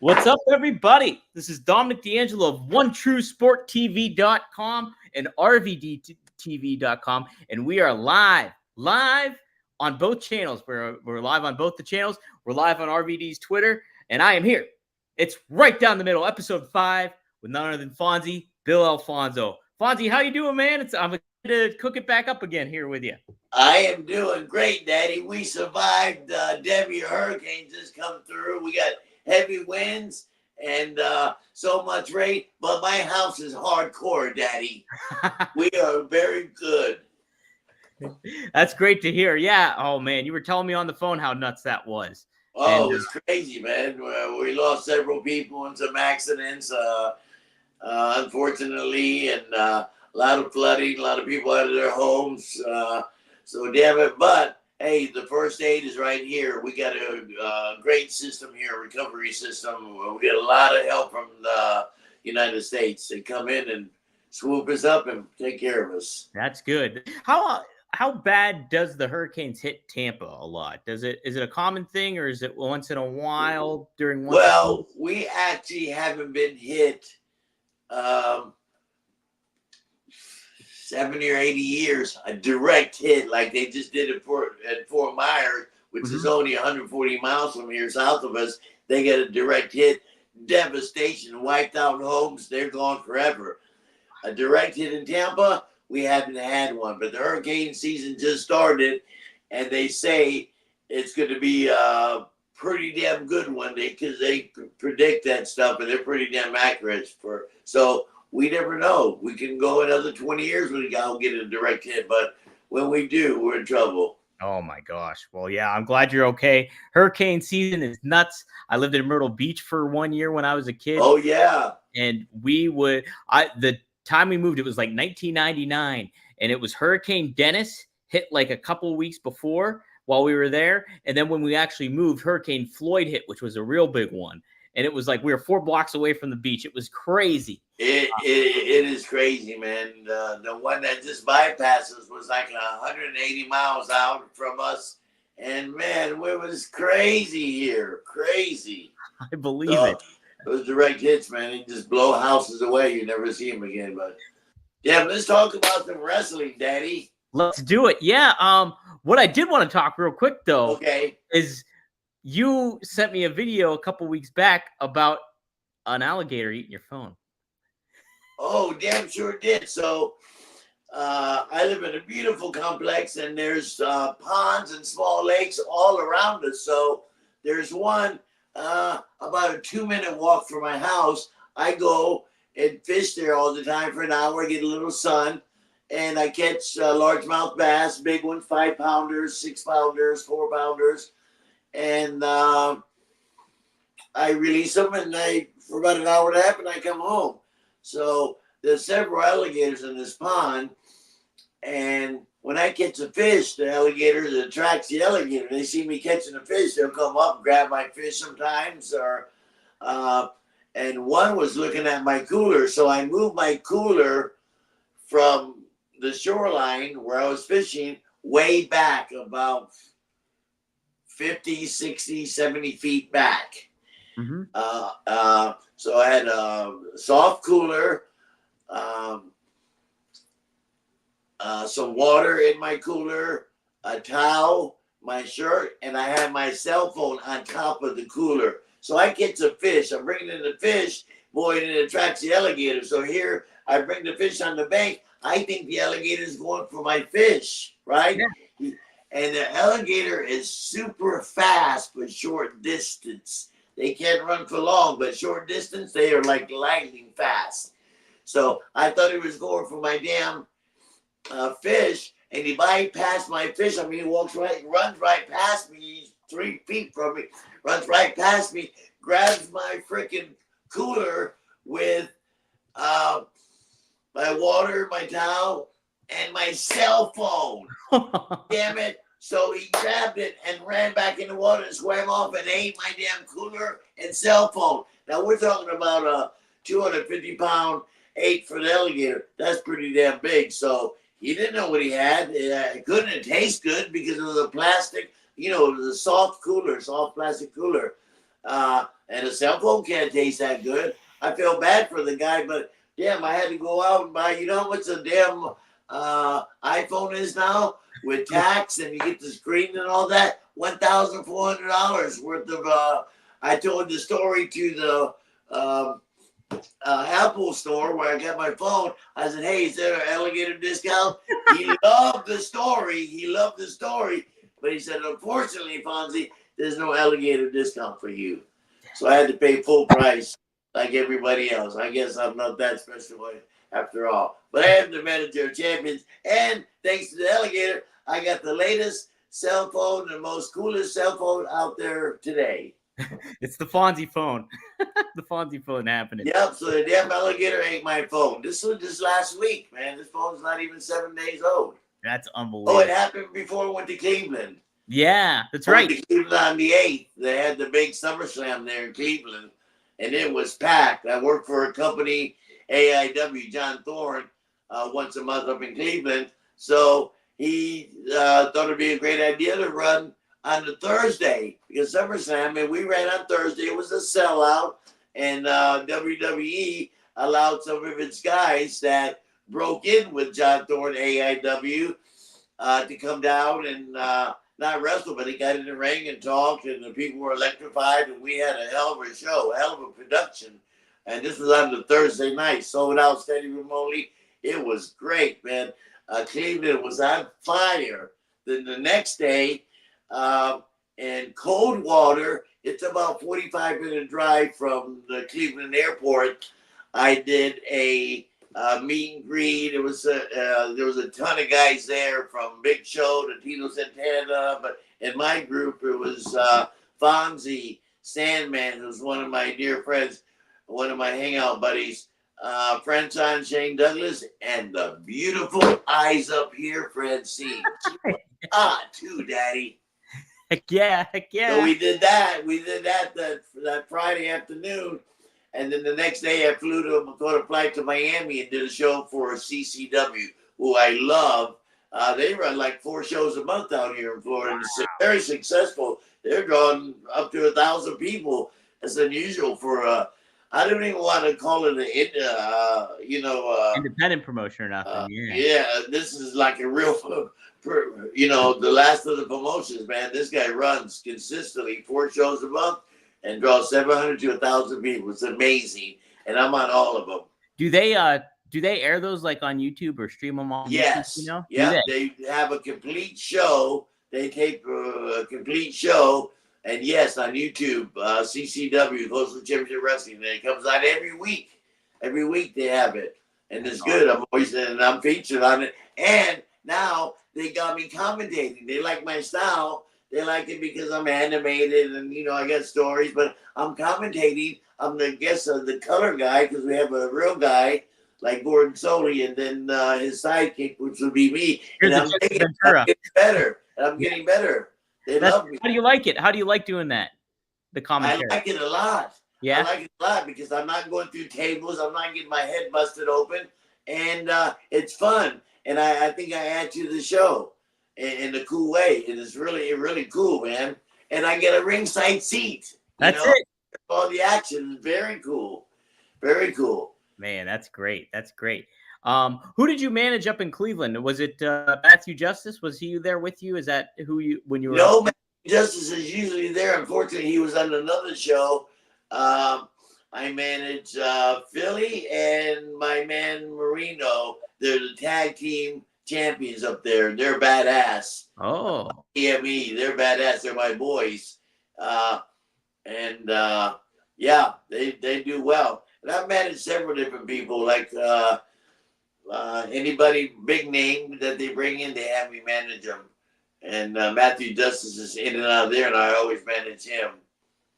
What's up, everybody? This is Dominic DeAngelo of OneTrueSportTV.com and RVDTV.com, and we are live on both channels. We're live on both the channels. We're live on RVD's Twitter, and I am here. It's right down the middle, episode 5, with none other than FONZIE, Bill Alfonso. FONZIE, how you doing, man? I'm excited to cook it back up again here with you. I am doing great, Daddy. We survived. Debbie hurricanes just come through. We got heavy winds and so much rain, but my house is hardcore, Daddy. We are very good. That's great to hear. Yeah. Oh, man, you were telling me on the phone how nuts that was. Oh, it's crazy, man. We lost several people in some accidents, unfortunately, and a lot of flooding, a lot of people out of their homes. So damn it. But hey, the first aid is right here. We got a great system here, recovery system. We get a lot of help from the United States. They come in and swoop us up and take care of us. That's good. How bad does the hurricanes hit Tampa a lot? Is it a common thing, or is it once in a while during one? Well, we actually haven't been hit 70 or 80 years, a direct hit like they just did at Fort Myers, which is only 140 miles from here south of us. They get a direct hit, devastation, wiped out homes. They're gone forever. A direct hit in Tampa, we haven't had one, but the hurricane season just started, and they say it's going to be a pretty damn good one because they predict that stuff, and they're pretty damn accurate. So we never know. We can go another 20 years when we don't get a direct hit, but when we do, we're in trouble. Oh my gosh. Well, yeah, I'm glad you're okay. Hurricane season is nuts. I lived in Myrtle Beach for 1 year when I was a kid. Oh yeah. And the time we moved, it was like 1999, and it was Hurricane Dennis hit like a couple weeks before while we were there. And then when we actually moved, Hurricane Floyd hit, which was a real big one. And it was like we were 4 blocks away from the beach. It was crazy. It is crazy, man. The one that just bypasses was like 180 miles out from us. And, man, it was crazy here. Crazy. I believe it. Those direct hits, man, they just blow houses away. You never see them again. But, yeah, let's talk about some wrestling, Daddy. Let's do it. Yeah. What I did want to talk real quick, though, is you sent me a video a couple weeks back about an alligator eating your phone. Oh, damn sure did. So I live in a beautiful complex, and there's ponds and small lakes all around us. So there's one about a 2-minute walk from my house. I go and fish there all the time for an hour. I get a little sun, and I catch largemouth bass, big ones, 5-pounders, 6-pounders, 4-pounders. And I release them, and for about an hour and a half, and I come home. So there's several alligators in this pond, and when I catch a fish, the alligator attracts the alligator. They see me catching a fish, they'll come up and grab my fish sometimes, and one was looking at my cooler, so I moved my cooler from the shoreline where I was fishing way back, about 50, 60, 70 feet back. Mm-hmm. So I had a soft cooler, some water in my cooler, a towel, my shirt, and I had my cell phone on top of the cooler. So I catch a fish. I'm bringing in the fish, boy, and it attracts the alligator. So here I bring the fish on the bank. I think the alligator is going for my fish, right? Yeah. And the alligator is super fast for short distance. They can't run for long, but short distance, they are like lightning fast. So I thought he was going for my damn fish, and he bypassed my fish. I mean, he runs right past me. He's 3 feet from me, runs right past me, grabs my freaking cooler with my water, my towel, and my cell phone. Damn it. So he grabbed it and ran back in the water and swam off and ate my damn cooler and cell phone. Now, we're talking about a 250-pound 8 for the alligator. That's pretty damn big. So he didn't know what he had. It couldn't taste good because of the plastic. You know, it was a soft cooler, soft plastic cooler. and a cell phone can't taste that good. I feel bad for the guy, but damn, I had to go out and buy. You know how much a damn iPhone is now with tax, and you get the screen and all that. $1,400 worth of. I told the story to the Apple store where I got my phone. I said, "Hey, is there an Alligator discount?" He loved the story. He loved the story, but he said, "Unfortunately, Fonzie, there's no Alligator discount for you." So I had to pay full price like everybody else. I guess I'm not that special after all. But I am the manager of champions, and thanks to the Alligator, I got the latest cell phone, the most coolest cell phone out there today. It's the Fonzie phone. The Fonzie phone happening. Yep, so the damn Alligator ate my phone. This was just last week, man. This phone's not even 7 days old. That's unbelievable. Oh, it happened before I went to Cleveland. Yeah, that's right. I went to Cleveland on the 8th. They had the big SummerSlam there in Cleveland, and it was packed. I worked for a company, AIW, John Thorne, once a month up in Cleveland. So he thought it'd be a great idea to run on the Thursday because SummerSlam, and we ran on Thursday. It was a sellout, and WWE allowed some of its guys that broke in with John Thorne, AIW, to come down and not wrestle, but he got in the ring and talked, and the people were electrified, and we had a hell of a show, a hell of a production. And this was on the Thursday night, sold out, steady room only. It was great, man. Cleveland was on fire. Then the next day, in Coldwater, it's about 45-minute drive from the Cleveland airport. I did a meet and greet. There was a ton of guys there from Big Show to Tito Santana, but in my group it was Fonzie, Sandman, who's one of my dear friends, one of my hangout buddies, Franchon Shane Douglas, and the beautiful eyes up here, Francine. Too, Daddy. Heck yeah, heck yeah. So we did that. We did that Friday afternoon. And then the next day I caught a flight to Miami and did a show for CCW, who I love. They run like 4 shows a month out here in Florida. Wow. It's very successful. They're drawing up to 1,000 people. That's unusual for I don't even want to call it independent promotion or nothing. Yeah, this is like a real, the last of the promotions, man. This guy runs consistently 4 shows a month and draws 700 to 1,000 people. It's amazing, and I'm on all of them. Do they air those like on YouTube or stream them on? Yes, YouTube, you know? Yeah, they have a complete show. They tape a complete show. And yes, on YouTube, CCW, Closely Championship Wrestling, and it comes out every week. Every week they have it, and it's good. I'm featured on it. And now they got me commentating. They like my style. They like it because I'm animated and I got stories. But I'm commentating. I'm the the color guy because we have a real guy like Gordon Soley, and then his sidekick, which would be me. And I'm getting better. And I'm getting better. They love me. How do you like it? How do you like doing that? The commentary. I like it a lot. Yeah. I like it a lot because I'm not going through tables. I'm not getting my head busted open. And it's fun. And I think I add to the show in a cool way. And it's really, really cool, man. And I get a ringside seat. That's it. All the action is very cool. Very cool. Man, that's great. That's great. Who did you manage up in Cleveland? Was it Matthew Justice? Was he there with you? Is that who you when you were? No, Matthew Justice is usually there. Unfortunately, he was on another show. I manage Philly and my man Marino. They're the tag team champions up there. They're badass. Oh, EME, they're badass. They're my boys. Yeah, they do well. And I've managed several different people like. Anybody big name that they bring in, they have me manage them. And Matthew Justice is in and out of there, and I always manage him.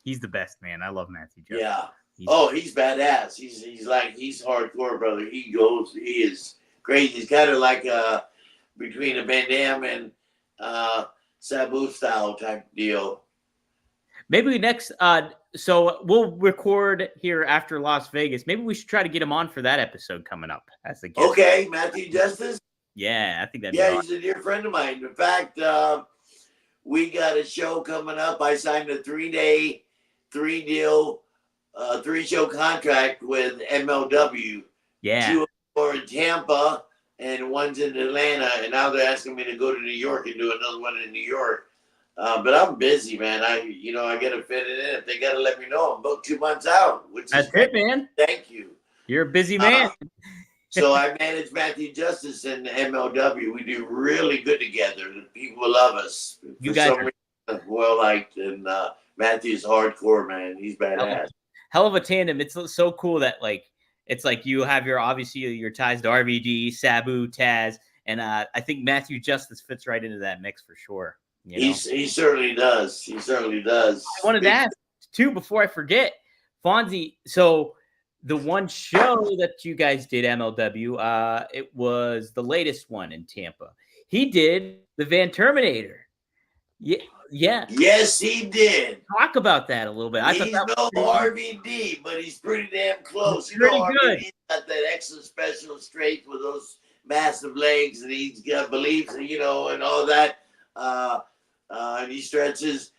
He's the best, man. I love Matthew Justice. Yeah. He's badass. He's hardcore, brother. He is crazy. He's kind of like between a Van Dam and Sabu style type deal. Maybe next, so we'll record here after Las Vegas. Maybe we should try to get him on for that episode coming up as the guest. Okay, Matthew Justice. Yeah, I think that'd be awesome. He's a dear friend of mine. In fact, we got a show coming up. I signed a 3-day, 3-deal a 3-show contract with MLW. Yeah. 2 are in Tampa and 1's in Atlanta, and now they're asking me to go to New York and do another one in New York. But I'm busy, man. I got to fit it in. If they got to let me know, I'm booked 2 months out, which is That's great. it, man. Thank you. You're a busy man. So I manage Matthew Justice and MLW. We do really good together. The people love us. You guys are well liked, and Matthew's hardcore, man. He's badass. Hell of a tandem. It's so cool that like it's like you have your obviously your ties to RVD, Sabu, Taz, and I think Matthew Justice fits right into that mix for sure. You know? He certainly does. He certainly does. I wanted to ask too before I forget, Fonzie. So the one show that you guys did, MLW, it was the latest one in Tampa. He did the Van Terminator. Yeah. Yes, he did. Talk about that a little bit. He's no RVD, but he's pretty damn close. He's pretty good. RVD's got that extra special strength with those massive legs, and he's got beliefs, and all that. And he stretches.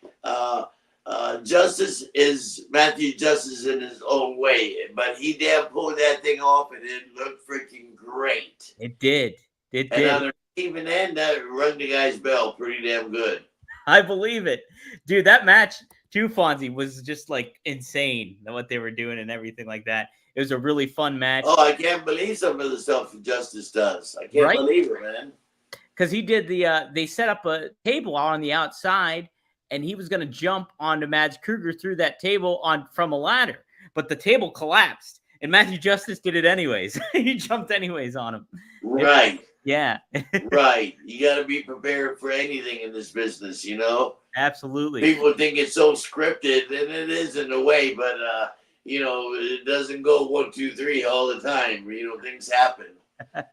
Matthew Justice in his own way, but he damn pulled that thing off, and it looked freaking great. It did. And even then, that rung the guy's bell pretty damn good. I believe it, dude. That match too, Fonzie, was just like insane. What they were doing and everything like that. It was a really fun match. Oh, I can't believe some of the stuff Justice does. I can't believe it, man. Because he did they set up a table on the outside, and he was going to jump onto Mads Kruger through that table from a ladder, but the table collapsed, and Matthew Justice did it anyways. He jumped anyways on him. Right. Yeah. Right. You got to be prepared for anything in this business, Absolutely. People think it's so scripted, and it is in a way, but it doesn't go 1, 2, 3 all the time. Things happen.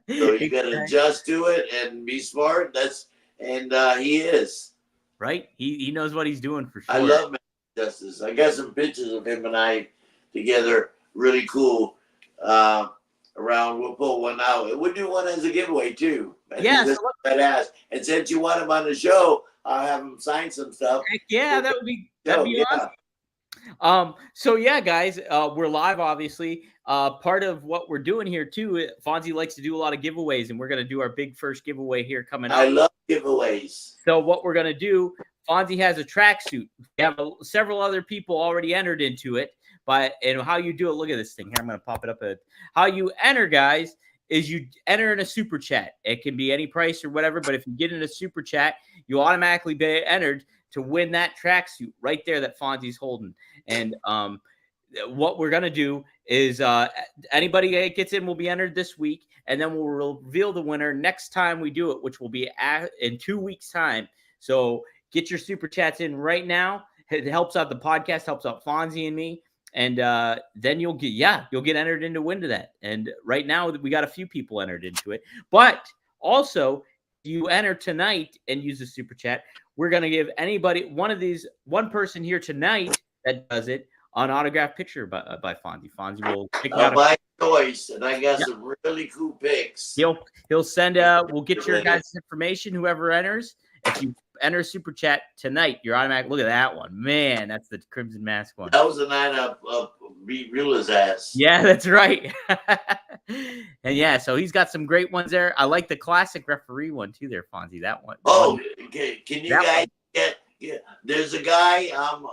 So you got to adjust to it and be smart. He is. Right. He knows what he's doing for sure. I love Matthew Justice. I got some pictures of him and I together. Really cool. Around, we'll pull one out. We'll do one as a giveaway too. Yeah. Badass. And since you want him on the show, I'll have him sign some stuff. Heck yeah, that'd be awesome. So yeah, guys, we're live, obviously. Part of what we're doing here too, Fonzie likes to do a lot of giveaways, and we're going to do our big first giveaway here coming up. I love giveaways. So what we're going to do, Fonzie has a tracksuit. We have several other people already entered into it. And how you do it, look at this thing here. I'm going to pop it up. How you enter, guys, is you enter in a super chat. It can be any price or whatever, but if you get in a super chat, you automatically be entered to win that tracksuit right there that Fonzie's holding. And what we're going to do is anybody that gets in will be entered this week, and then we'll reveal the winner next time we do it, which will be in 2 weeks' time. So get your super chats in right now. It helps out the podcast, helps out Fonzie and me. And then you'll get entered into win to that. And right now we got a few people entered into it. But also, you enter tonight and use the super chat. We're going to give one person here tonight that does it, an autographed picture by Fonzie. Fonzie will pick out my choice, and I got some really cool pics. He'll send. We'll get your guys' information. Whoever enters, if you enter super chat tonight, you're automatic. Look at that one, man. That's the Crimson Mask one. That was a 9-up. Beat Reela's ass. Yeah, that's right. And yeah, so he's got some great ones there. I like the classic referee one too, there, Fonzie. That one. Okay. Can you guys get? Yeah, there's a guy I'm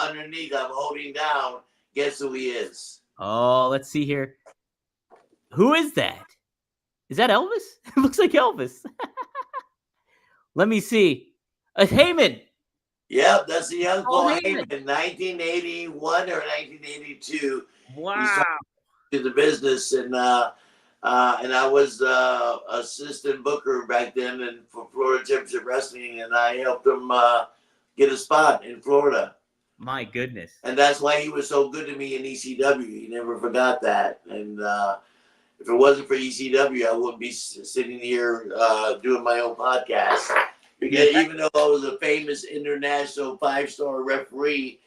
underneath. I'm holding down. Guess who he is? Oh, let's see here. Who is that? Is that Elvis? It looks like Elvis. Let me see. Heyman. Yep, that's the young Paul Heyman. In 1981 or 1982. Wow. To the business, and I was assistant booker back then, and for Florida Championship Wrestling, and I helped him get a spot in Florida. My goodness. And that's why he was so good to me in ECW. He never forgot that. And if it wasn't for ECW, I wouldn't be sitting here doing my own podcast. Because even though I was a famous international 5-star referee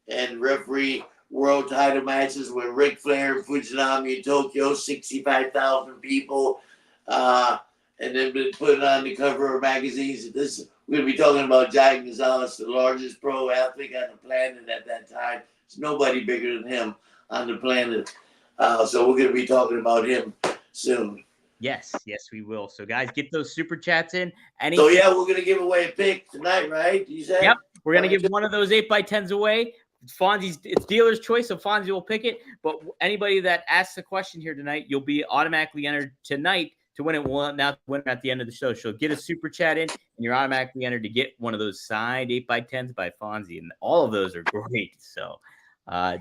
and referee world title matches with Ric Flair and Fujinami in Tokyo, 65,000 people, and then been put on the cover of magazines. We're going to be talking about Giant Gonzalez, the largest pro athlete on the planet at that time, There's nobody bigger than him on the planet. So we're going to be talking about him soon. Yes, we will. So, guys, get those super chats in. So, yeah, we're going to give away a pick tonight, right? You said? Yep. We're going to give one of those 8x10s away. It's dealer's choice, so Fonzie will pick it. But anybody that asks a question here tonight, you'll be automatically entered tonight to win it. We'll now win at the end of the show. So get a super chat in, and you're automatically entered to get one of those signed 8x10s by Fonzie. And all of those are great. So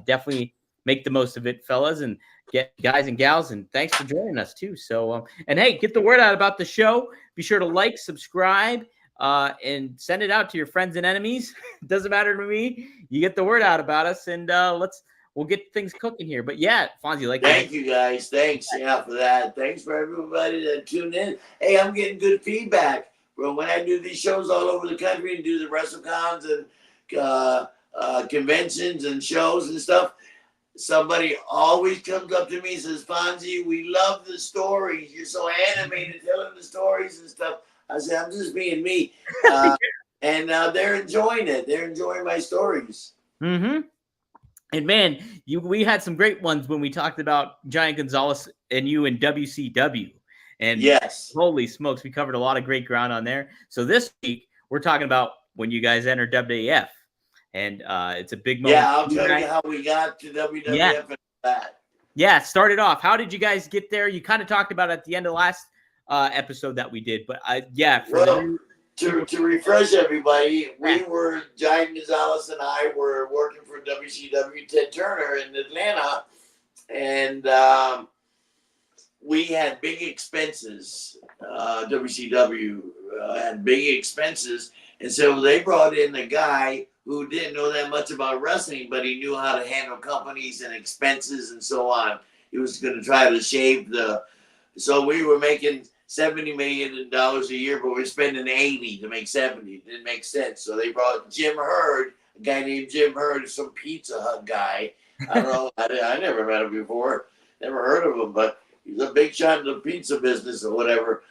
definitely make the most of it, fellas, and get guys and gals. And thanks for joining us too. So, and hey, get the word out about the show. Be sure to like, subscribe, and send it out to your friends and enemies. It doesn't matter to me. You get the word out about us, and we'll get things cooking here. But yeah, Fonzie, thank you guys. Thanks, for that. Thanks for everybody that tuned in. Hey, I'm getting good feedback from when I do these shows all over the country and do the WrestleCons and conventions and shows and stuff. Somebody always comes up to me and says, Fonzie, we love the stories. You're so animated telling the stories and stuff. I said, I'm just being me. And they're enjoying it. They're enjoying my stories. Mm-hmm. And man, we had some great ones when we talked about Giant Gonzalez and you in WCW. And yes, holy smokes, we covered a lot of great ground on there. So this week, we're talking about when you guys entered WWF. And it's a big moment. Yeah, I'll tell you how we got to WWF and that. Yeah, started off. How did you guys get there? You kind of talked about it at the end of last episode that we did. But to refresh everybody, we were, Giant Gonzalez and I were working for WCW, Ted Turner in Atlanta. And we had big expenses. WCW had big expenses. And so they brought in a guy who didn't know that much about wrestling, but he knew how to handle companies and expenses and so on. He was going to try to shave so we were making $70 million a year, but we're spending 80 to make 70. It didn't make sense. So they brought Jim Herd, a guy named Jim Herd, some Pizza Hut guy. I don't know. I never met him before. Never heard of him, but he's a big shot in the pizza business or whatever.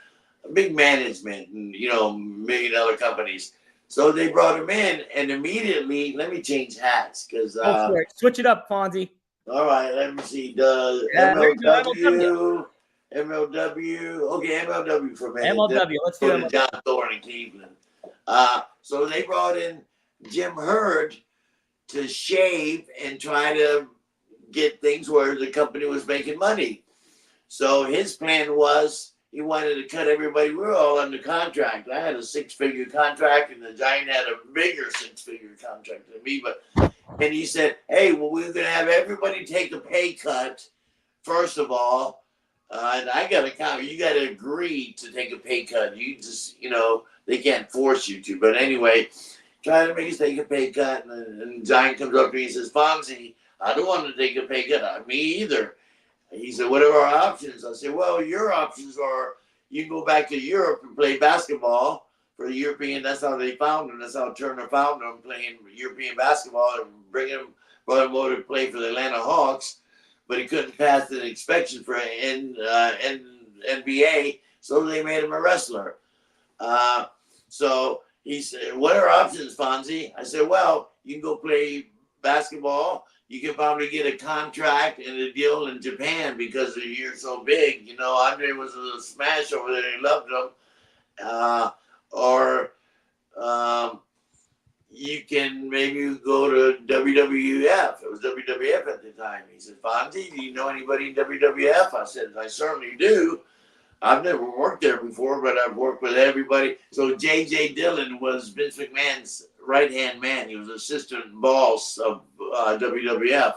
A big management and, $1 million companies. So they brought him in, and immediately, let me change hats because switch it up, Fonzie. All right, let me see. MLW. Okay, MLW for a minute. MLW. Let's do MLW. John Thorne in Cleveland. So they brought in Jim Herd to shave and try to get things where the company was making money. So his plan was, he wanted to cut everybody. We were all under contract. I had a 6-figure contract, and the Giant had a bigger 6-figure contract than me. And he said, hey, well, we're going to have everybody take a pay cut, first of all. And I got to count. You got to agree to take a pay cut. You just, they can't force you to. But anyway, try to make us take a pay cut. And Giant comes up to me and says, Fonzie, I don't want to take a pay cut. Me either. He said, what are our options? I said, well, your options are you can go back to Europe and play basketball for the European. That's how they found him. That's how Turner found him, playing European basketball and brought him over to play for the Atlanta Hawks. But he couldn't pass the inspection for NBA, so they made him a wrestler. So he said, what are options, Fonzie? I said, well, you can go play basketball. You can probably get a contract and a deal in Japan because you're so big. Andre was a smash over there. He loved him. Or you can maybe go to WWF. It was WWF at the time. He said, Fonzie, do you know anybody in WWF? I said, I certainly do. I've never worked there before, but I've worked with everybody. So J.J. Dillon was Vince McMahon's right-hand man. He was assistant boss of WWF.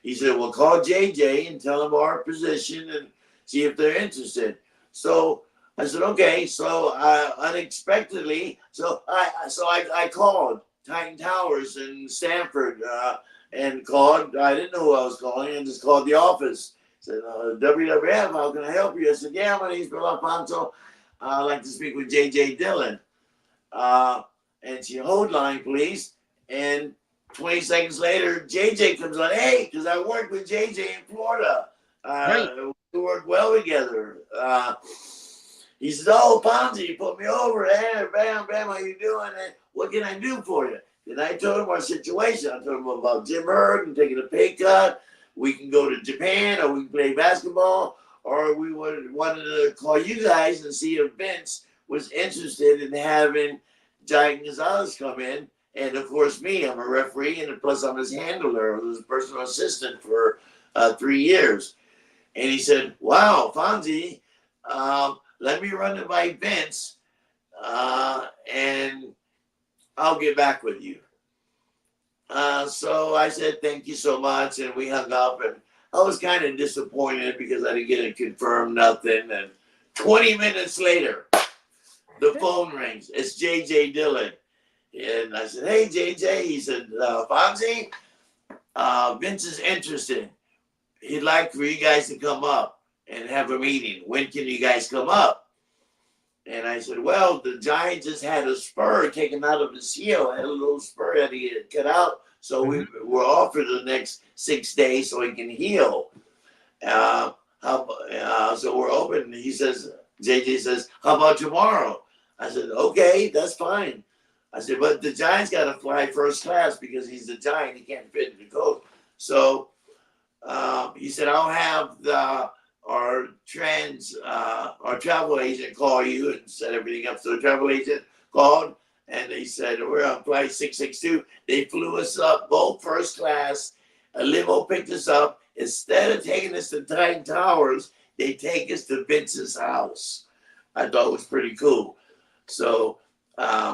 He said, well, call JJ and tell him our position and see if they're interested. So I said, okay. So unexpectedly, I called Titan Towers in Stamford and called. I didn't know who I was calling. I just called the office. Said, WWF, how can I help you? I said, yeah, my name's Bill Alfonso. I'd like to speak with J.J. Dillon. And she hold line, please. And 20 seconds later, JJ comes on. Hey, because I worked with JJ in Florida. We worked well together. He says, oh, Fonzie, you put me over. Hey, bam, how you doing? And what can I do for you? And I told him our situation. I told him about Jim Herd and taking a pay cut. We can go to Japan, or we can play basketball, or we wanted to call you guys and see if Vince was interested in having Giant Gonzalez come in. And of course, me, I'm a referee, and plus I'm his handler, I was his personal assistant for 3 years. And he said, "Wow, Fonzie, let me run it by Vince, and I'll get back with you." So I said, "Thank you so much." And we hung up, and I was kind of disappointed because I didn't get it confirmed, nothing. And 20 minutes later, the phone rings. It's JJ Dillon. And I said, "Hey, JJ." He said, "Fonzie, Vince is interested. He'd like for you guys to come up and have a meeting. When can you guys come up?" And I said, "Well, the Giant just had a spur taken out of his heel. I had a little spur that he had cut out. So we were off for the next 6 days so he can heal. So we're open." He says, JJ says, "How about tomorrow?" I said, "Okay, that's fine." I said, "But the Giant's got to fly first class because he's the Giant. He can't fit in the coach." So he said, "I'll have our travel agent call you and set everything up." So the travel agent called, and they said, "We're on flight 662. They flew us up both first class. A limo picked us up. Instead of taking us to Titan Towers, they take us to Vince's house. I thought it was pretty cool. So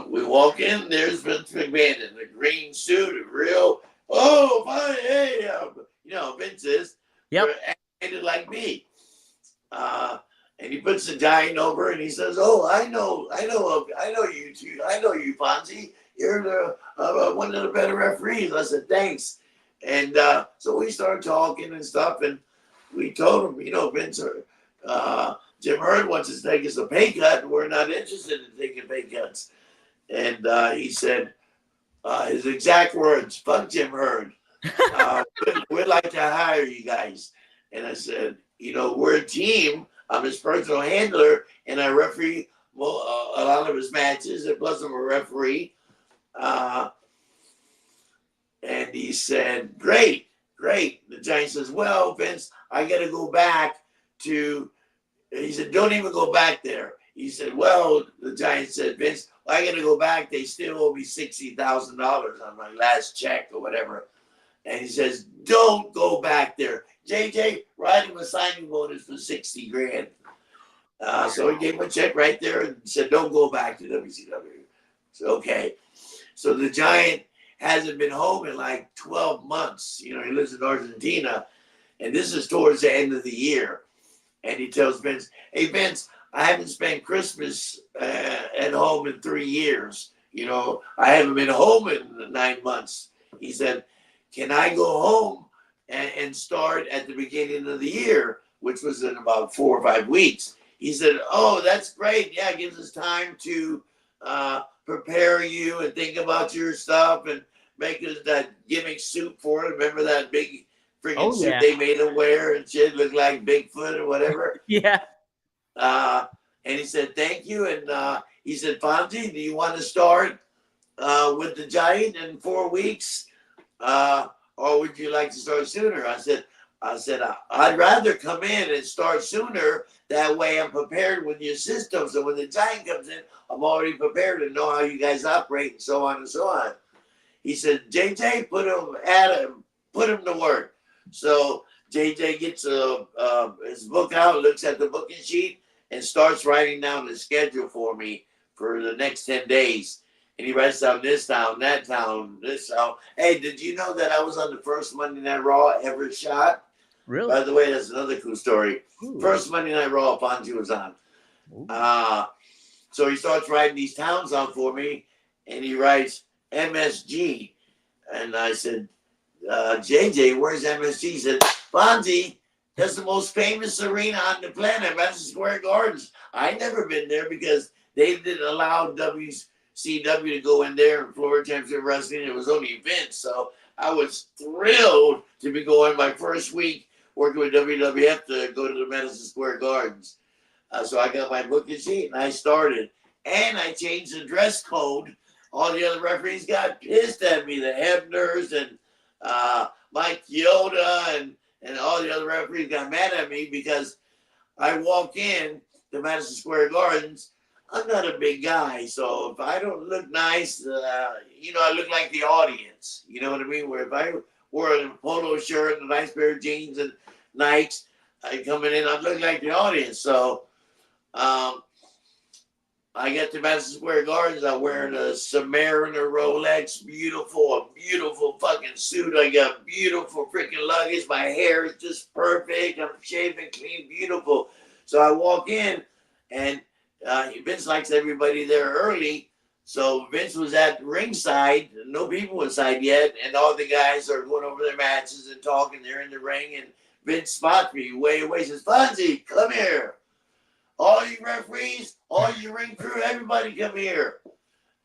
we walk in, there's Vince McMahon in the green suit, real, "Oh, fine, hey," Vince is. Yep. Animated like me. And he puts the Giant over, and he says, "Oh, I know you two. I know you, Fonzie. You're one of the better referees." I said, "Thanks." And so we started talking and stuff, and we told him, Vince, Jim Herd wants us to take us a pay cut, and we're not interested in taking pay cuts. And he said, his exact words, "Fuck Jim Herd. We'd like to hire you guys." And I said, "We're a team. I'm his personal handler, and I referee a lot of his matches, and plus I'm a referee." And he said, Great. The Giant says, "Well, Vince, I got to go back to," he said, "Don't even go back there." He said, "Well," the Giant said, "Vince, I got to go back. They still owe me $60,000 on my last check or whatever." And he says, "Don't go back there. JJ, write him a signing bonus for 60 grand. So he gave him a check right there and said, "Don't go back to WCW." So, okay. So the Giant hasn't been home in like 12 months. He lives in Argentina. And this is towards the end of the year. And he tells Vince, "Hey, Vince, I haven't spent Christmas at home in 3 years. I haven't been home in 9 months." He said, "Can I go home and start at the beginning of the year," which was in about 4 or 5 weeks. He said, "Oh, that's great. Yeah, it gives us time to prepare you and think about your stuff and make us that gimmick suit for it. Remember that big freaking suit they made him wear and shit, looked like Bigfoot or whatever?" Yeah. And he said, "Thank you." And he said, "Fonzie, do you want to start with the Giant in 4 weeks? Or would you like to start sooner?" I said, "I'd rather come in and start sooner. That way I'm prepared with your system. So when the Giant comes in, I'm already prepared to know how you guys operate and so on and so on." He said, "JJ, put him to work." So JJ gets his book out, looks at the booking sheet, and starts writing down the schedule for me for the next 10 days. And he writes down this town, that town, this town. Hey, did you know that I was on the first Monday Night Raw ever shot? Really? By the way, that's another cool story. Ooh. First Monday Night Raw, FONZIE was on. So he starts writing these towns down for me, and he writes MSG. And I said, JJ, where's MSG? He said, "Fonzie, that's the most famous arena on the planet, Madison Square Gardens. I never been there because they didn't allow WCW to go in there in Florida Championship Wrestling. It was only Vince. So I was thrilled to be going my first week working with WWF to go to the Madison Square Gardens. So I got my booking sheet and I started. And I changed the dress code all the other referees got pissed at me. The Hebners and Mike Yoda and all the other referees got mad at me because I walk in to Madison Square Gardens. I'm not a big guy, so if I don't look nice, I look like the audience. You know what I mean? Where if I wore a polo shirt and a nice pair of jeans and Nikes, I coming in, I'd look like the audience. So I get to Madison Square Gardens. I'm wearing a Submariner Rolex, a beautiful fucking suit. I got beautiful freaking luggage. My hair is just perfect. I'm shaving clean, beautiful. So I walk in, and Vince likes everybody there early. So Vince was at ringside. No people inside yet, and all the guys are going over their matches and talking. They're in the ring, and Vince spots me way away. Says, "Fonzie, come here. All you referees, all you ring crew, everybody come here."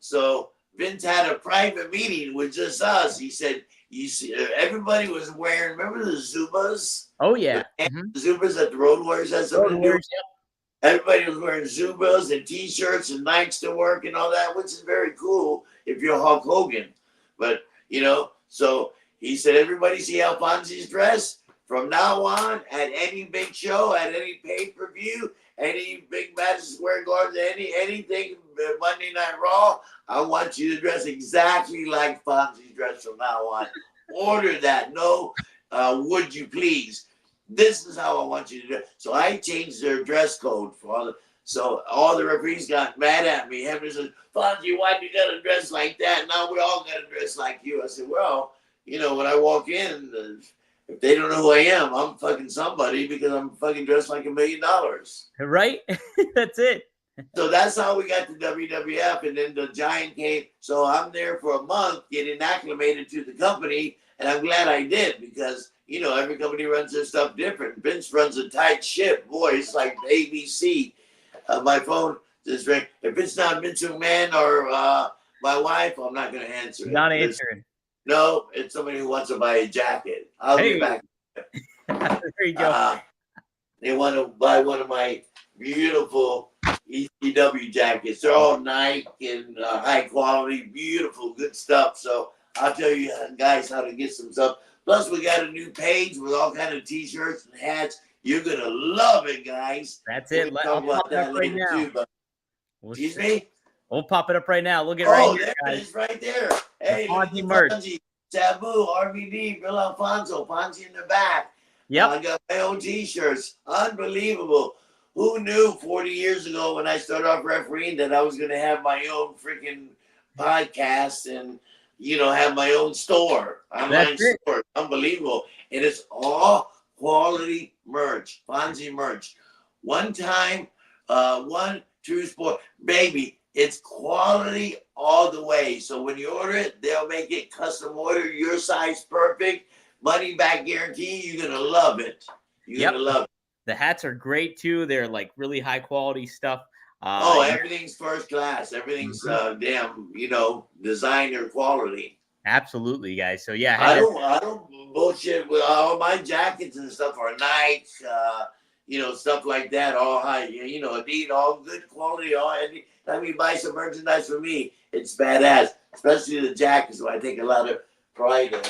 So Vince had a private meeting with just us. He said, "You see, everybody was wearing. Remember the Zubas? Oh yeah, The Zubas that the Road Warriors had something to do. Everybody was wearing Zubas and T-shirts and Nikes to work and all that, which is very cool if you're Hulk Hogan. But so he said, everybody see how Fonzie's dressed from now on at any big show, at any pay-per-view." Any big Madison Square Garden, anything Monday Night Raw, I want you to dress exactly like Fonzie's dress from now on. Order that. No, would you please? This is how I want you to do it. So I changed their dress code for all the referees got mad at me. Henry said, "Fonzie, why do you got to dress like that? Now we all got to dress like you." I said, "Well, when I walk in, if they don't know who I am, I'm fucking somebody because I'm fucking dressed like $1 million." Right? That's it. So that's how we got to WWF, and then the Giant came. So I'm there for a month getting acclimated to the company, and I'm glad I did because, every company runs their stuff different. Vince runs a tight ship. Boy, it's like ABC. My phone just rang. If it's not Vince McMahon or my wife, I'm not going to answer it. Not answering. No, it's somebody who wants to buy a jacket. I'll get back. There you go. They want to buy one of my beautiful ECW jackets. They're all Nike and high quality, beautiful, good stuff. So I'll tell you guys how to get some stuff. Plus, we got a new page with all kind of T-shirts and hats. You're gonna love it, guys. That's it. We'll talk about that later too. But excuse me. We'll pop it up right now. Look at it right here, there guys. it is right there. Hey, FONZIE merch. Taboo, RVD, Bill Alfonso, Fonzie in the back. Yep. I got my own T-shirts. Unbelievable. Who knew 40 years ago when I started off refereeing that I was going to have my own freaking podcast and, have my own store, online store. Unbelievable. And it's all quality merch, Fonzie merch. One time, one true sport. Baby, it's quality all the way. So when you order it, they'll make it custom order, your size perfect, money back guarantee. You're going to love it. You're going to love it. The hats are great too. They're like really high quality stuff. Everything's first class. Everything's damn, designer quality. Absolutely, guys. So yeah, I don't bullshit with all my jackets and stuff are nice. Stuff like that. All high, Adidas, all good quality. Time you buy some merchandise for me, it's badass. Especially the jackets, where I take a lot of pride in.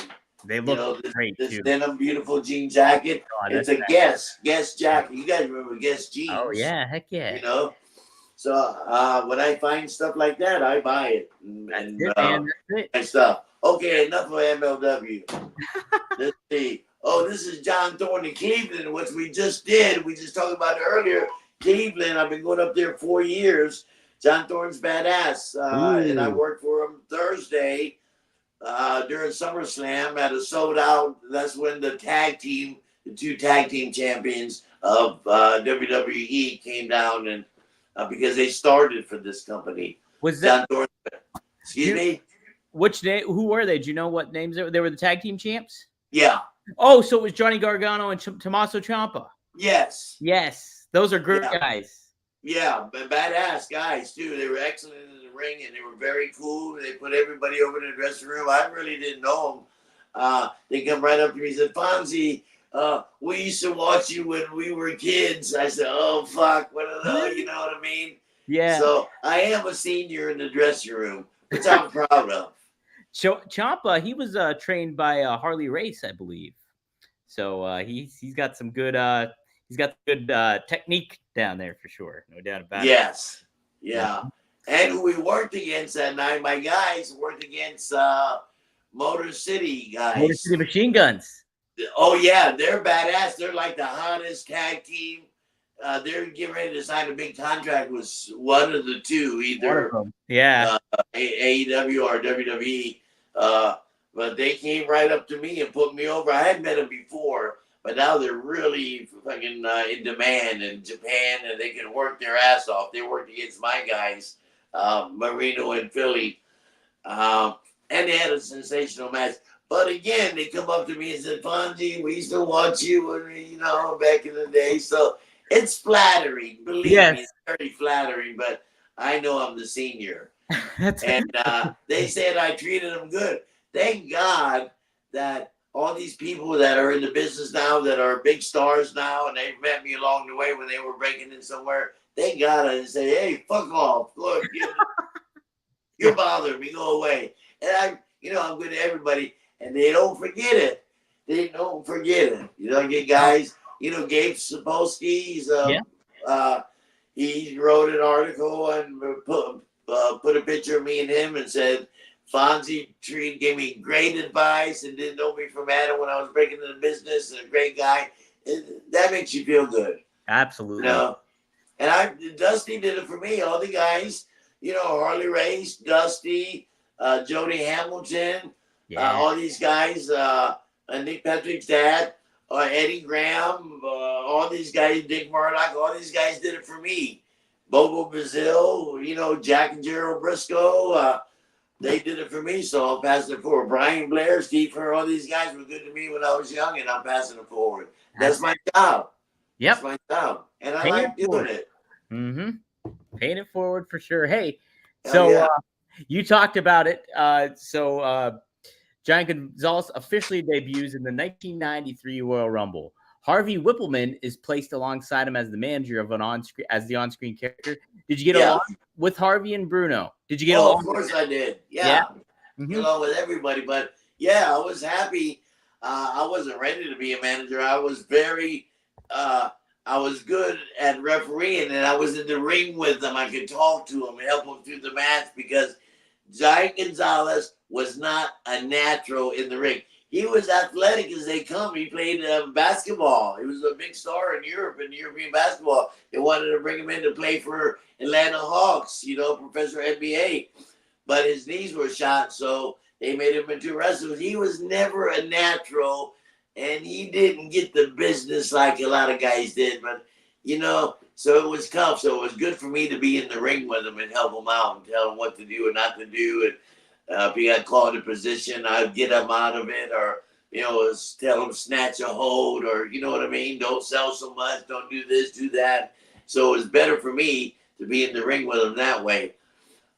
They look great this too. Denim beautiful jean jacket. It's a Guess jacket. You guys remember Guess jeans? Oh yeah, heck yeah. So when I find stuff like that, I buy it. And That's it. my stuff. Okay, enough of MLW. Let's see. Oh, this is John Thorne in Cleveland, which we just did. We just talked about it earlier. Cleveland, I've been going up there 4 years. John Thorne's badass. And I worked for him Thursday during SummerSlam at a sold out. That's when the two tag team champions of WWE came down and because they started for this company. Was that John Thorne? Excuse me? Which name? Who were they? Do you know what names they were? They were the tag team champs? Yeah. Oh, so it was Johnny Gargano and Tommaso Ciampa. Yes. Yes. Those are great guys. Yeah, but badass guys too. They were excellent in the ring and they were very cool. They put everybody over in the dressing room. I really didn't know them. They come right up to me and said, "Fonzie, we used to watch you when we were kids." I said, "Oh fuck, what the hell?" You know what I mean? Yeah. So I am a senior in the dressing room. which I'm proud of. Ciampa, he was trained by Harley Race, I believe. So he's got some good technique down there for sure, no doubt about it. Yes. Yeah. And who we worked against that night, my guys worked against Motor City Motor guys. City Machine Guns. Oh yeah, they're badass. They're like the hottest tag team. They're getting ready to sign a big contract with one of the two, either yeah, AEW or WWE. But they came right up to me and put me over. I had met them before, but now they're really fucking in demand in Japan, and they can work their ass off. They worked against my guys, Marino and Philly, and they had a sensational match. But again, they come up to me and said, "Fonzie, we used to watch you when back in the day." So it's flattering, believe me, it's very flattering. But I know I'm the senior, and they said I treated them good. Thank God that all these people that are in the business now, that are big stars now, and they've met me along the way when they were breaking in somewhere. Thank God I didn't say, "Hey, fuck off. Look, you're bothering me. Go away." And I'm good to everybody. And they don't forget it. They don't forget it. I get guys, Gabe Sapolsky, he wrote an article and put a picture of me and him and said, "Fonzie gave me great advice and didn't know me from Adam when I was breaking into the business, and a great guy." That makes you feel good. Absolutely. And Dusty did it for me. All the guys, Harley Race, Dusty, Jody Hamilton, all these guys, Nick Patrick's dad, Eddie Graham, all these guys, Dick Murdoch, all these guys did it for me. Bobo Brazil, Jack and Gerald Briscoe, they did it for me, so I'll pass it forward. Brian Blair, Steve Kerr, all these guys were good to me when I was young, and I'm passing it forward. That's my job. Yep. That's my job, and I like doing it. Mm-hmm. Paying it forward for sure. Hey, so you talked about it. Giant Gonzalez officially debuts in the 1993 Royal Rumble. Harvey Whippleman is placed alongside him as the manager of the on-screen character. Did you get along with Harvey and Bruno? Did you get along? Of course I did. Yeah. Get along with everybody. But I was happy. I wasn't ready to be a manager. I was I was good at refereeing, and I was in the ring with them. I could talk to them and help them through the match, because Giant Gonzalez was not a natural in the ring. He was athletic as they come. He played basketball. He was a big star in Europe, in European basketball. They wanted to bring him in to play for Atlanta Hawks, Professor NBA. But his knees were shot, so they made him into a wrestler. He was never a natural, and he didn't get the business like a lot of guys did. But, so it was tough. So it was good for me to be in the ring with him and help him out and tell him what to do and not to do. And if he got caught in a position, I'd get him out of it, or, tell him snatch a hold, or, you know what I mean? Don't sell so much. Don't do this, do that. So it was better for me to be in the ring with him that way.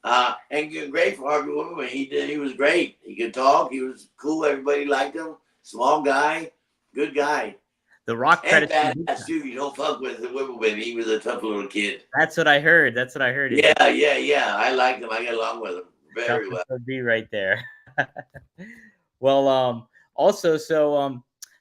And great for Harvey Whippleman. He was great. He could talk. He was cool. Everybody liked him. Small guy, good guy. The Rock and badass too. You don't fuck with the Whippleman. He was a tough little kid. That's what I heard. Yeah. I liked him. I got along with him very well. Be right there. Well, also,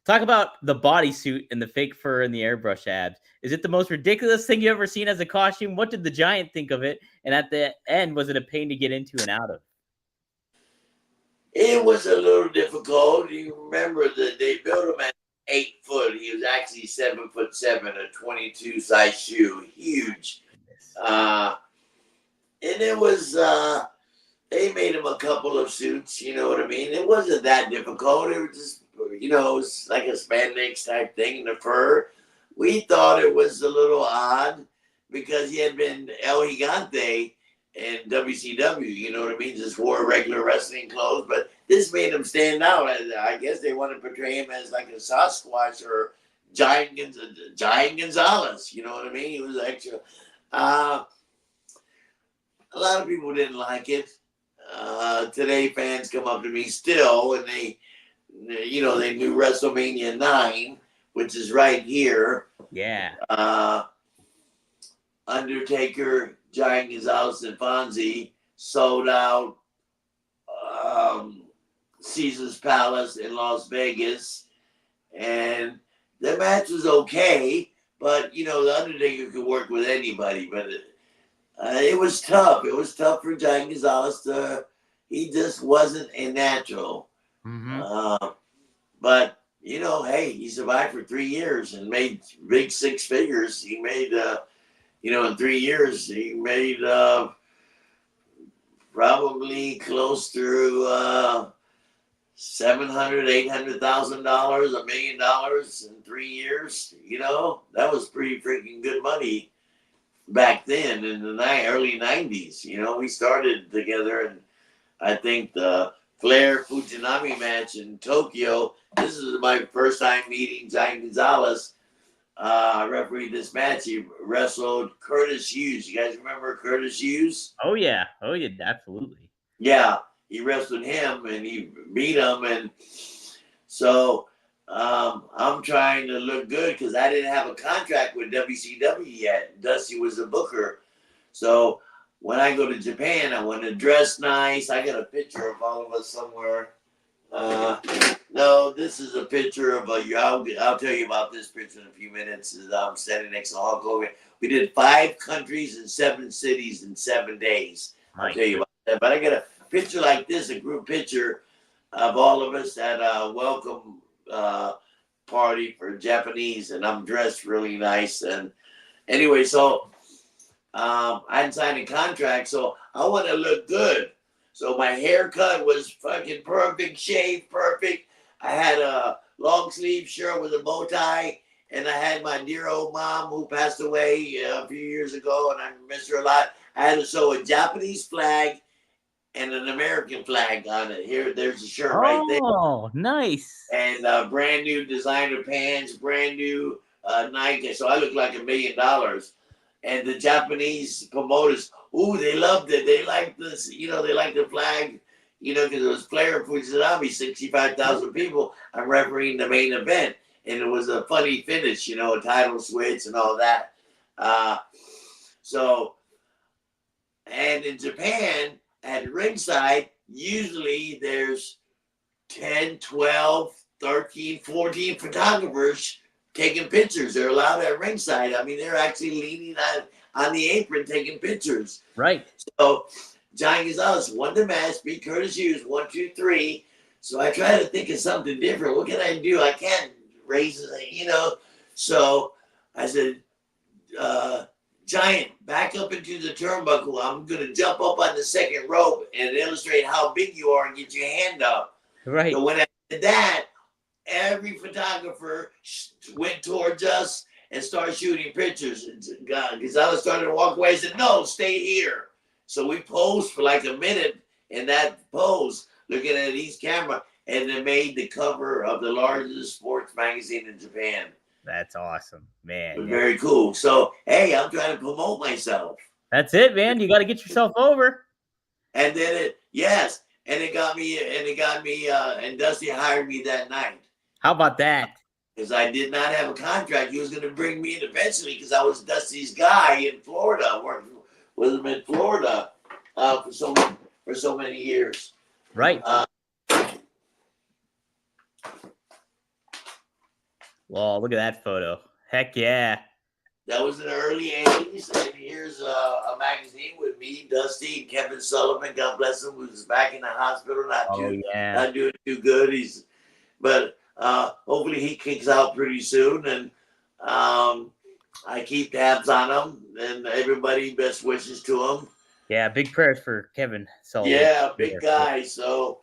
talk about the bodysuit and the fake fur and the airbrush abs. Is it the most ridiculous thing you ever seen as a costume? What did the Giant think of it? And at the end, was it a pain to get into and out of? It was a little difficult. You remember that they built him at 8 foot. He was actually 7'7", a 22 size shoe, huge. And it was. They made him a couple of suits. You know what I mean? It wasn't that difficult. It was just, it was like a spandex type thing in the fur. We thought it was a little odd because he had been El Gigante in WCW, you know what I mean? Just wore regular wrestling clothes, but this made him stand out. I guess they want to portray him as like a Sasquatch or Giant Gonzalez, you know what I mean? He was extra. A lot of people didn't like it. Today fans come up to me still, and they knew WrestleMania 9, which is right here. Yeah. Undertaker, Giant Gonzalez, and FONZIE sold out Caesar's Palace in Las Vegas, and the match was okay. But the Undertaker could work with anybody, but it was tough. It was tough for Giant Gonzalez. He just wasn't a natural. Mm-hmm. But hey, he survived for 3 years and made big six figures. He made, in 3 years, he made probably close to $700,000, $800,000, $1 million in 3 years. That was pretty freaking good money back then in the early 90s. We started together, and I think the Flair Fujinami match in Tokyo. This is my first time meeting Giant Gonzalez. I refereed this match. He wrestled Curtis Hughes. You guys remember Curtis Hughes? Oh yeah, absolutely. Yeah, he wrestled him and he beat him, and so I'm trying to look good because I didn't have a contract with WCW yet. Dusty was the booker, so when I go to Japan, I want to dress nice. I got a picture of all of us somewhere. No, this is a picture of I'll tell you about this picture in a few minutes. I'm standing next to Hulk Hogan. We did 5 countries and 7 cities in 7 days. I'll tell you about that. But I got a picture like this, a group picture of all of us at a welcome party for Japanese, and I'm dressed really nice. And anyway, so I hadn't signed a contract, so I want to look good. So my haircut was fucking perfect, shaved perfect. I had a long sleeve shirt with a bow tie, and I had my dear old mom who passed away a few years ago, and I miss her a lot. I had to sew a Japanese flag and an American flag on it. There's a shirt right there. Oh, nice. And brand new designer pants, brand new Nike. So I look like $1 million. And the Japanese promoters, they loved it. They liked this, they liked the flag, because it was Flair Fujinami, 65,000 people. I'm refereeing the main event. And it was a funny finish, a title switch and all that. And in Japan, at ringside, usually there's 10, 12, 13, 14 photographers taking pictures. They're allowed at ringside. I mean, they're actually leaning on the apron taking pictures. Right. So Giant Gonzalez won the match, beat Curtis Hughes 1, 2, 3. So I try to think of something different. What can I do? I can't raise it, So I said, Giant, back up into the turnbuckle. I'm going to jump up on the second rope and illustrate how big you are and get your hand up. Right. So when I did that, every photographer went towards us and started shooting pictures. Gonzalez started to walk away and said, no, stay here. So we posed for like a minute in that pose, looking at each camera, and it made the cover of the largest sports magazine in Japan. That's awesome, man. Yeah. Very cool. So, hey, I'm trying to promote myself. That's it, man. You got to get yourself over. And then it got me, and Dusty hired me that night. How about that? Because I did not have a contract. He was going to bring me in eventually because I was Dusty's guy in Florida, working with him in Florida for so many years. Right. Well, look at that photo. Heck yeah. That was in the early 80s. And here's a magazine with me, Dusty, and Kevin Sullivan, God bless him, who's back in the hospital, not doing too good. But hopefully he kicks out pretty soon. And I keep tabs on him. And everybody, best wishes to him. Yeah, big prayers for Kevin Sullivan. Yeah, big guy. So,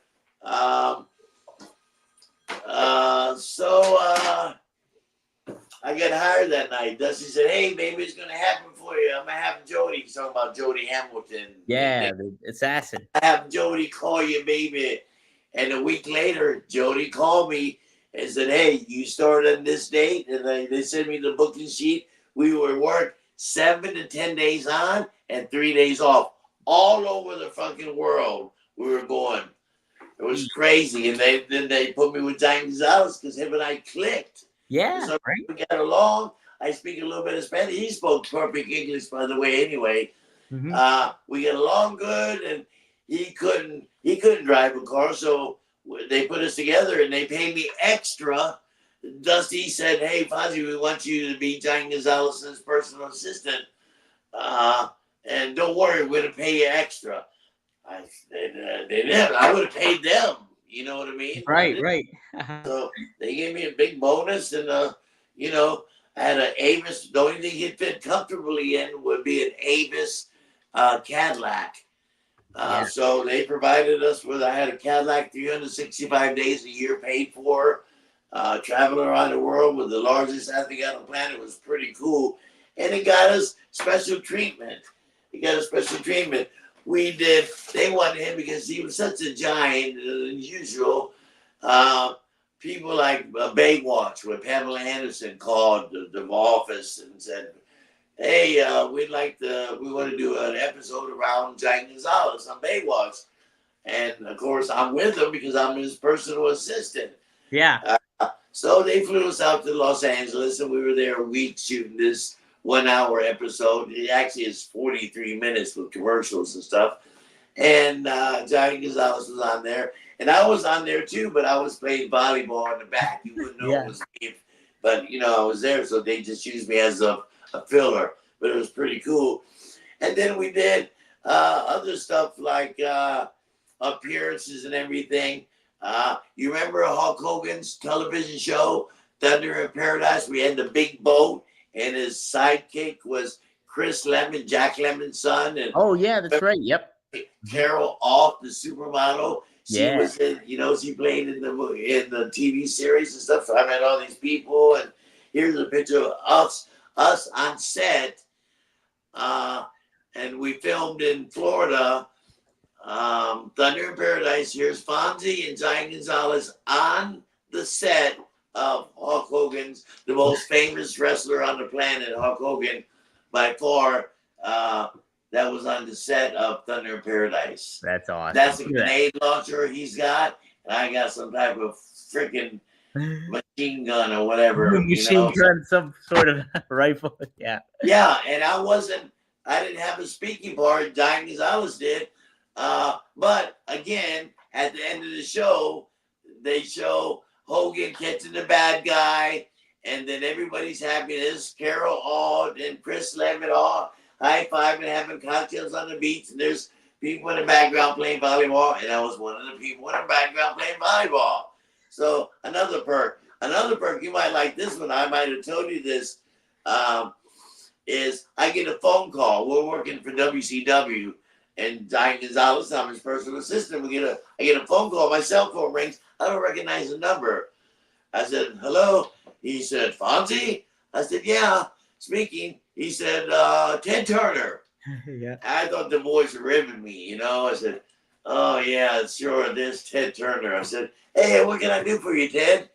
I got hired that night. Dusty said, hey, maybe it's going to happen for you. I'm going to have Jody. He's talking about Jody Hamilton. Yeah, the assassin. I have Jody call you, baby. And a week later, Jody called me and said, hey, you started on this date. And they sent me the booking sheet. We would work 7 to 10 days on and 3 days off. All over the fucking world we were going. It was crazy. And then they put me with Giant Gonzalez because him and I clicked. Yeah, so we got along. I speak a little bit of Spanish. He spoke perfect English, by the way, anyway. Mm-hmm. We get along good, and he couldn't drive a car, so they put us together and they paid me extra. Dusty said, "Hey, Fonzie, we want you to be Giant Gonzalez's personal assistant, and don't worry, we're gonna pay you extra." They didn't. I would have paid them. You know what I mean? Right, right. So they gave me a big bonus, and you know, I had an Avis. The only thing he'd fit comfortably in would be an Avis Cadillac. Yeah. So they provided us with. I had a Cadillac, 365 days a year paid for. Traveling around the world with the largest athlete on the planet was pretty cool, and it got us special treatment. They wanted him because he was such a giant, unusual. People like Baywatch, where Pamela Anderson called the office and said, "Hey, we want to do an episode around Giant Gonzalez on Baywatch," and of course I'm with him because I'm his personal assistant. Yeah. So they flew us out to Los Angeles, and we were there a week shooting this 1 hour episode. It actually is 43 minutes with commercials and stuff. And Giant Gonzalez was on there. And I was on there too, but I was playing volleyball in the back. You wouldn't know it was me. But, I was there, so they just used me as a filler. But it was pretty cool. And then we did other stuff like appearances and everything. You remember Hulk Hogan's television show, Thunder in Paradise? We had the big boat, and his sidekick was Chris Lemon, Jack Lemon's son. And oh, yeah, that's right. Yep. Carol Off, the supermodel. She was in, she played in the TV series and stuff. So I met all these people, and here's a picture of us on set. And we filmed in Florida. Thunder in Paradise. Here's Fonzie and Giant Gonzalez on the set of Hulk Hogan's, the most famous wrestler on the planet, Hulk Hogan, by far. That was on the set of Thunder in Paradise. That's awesome. That's a grenade launcher he's got, and I got some type of freaking machine gun or whatever. Machine gun, some sort of rifle. Yeah. Yeah, and I didn't have a speaking part. Giant Gonzalez did. But again, at the end of the show, they show Hogan catching the bad guy, and then everybody's happy. There's Carol Aud and Chris Lemon all high-fiving, having cocktails on the beach, and there's people in the background playing volleyball, and I was one of the people in the background playing volleyball. So another perk, you might like this one. I might have told you this, is I get a phone call. We're working for WCW. And Giant Gonzalez, I'm his personal assistant. I get a phone call. My cell phone rings. I don't recognize the number. I said, "Hello." He said, "Fonzie?" I said, "Yeah, speaking." He said, "Ted Turner." Yeah. I thought the voice were ribbing me, I said, "Oh, yeah, sure, there's Ted Turner." I said, "Hey, what can I do for you, Ted?"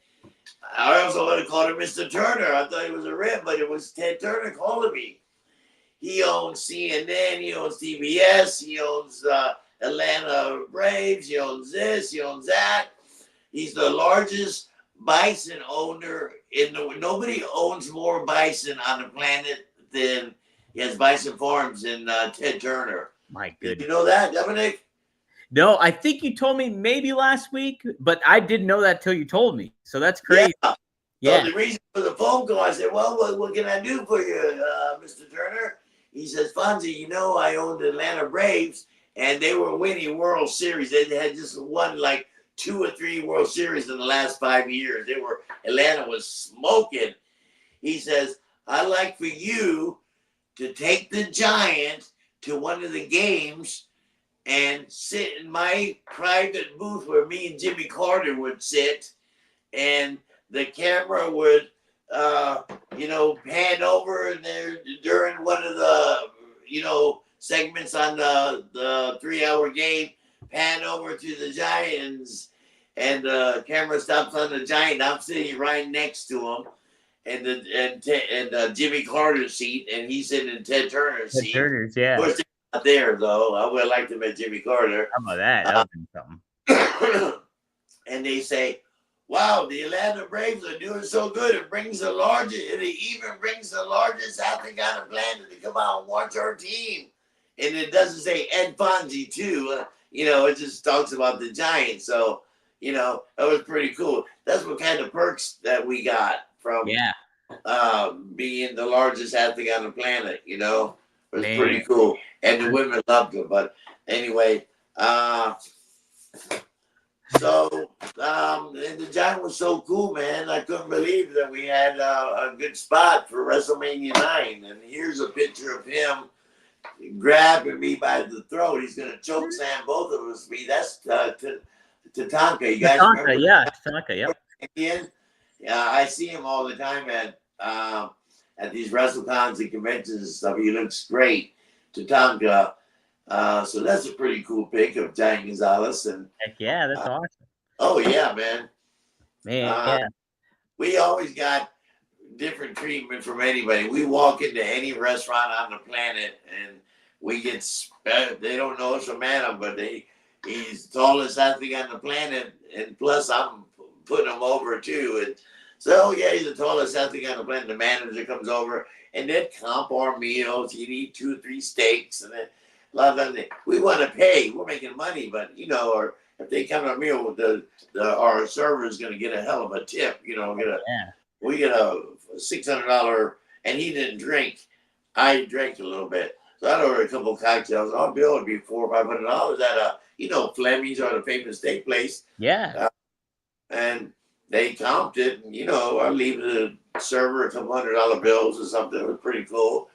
I also would have called him Mr. Turner. I thought he was a rib, but it was Ted Turner calling me. He owns CNN, he owns TBS, he owns Atlanta Braves, he owns this, he owns that. He's the largest bison owner nobody owns more bison on the planet than he has bison farms in Ted Turner. My goodness. Did you know that, Dominic? No, I think you told me maybe last week, but I didn't know that till you told me. So that's crazy. Yeah. So the reason for the phone call, I said, "Well, what can I do for you, Mr. Turner?" He says, "Fonzie, I owned the Atlanta Braves, and they were winning World Series. They had just won like 2 or 3 World Series in the last 5 years. Atlanta was smoking." He says, "I'd like for you to take the Giant to one of the games and sit in my private booth where me and Jimmy Carter would sit, and the camera would pan over there during one of the, segments on the 3-hour game, pan over to the Giants, and the camera stops on the Giant. I'm sitting right next to him, and Jimmy Carter's seat, and he's sitting in Ted Turner's seat. Turner's, yeah. Of course, they're not there, though. I would have liked to meet Jimmy Carter. How about that? That would be something. And they say, "Wow, the Atlanta Braves are doing so good. It even brings the largest athlete on the planet to come out and watch our team." And it doesn't say Ed Fonzie too. it just talks about the Giant. So, that was pretty cool. That's what kind of perks that we got from Yeah, being the largest athlete on the planet. It was man. pretty cool, and the women loved it. But anyway, so and the Giant was so cool, man. I couldn't believe that we had a good spot for WrestleMania 9. And here's a picture of him grabbing me by the throat. He's gonna choke slam both of us. That's Tatanka. You guys Tatanka, remember? yeah, Tatanka, yep. Indian? Yeah, I see him all the time at these WrestleCons and conventions and stuff. He looks great. Tatanka. So that's a pretty cool pic of Giant Gonzalez. And Heck yeah, that's awesome. oh yeah, man. Man, yeah. We always got different treatment from anybody. We walk into any restaurant on the planet and we get they don't know us from Adam, but he's the tallest athlete on the planet, and plus I'm putting him over too. And so yeah, he's the tallest athlete on the planet. The manager comes over and they'd comp our meals. He'd eat 2 or 3 steaks, and then a lot of them we want to pay. We're making money, but or if they come to a meal, our server is going to get a hell of a tip. We get a $600, and he didn't drink. I drank a little bit, so I'd order a couple of cocktails. Our bill would be $400 or $500 at Fleming's or the famous steak place. Yeah. And they comped it, and I leave the server a couple $100 bills or something. It was pretty cool.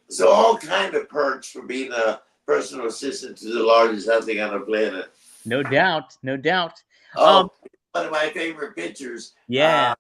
So all kind of perks for being a personal assistant to the largest athlete on the planet. No doubt, no doubt. Oh, one of my favorite pictures. Yeah.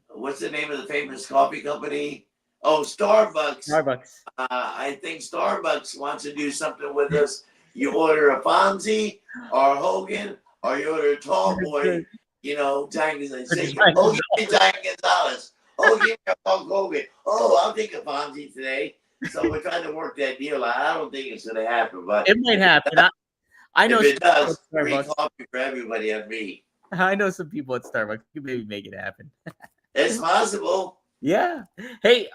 What's the name of the famous coffee company? Oh, Starbucks. Starbucks. I think Starbucks wants to do something with us. You order a Fonzie or a Hogan, or you order a tall boy, Giant Gonzalez. Say, oh, give me Giant Gonzalez. Oh, give me a Hulk Hogan. Oh, I'll take a Fonzie today. So we're trying to work that deal out. I don't think it's going to happen, but it might happen. I know if it does, free coffee for everybody and me. I know some people at Starbucks. You maybe make it happen. It's possible. Yeah. Hey,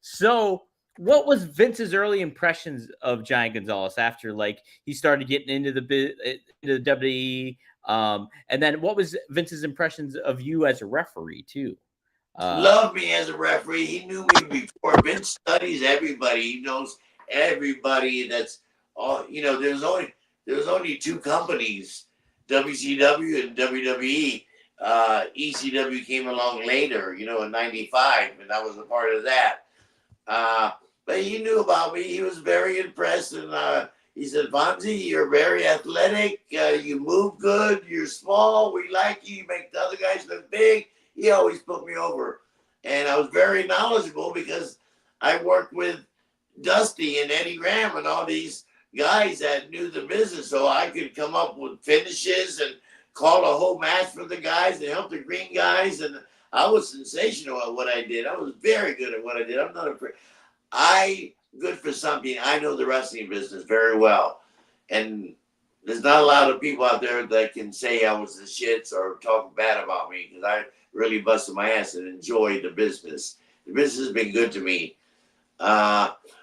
so what was Vince's early impressions of Giant Gonzalez after he started getting into the WWE? And then what was Vince's impressions of you as a referee too? Loved me as a referee. He knew me before. Vince studies everybody. He knows everybody. That's all. There's only 2 companies, WCW and WWE. ECW came along later, in '95, and I was a part of that. But he knew about me. He was very impressed, and he said, "Fonzie, you're very athletic. You move good. You're small. We like you. You make the other guys look big." He always put me over, and I was very knowledgeable because I worked with Dusty and Eddie Graham and all these guys that knew the business, so I could come up with finishes and call a whole match for the guys and help the green guys. And I was sensational at what I did. I was very good at what I did. I'm not afraid. Good for something. I know the wrestling business very well. And there's not a lot of people out there that can say I was the shits or talk bad about me, because I really busted my ass and enjoyed the business. The business has been good to me.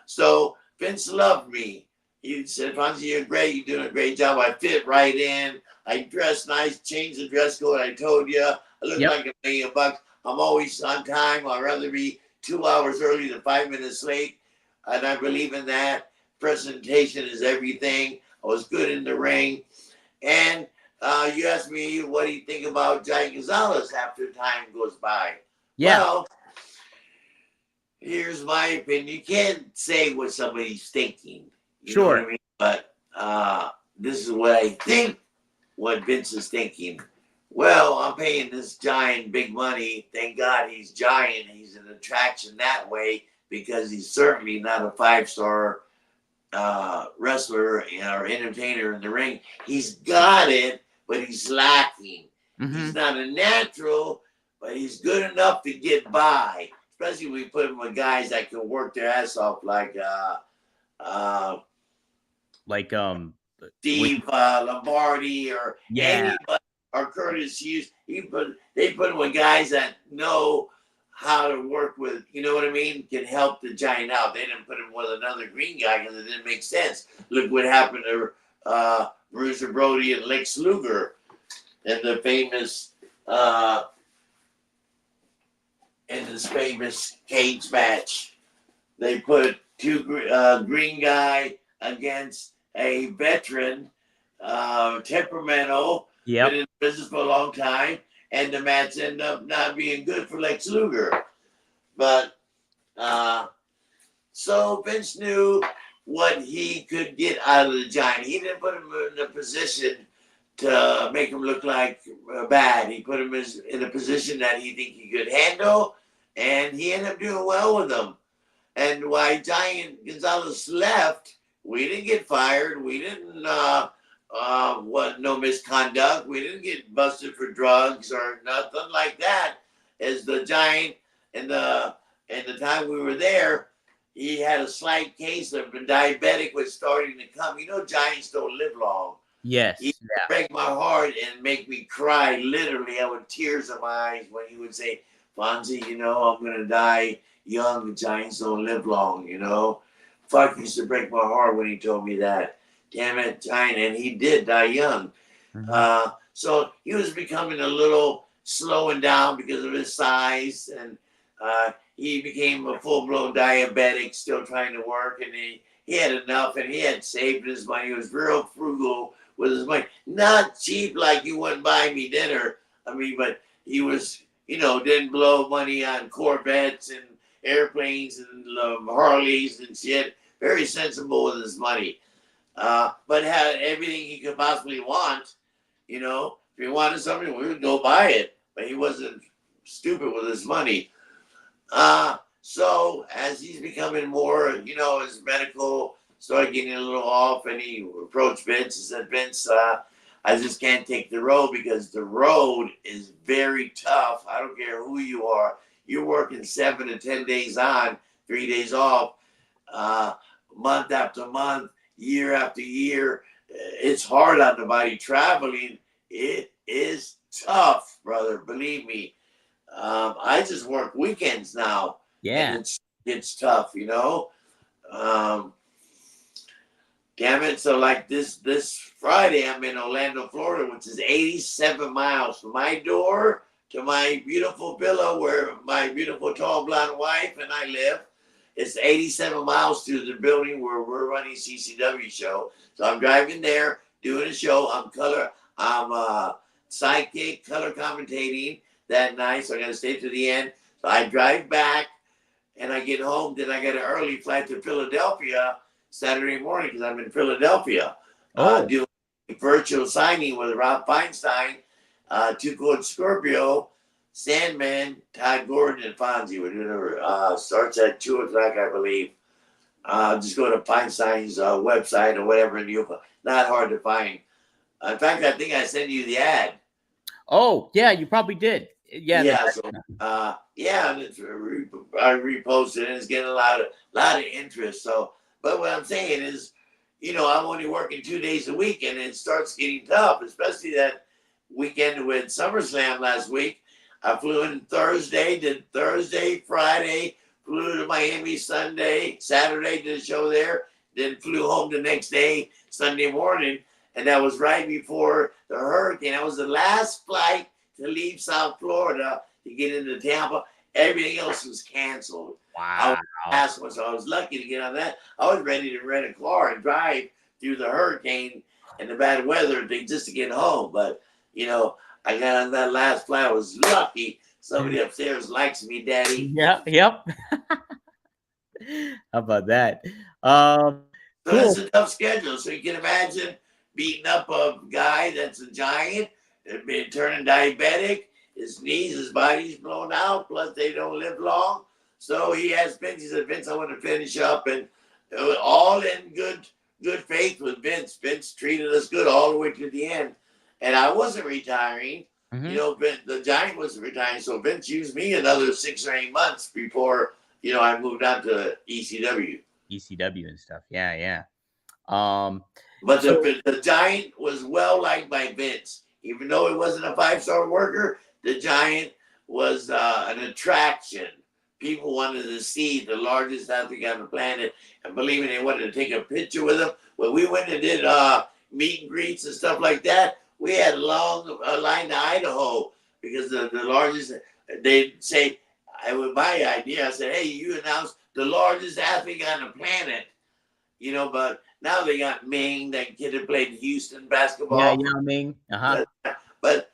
So Vince loved me. He said, "Fonzie, you're great. You're doing a great job." I fit right in. I dress nice, changed the dress code. I told you, I look like $1 million. I'm always on time. I'd rather be 2 hours early than 5 minutes late. And I believe in that. Presentation is everything. I was good in the ring. And you asked me, what do you think about Giant Gonzalez after time goes by? Yeah. Well, here's my opinion. You can't say what somebody's thinking. You know what I mean? But this is what I think, what Vince is thinking. Well, I'm paying this Giant big money. Thank God he's Giant. He's an attraction that way, because he's certainly not a 5-star wrestler or entertainer in the ring. He's got it, but he's lacking. Mm-hmm. He's not a natural, but he's good enough to get by. Especially when we put him with guys that can work their ass off, like Steve Lombardi or anybody, or Curtis Hughes. They put him with guys that know how to work with, you know what I mean, can help the Giant out. They didn't put him with another green guy because it didn't make sense. Look what happened to Bruiser Brody and Lex Luger in the famous in this famous cage match. They put two green guy against a veteran, temperamental, been in business for a long time, and the match ended up not being good for Lex Luger. But so Vince knew what he could get out of the Giant. He didn't put him in a position to make him look like bad. He put him in a position that he think he could handle, and he ended up doing well with them. And why Giant Gonzalez left, we didn't get fired. We didn't no misconduct. We didn't get busted for drugs or nothing like that. As the Giant and the time we were there, he had a slight case of diabetic was starting to come. You know, Giants don't live long. Yes. He break my heart and make me cry. Literally, I would tears in my eyes when he would say, "Fonzie, you know, I'm gonna die young. The Giants don't live long." You know, fuck, used to break my heart when he told me that. Damn it, Giant, and he did die young. Mm-hmm. So he was becoming a little slowing down because of his size, and he became a full-blown diabetic, still trying to work, and he had enough, and he had saved his money. He was real frugal with his money. Not cheap like you wouldn't buy me dinner. I mean, but he was, you know, didn't blow money on Corvettes and airplanes and Harleys and shit. Very sensible with his money. But had everything he could possibly want. You know, if he wanted something, we would go buy it. But he wasn't stupid with his money. So as he's becoming more, you know, his medical started getting a little off, and he approached Vince and said, "Vince, I just can't take the road because the road is very tough. I don't care who you are. You're working 7 to 10 days on, 3 days off, month after month, year after year. It's hard on the body traveling. It is tough, brother. Believe me. I just work weekends now. Yeah. And it's tough, you know. Damn it. So like this Friday, I'm in Orlando, Florida, which is 87 miles from my door to my beautiful villa where my beautiful tall blonde wife and I live. It's 87 miles to the building where we're running CCW show. So I'm driving there, doing a show. I'm sidekick, color commentating that night. So I got to stay to the end. So I drive back and I get home. Then I got an early flight to Philadelphia Saturday morning because I'm in Philadelphia. Doing a virtual signing with Rob Feinstein, Two Cold Scorpio, Sandman, Todd Gordon, and Fonzie. We're doing starts at 2 o'clock, I believe. Just go to Feinstein's website or whatever, and not hard to find. In fact, I think I sent you the ad. Oh, yeah, you probably did. Yeah. Yeah. So, yeah, and I reposted it, and it's getting a lot of interest. So, but what I'm saying is, you know, I'm only working 2 days a week, and it starts getting tough, especially that weekend with SummerSlam last week. I flew in Thursday, did Thursday, Friday, flew to Miami Sunday, Saturday, did a show there, then flew home the next day, Sunday morning. And that was right before the hurricane. That was the last flight to leave South Florida to get into Tampa. Everything else was canceled. Wow. So I was lucky to get on that. I was ready to rent a car and drive through the hurricane and the bad weather just to get home. But, you know, I got on that last flight. I was lucky. Somebody upstairs likes me, Daddy. Yep. How about that? So Cool. it's a tough schedule. So you can imagine beating up a guy that's a giant and been turning diabetic. His knees, his body's blown out. Plus, they don't live long. So he asked Vince. He said, "Vince, I want to finish up," and all in good faith with Vince. Vince treated us good all the way to the end. And I wasn't retiring. Mm-hmm. You know, the Giant wasn't retiring. So Vince used me another 6 or 8 months before, you know, I moved on to ECW. ECW and stuff. Yeah. But the Giant was well liked by Vince. Even though he wasn't a 5-star worker, the Giant was an attraction. People wanted to see the largest athlete on the planet, and believe me, they wanted to take a picture with him. When we went and did meet and greets and stuff like that, we had a long line to Idaho because the largest. They'd say, I with my idea, I said, hey, you announced the largest athlete on the planet, you know, but now they got Ming, that kid that played in Houston basketball. Yeah, Yao Ming. But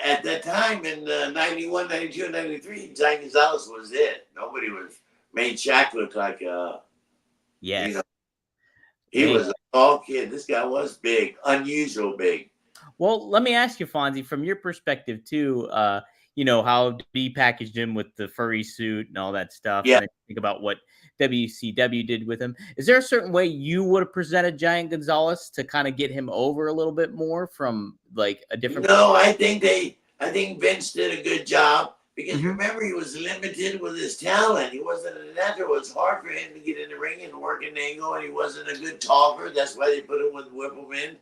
at that time in 91, 92, 93, Giant Gonzalez was it. Nobody made Shaq look like yes. You know, he was a tall kid. This guy was big, unusual big. Well, let me ask you, Fonzie, from your perspective too, you know, how B packaged him with the furry suit and all that stuff. Yeah. And think about what WCW did with him. Is there a certain way you would have presented Giant Gonzalez to kind of get him over a little bit more from like a different? No, I think Vince did a good job because remember, he was limited with his talent. He wasn't an actor. It was hard for him to get in the ring and work an angle, and he wasn't a good talker. That's why they put him with Whippleman.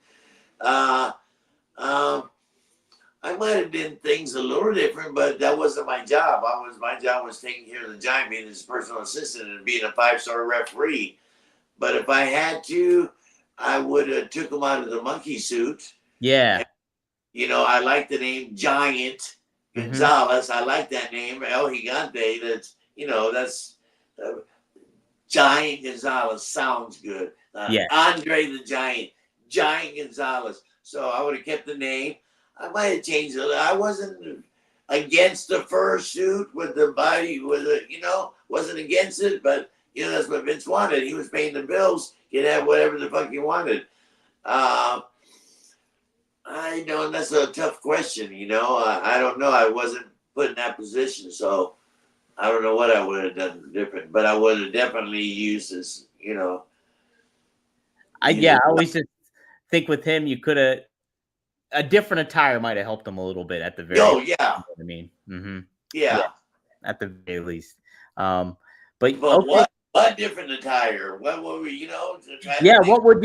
I might have done things a little different, but that wasn't my job. My job was taking care of the Giant, being his personal assistant and being a 5-star referee. But if I had to, I would have took him out of the monkey suit. Yeah. And, you know, I like the name Giant Gonzalez. I like that name, El Gigante. That's, you know, that's Giant Gonzalez sounds good. Andre the Giant Gonzalez. So I would have kept the name. I might have changed it. I wasn't against the fursuit with the body, wasn't against it, but, you know, that's what Vince wanted. He was paying the bills. He'd have whatever the fuck he wanted. I know that's a tough question, you know. I don't know. I wasn't put in that position, so I don't know what I would have done different, but I would have definitely used this, you know. I always just think with him, you could have, a different attire might have helped him a little bit at the very least. You know what I mean? Yeah, at the very least. But okay. What different attire? What would we, you know? What would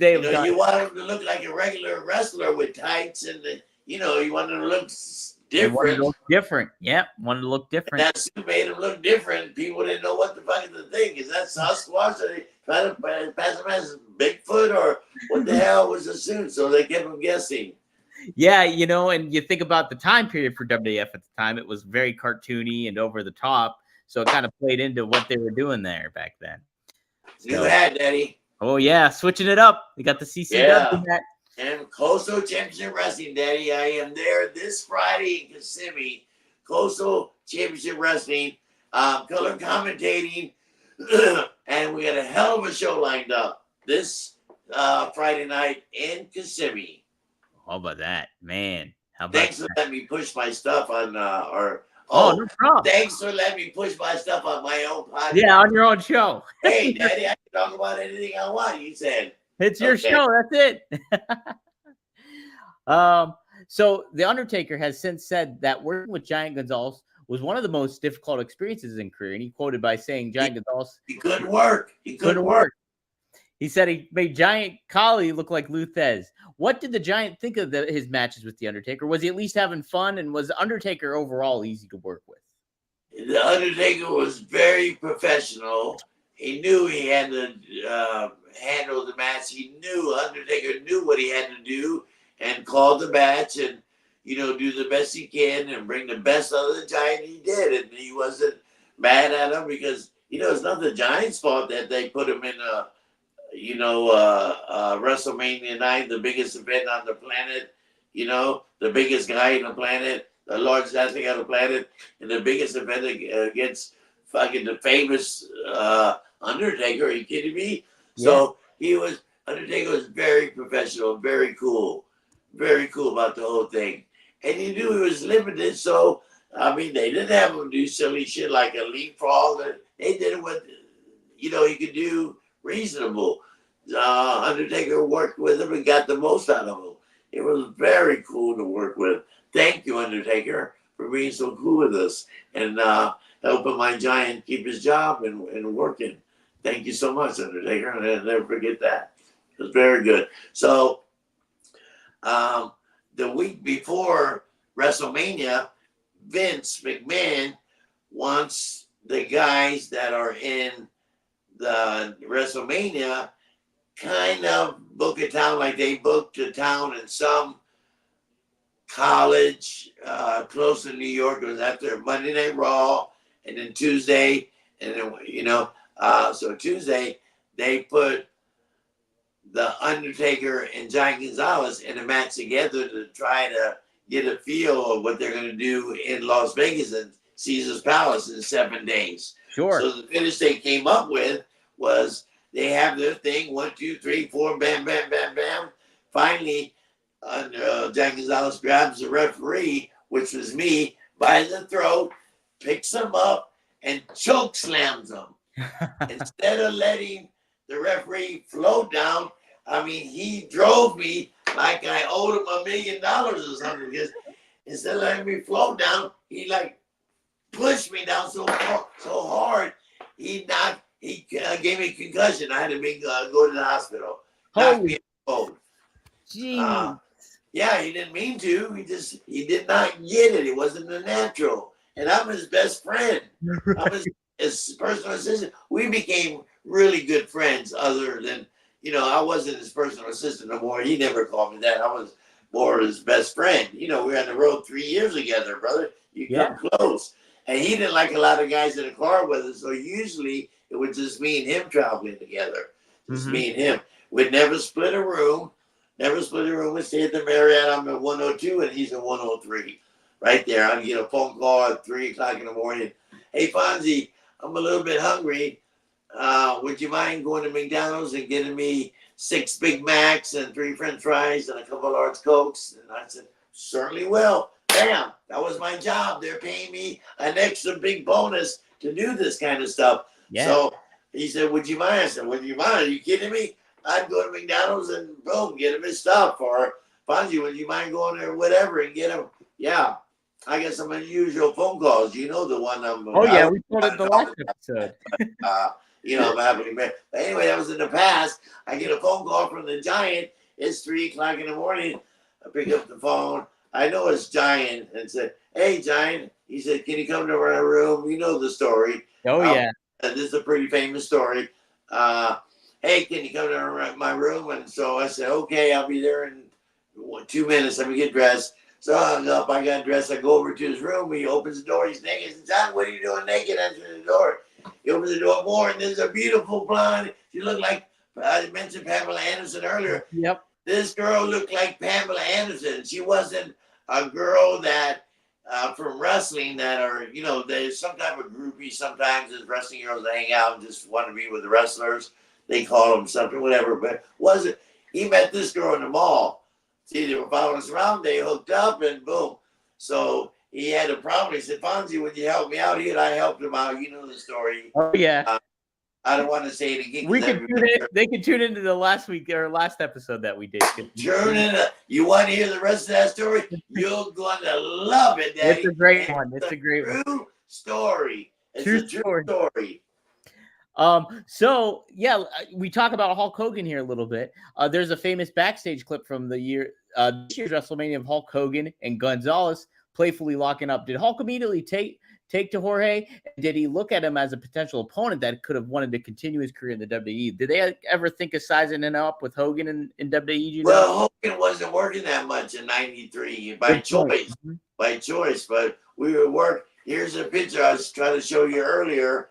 they have done? You want him to look like a regular wrestler with tights and you want him to look different. Yeah, wanted to look different. And that suit made him look different. People didn't know what the fuck is the thing. Is that Sasquatch? Are they trying to pass him as Bigfoot, or what the hell was the suit? So they kept him guessing. Yeah, you know, and you think about the time period for WWF at the time, it was very cartoony and over the top. So it kind of played into what they were doing there back then. New hat, Daddy. Oh, yeah, switching it up. We got the CCW hat. And Coastal Championship Wrestling, Daddy. I am there this Friday in Kissimmee. Coastal Championship Wrestling, color commentating, and we got a hell of a show lined up this Friday night in Kissimmee. How about that, man? Thanks for letting me push my stuff on no problem. Thanks for letting me push my stuff on my own podcast. Yeah, on your own show. Hey, Daddy, I can talk about anything I want. You said it's your show. That's it. So the Undertaker has since said that working with Giant Gonzalez was one of the most difficult experiences in career, and he quoted by saying, "Giant Gonzalez, he couldn't work. He couldn't work." He said he made Giant Khali look like Luthez. What did the Giant think of his matches with the Undertaker? Was he at least having fun, and was Undertaker overall easy to work with? The Undertaker was very professional. He knew he had to handle the match. Undertaker knew what he had to do and called the match and, do the best he can and bring the best out of the Giant. He did, and he wasn't mad at him because, it's not the Giant's fault that they put him in WrestleMania 9, the biggest event on the planet, the biggest guy on the planet, the largest athlete on the planet, and the biggest event against fucking the famous Undertaker. Are you kidding me? Yeah. So Undertaker was very professional, very cool about the whole thing. And he knew he was limited, so, they didn't have him do silly shit like a leapfrog. They did it with, he could do reasonable. Undertaker worked with him and got the most out of him. It was very cool to work with. Thank you, Undertaker, for being so cool with us and helping my Giant keep his job and working. Thank you so much, Undertaker, and I'll never forget that. It was very good. So, the week before WrestleMania, Vince McMahon wants the guys that are in the WrestleMania kind of book a town like they booked a town in some college close to New York. It was after Monday Night Raw, and then Tuesday, and then so Tuesday they put the Undertaker and Giant Gonzalez in a match together to try to get a feel of what they're going to do in Las Vegas and Caesar's Palace in 7 days. Sure. So the finish they came up with was they have their thing, 1, 2, 3, 4, bam, bam, bam, bam. Finally, Giant Gonzalez grabs the referee, which was me, by the throat, picks him up, and choke slams him. Instead of letting the referee float down, I mean, he drove me like I owed him $1 million or something. Because instead of letting me float down, he like pushed me down so hard, he gave me a concussion. I had to go to the hospital. Holy Yeah, he didn't mean to. He did not get it. It wasn't a natural. And I'm his best friend. I'm his personal assistant. We became really good friends other than, I wasn't his personal assistant no more. He never called me that. I was more his best friend. We were on the road 3 years together, brother. You come close. And he didn't like a lot of guys in the car with us. So usually it was just me and him traveling together. Just me and him. We'd never split a room. Never split a room. We stayed at the Marriott. I'm at 102 and he's at 103. Right there. I'd get a phone call at 3 o'clock in the morning. Hey, Fonzie, I'm a little bit hungry. Would you mind going to McDonald's and getting me 6 Big Macs and 3 French fries and a couple of large Cokes? And I said, certainly will. Bam, that was my job. They're paying me an extra big bonus to do this kind of stuff. Yeah. So he said, would you mind? I said, would you mind? Are you kidding me? I'd go to McDonald's and boom, get him his stuff. Or Fonzie, would you mind going there, whatever, and get him? Yeah. I get some unusual phone calls. You know the one I'm. Oh yeah, we told it the last episode. I'm happy. But anyway, that was in the past. I get a phone call from the Giant. It's 3 o'clock in the morning. I pick up the phone. I know it's Giant, and said, "Hey, Giant." He said, "Can you come to my room?" You know the story. Oh yeah. This is a pretty famous story. Hey, can you come to my room? And so I said, "Okay, I'll be there in 2 minutes. Let me get dressed." So I hung up, I got dressed, I go over to his room, he opens the door, he's naked. I said, "John, what are you doing naked?" Answering the door. He opens the door more, and there's a beautiful blonde. She looked like, I mentioned Pamela Anderson earlier. Yep. This girl looked like Pamela Anderson. She wasn't a girl that, from wrestling that are, there's some type of groupie sometimes as wrestling girls that hang out and just want to be with the wrestlers. They call them something, whatever, but wasn't. He met this girl in the mall. See, they were following us around. They hooked up, and boom. So he had a problem. He said, "Fonzie, would you help me out here?" And I helped him out. You know the story. Oh yeah. I don't want to say it again. They can tune into the last episode that we did. Tune in. You want to hear the rest of that story? You're going to love it, Daddy. It's a great one. It's a great true story. It's true a true story. So yeah, we talk about Hulk Hogan here a little bit. There's a famous backstage clip from this year's WrestleMania of Hulk Hogan and Gonzalez playfully locking up. Did Hulk immediately take to Jorge? Did he look at him as a potential opponent that could have wanted to continue his career in the WWE? Did they ever think of sizing it up with Hogan in WWE? Well, Hogan wasn't working that much in '93 by choice. By choice, but we would work. Here's a picture I was trying to show you earlier,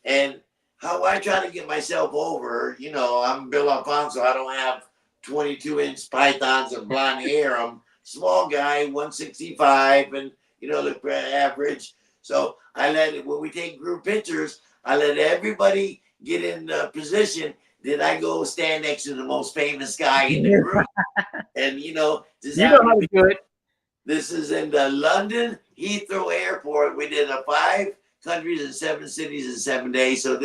and how I try to get myself over. I'm Bill Alfonso. I don't have 22-inch pythons and blonde hair. I'm small guy, 165, and look average. So when we take group pictures, I let everybody get in position. Then I go stand next to the most famous guy in the group, and just you know how to do it. This is in the London Heathrow Airport. We did 5 countries and 7 cities in 7 days. So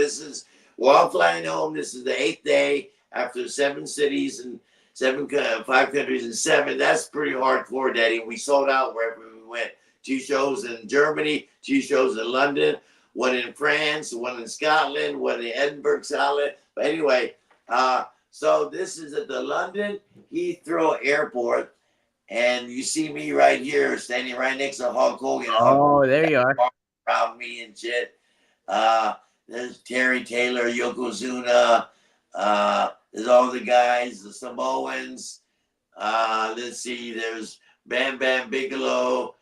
we're all flying home. This is the 8th day after 7 cities and 5 countries and 7. That's pretty hardcore, Daddy. We sold out wherever we went. 2 shows in Germany, 2 shows in London, 1 in France, 1 in Scotland, 1 in Edinburgh, Scotland. But anyway, so this is at the London Heathrow Airport. And you see me right here, standing right next to Hulk Hogan. Oh, there you are. Around me and shit. There's Terry Taylor, Yokozuna. There's all the guys, the Samoans. Let's see, there's Bam Bam Bigelow.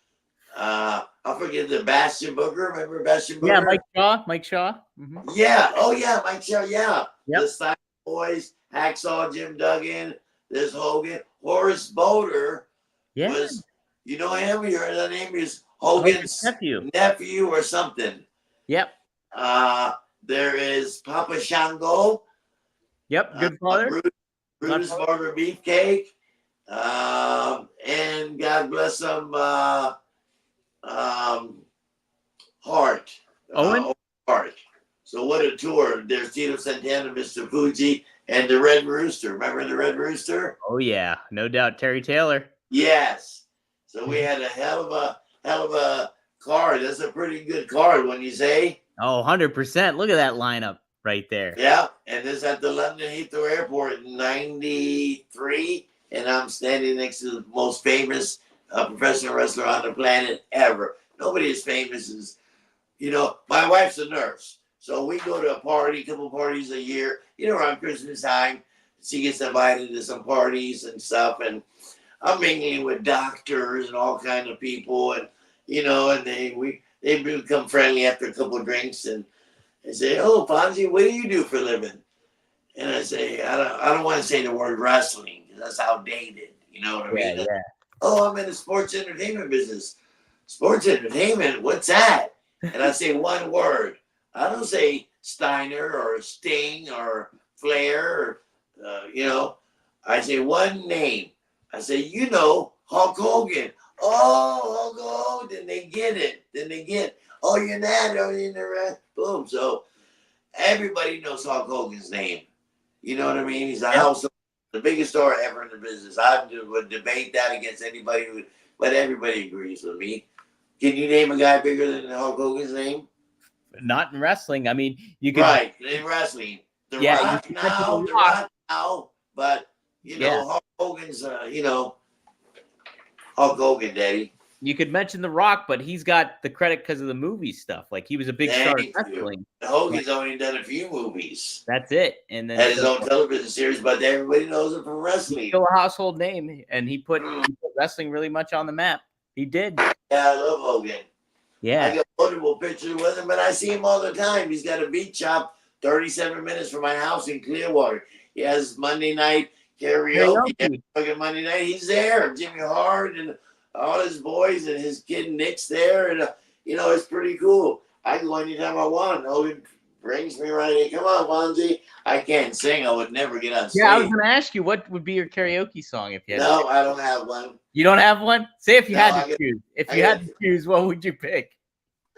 I forget the Bastion Booger. Remember Bastion Booger? Yeah, Mike Shaw. Mike Shaw. Mm-hmm. Yeah. Oh, yeah. Mike Shaw. Yeah. Yep. The Stein Boys, Hacksaw Jim Duggan. There's Hogan. Horace Boulder was, you know him? You heard that name? He's Hogan's nephew or something. Yep. There is Papa Shango. Yep. Good father. Brutus Barber Beefcake. And God bless him, Hart. Owen? Hart. So what a tour. There's Tito Santana, Mr. Fuji, and the Red Rooster. Remember the Red Rooster? Oh, yeah. No doubt. Terry Taylor. Yes. So we had a hell of a card. That's a pretty good card, wouldn't you say? Oh, 100%. Look at that lineup right there. Yeah. And this at the London Heathrow Airport in 93. And I'm standing next to the most famous professional wrestler on the planet ever. Nobody as famous as, my wife's a nurse. So we go to a couple parties a year, around Christmas time. She gets invited to some parties and stuff. And I'm mingling with doctors and all kind of people. And, and they become friendly after a couple of drinks. And they say, "Oh, Fonzie, what do you do for a living?" And I say, I don't want to say the word wrestling. That's outdated. You know what I mean? Yeah. Oh, I'm in the sports entertainment business. Sports entertainment? What's that? And I say one word. I don't say Steiner or Sting or Flair. I say one name. I say, Hulk Hogan. Oh, Hulk Hogan. Then they get it. Oh, you're not. Oh, you're not. Boom. So everybody knows Hulk Hogan's name. You know what I mean? He's a household. The biggest star ever in the business. I would debate that against anybody, but everybody agrees with me. Can you name a guy bigger than Hulk Hogan's name? Not in wrestling. I mean, you can. Right, in wrestling. The Rock now, but, Hulk Hogan's, Hulk Hogan, Daddy. You could mention The Rock, but he's got the credit because of the movie stuff. Like, he was a big star in wrestling. Hogan's only done a few movies. That's it. And then had his own television series, but everybody knows him from wrestling. He's still a household name, and he put wrestling really much on the map. He did. Yeah, I love Hogan. Yeah. I got multiple pictures with him, but I see him all the time. He's got a beat shop 37 minutes from my house in Clearwater. He has Monday night karaoke. Monday night, he's there. Jimmy Hart and all his boys and his kid Nick's there, and it's pretty cool. I can go anytime I want. Hogan brings me right in. Come on, Fonzie. I can't sing. I would never get on stage. Yeah, I was going to ask you, what would be your karaoke song if you had? No, I don't have one. You don't have one? Say if you had to choose. If you had to choose, what would you pick?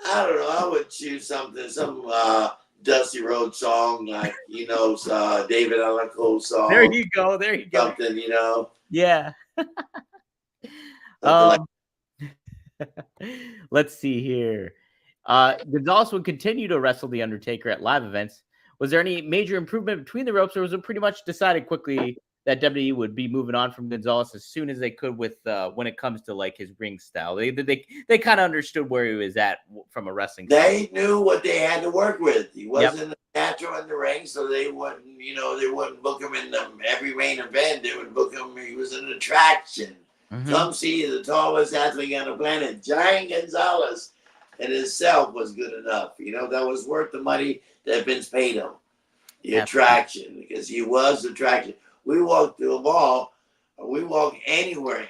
I don't know. I would choose some Dusty Road song, like David Allan Coe song. There you go. Something, Yeah. Let's see here. Gonzalez would continue to wrestle The Undertaker at live events. Was there any major improvement between the ropes, or was it pretty much decided quickly that WWE would be moving on from Gonzalez as soon as they could with when it comes to like his ring style? They kind of understood where he was at from a wrestling They knew what they had to work with. He wasn't a natural in the ring, so they wouldn't book him in every main event. They would book him. He was an attraction. Mm-hmm. Come see the tallest athlete on the planet, Giant Gonzalez, and himself was good enough. That was worth the money that Vince paid him. The attraction, because he was attraction. We walked through a mall, we walk anywhere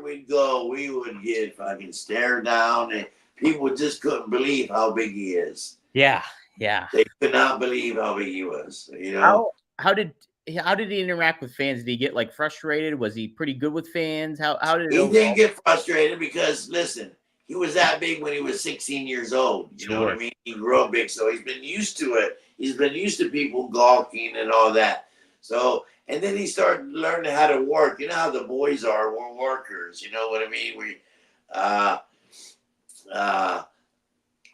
we'd go, we would get fucking stared down, and people just couldn't believe how big he is. Yeah. They could not believe how big he was. How did he interact with fans? Did he get like frustrated? Was he pretty good with fans? How did he didn't get frustrated because listen, he was that big when he was 16 years old. You know what I mean? He grew up big, so he's been used to it. He's been used to people gawking and all that. So, and then he started learning how to work. You know how the boys are. We're workers. You know what I mean?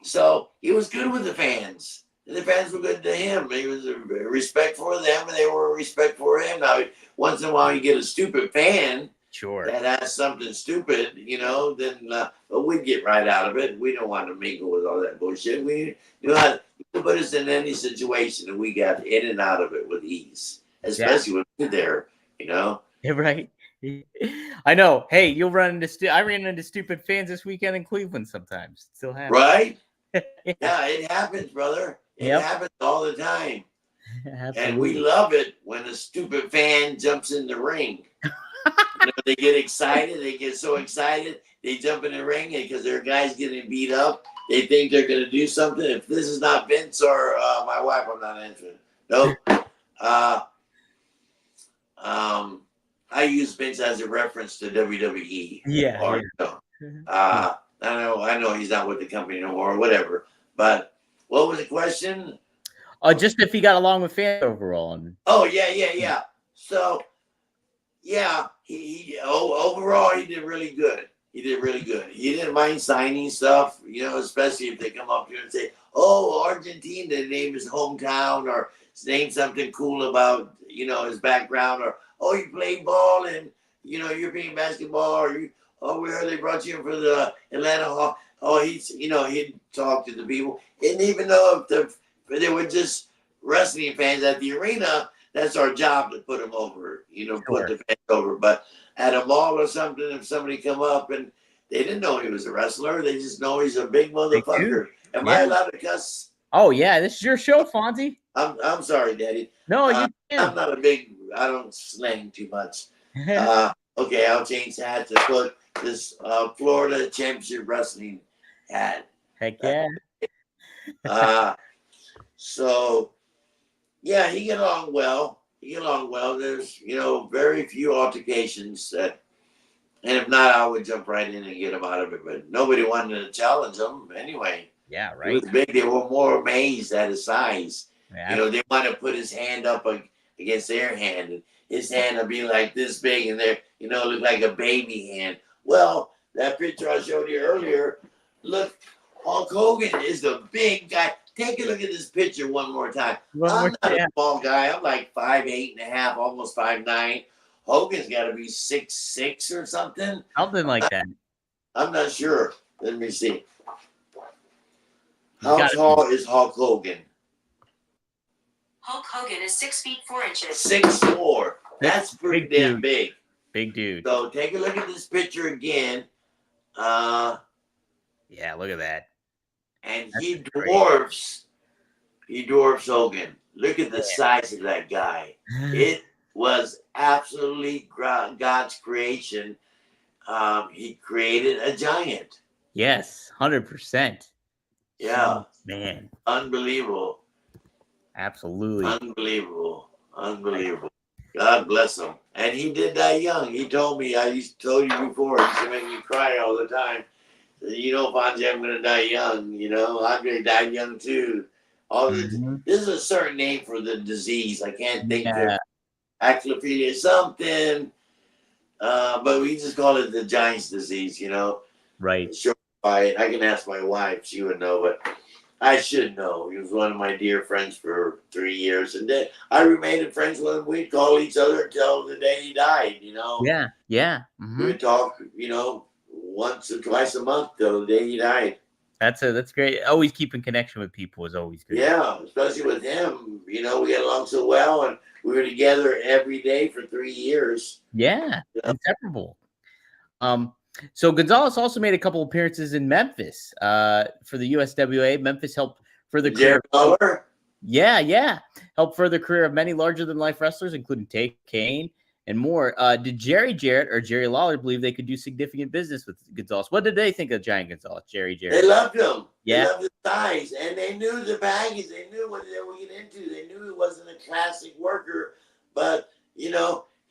So he was good with the fans. And the fans were good to him. He was a respect for them, and they were a respect for him. Now, once in a while, you get a stupid fan Sure. that has something stupid, then but we get right out of it. We don't want to mingle with all that bullshit. We to put us in any situation, and we got in and out of it with ease, especially when we're there, Yeah, right. I know. Hey, you'll run into I ran into stupid fans this weekend in Cleveland sometimes. It still happens. Right? Yeah, it happens, brother. It happens all the time. Absolutely. And we love it when a stupid fan jumps in the ring. They get excited. They get so excited. They jump in the ring because their guy's getting beat up. They think they're going to do something. If this is not Vince or my wife, I'm not answering. Nope. I use Vince as a reference to WWE. Yeah. I know he's not with the company no more or whatever. But what was the question? Just if he got along with fans overall. Oh, yeah. So, yeah, overall he did really good. He didn't mind signing stuff, especially if they come up here and say, "Oh, Argentina," name his hometown, or name something cool about his background, or "Oh, you play ball and European basketball," or we heard they brought you in for the Atlanta Hawks. Oh, he'd talk to the people, and even though if they were just wrestling fans at the arena, that's our job to put them over, put the fans over. But at a mall or something, if somebody come up and they didn't know he was a wrestler, they just know he's a big motherfucker. Am I allowed to cuss? Oh yeah, this is your show, Fonzie. I'm sorry, Daddy. No, you I'm not I don't slang too much. Okay, I'll change that to put this Florida Championship Wrestling hat. Heck yeah. So yeah, he get along well. There's, very few altercations that, and if not, I would jump right in and get him out of it. But nobody wanted to challenge him anyway. Yeah, right. He was big. They were more amazed at his size. Yeah. They want to put his hand up against their hand, and his hand will be like this big, and they're, look like a baby hand. Well, that picture I showed you earlier, look, Hulk Hogan is the big guy. Take a look at this picture one more time. I'm not a small guy. I'm like 5'8.5", almost 5'9". Hogan's got to be 6'6" or something. Something like that. I'm not sure. Let me see. How tall is Hulk Hogan? Hulk Hogan is 6 feet 4 inches. 6'4". That's pretty damn big. Big dude. So take a look at this picture again. Yeah, look at that. And he dwarfs Hogan. Look at the size of that guy. It was absolutely God's creation. He created a giant. Yes, 100%. Yeah. Man. Unbelievable. Absolutely. Unbelievable. God bless him. And he did die young. He told me, told you before, he used to make me cry all the time. Fonzie, I'm going to die young. I'm going to die young too. This is a certain name for the disease. I can't think of aclophilia something. But we just call it the Giant's disease, Right. Sure. I can ask my wife. She would know, but I should know. He was one of my dear friends for 3 years. And then I remained friends with him. We'd call each other until the day he died, Yeah. Mm-hmm. We would talk, once or twice a month till the day he died. That's great. Always keeping connection with people is always good. Yeah, especially with him. We got along so well, and we were together every day for 3 years. Yeah, inseparable. So Gonzalez also made a couple appearances in Memphis for the USWA. Memphis helped further career. Helped further career of many larger-than-life wrestlers, including Kane and more. Did Jerry Jarrett or Jerry Lawler believe they could do significant business with Gonzalez? What did they think of Giant Gonzalez, Jerry Jarrett? They loved him. Yeah. They loved his size, and they knew the baggage. They knew what they were getting into. They knew he wasn't a classic worker, but,